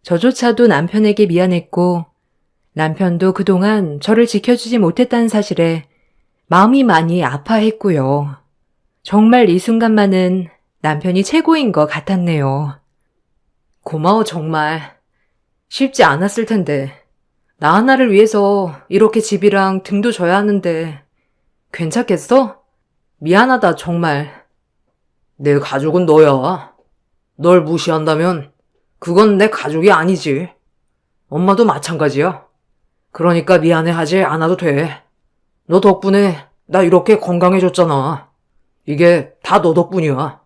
저조차도 남편에게 미안했고 남편도 그동안 저를 지켜주지 못했다는 사실에 마음이 많이 아파했고요. 정말 이 순간만은 남편이 최고인 것 같았네요. 고마워, 정말. 쉽지 않았을 텐데. 나 하나를 위해서 이렇게 집이랑 등도 져야 하는데. 괜찮겠어? 미안하다, 정말. 내 가족은 너야. 널 무시한다면 그건 내 가족이 아니지. 엄마도 마찬가지야. 그러니까 미안해하지 않아도 돼. 너 덕분에 나 이렇게 건강해졌잖아. 이게 다 너 덕분이야.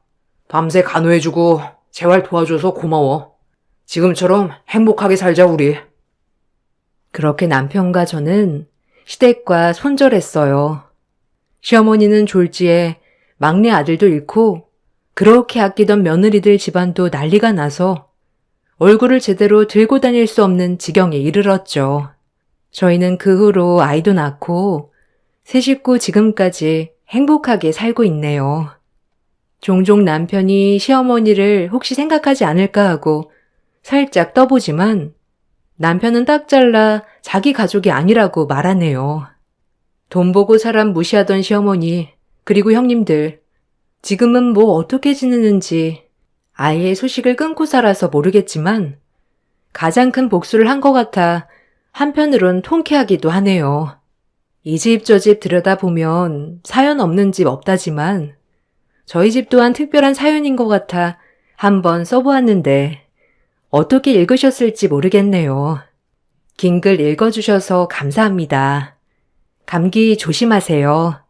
밤새 간호해주고 재활 도와줘서 고마워. 지금처럼 행복하게 살자, 우리. 그렇게 남편과 저는 시댁과 손절했어요. 시어머니는 졸지에 막내 아들도 잃고 그렇게 아끼던 며느리들 집안도 난리가 나서 얼굴을 제대로 들고 다닐 수 없는 지경에 이르렀죠. 저희는 그 후로 아이도 낳고 세 식구 지금까지 행복하게 살고 있네요. 종종 남편이 시어머니를 혹시 생각하지 않을까 하고 살짝 떠보지만 남편은 딱 잘라 자기 가족이 아니라고 말하네요. 돈 보고 사람 무시하던 시어머니 그리고 형님들 지금은 뭐 어떻게 지내는지 아이의 소식을 끊고 살아서 모르겠지만 가장 큰 복수를 한 것 같아 한편으론 통쾌하기도 하네요. 이 집 저 집 들여다보면 사연 없는 집 없다지만 저희 집 또한 특별한 사연인 것 같아 한번 써보았는데 어떻게 읽으셨을지 모르겠네요. 긴 글 읽어주셔서 감사합니다. 감기 조심하세요.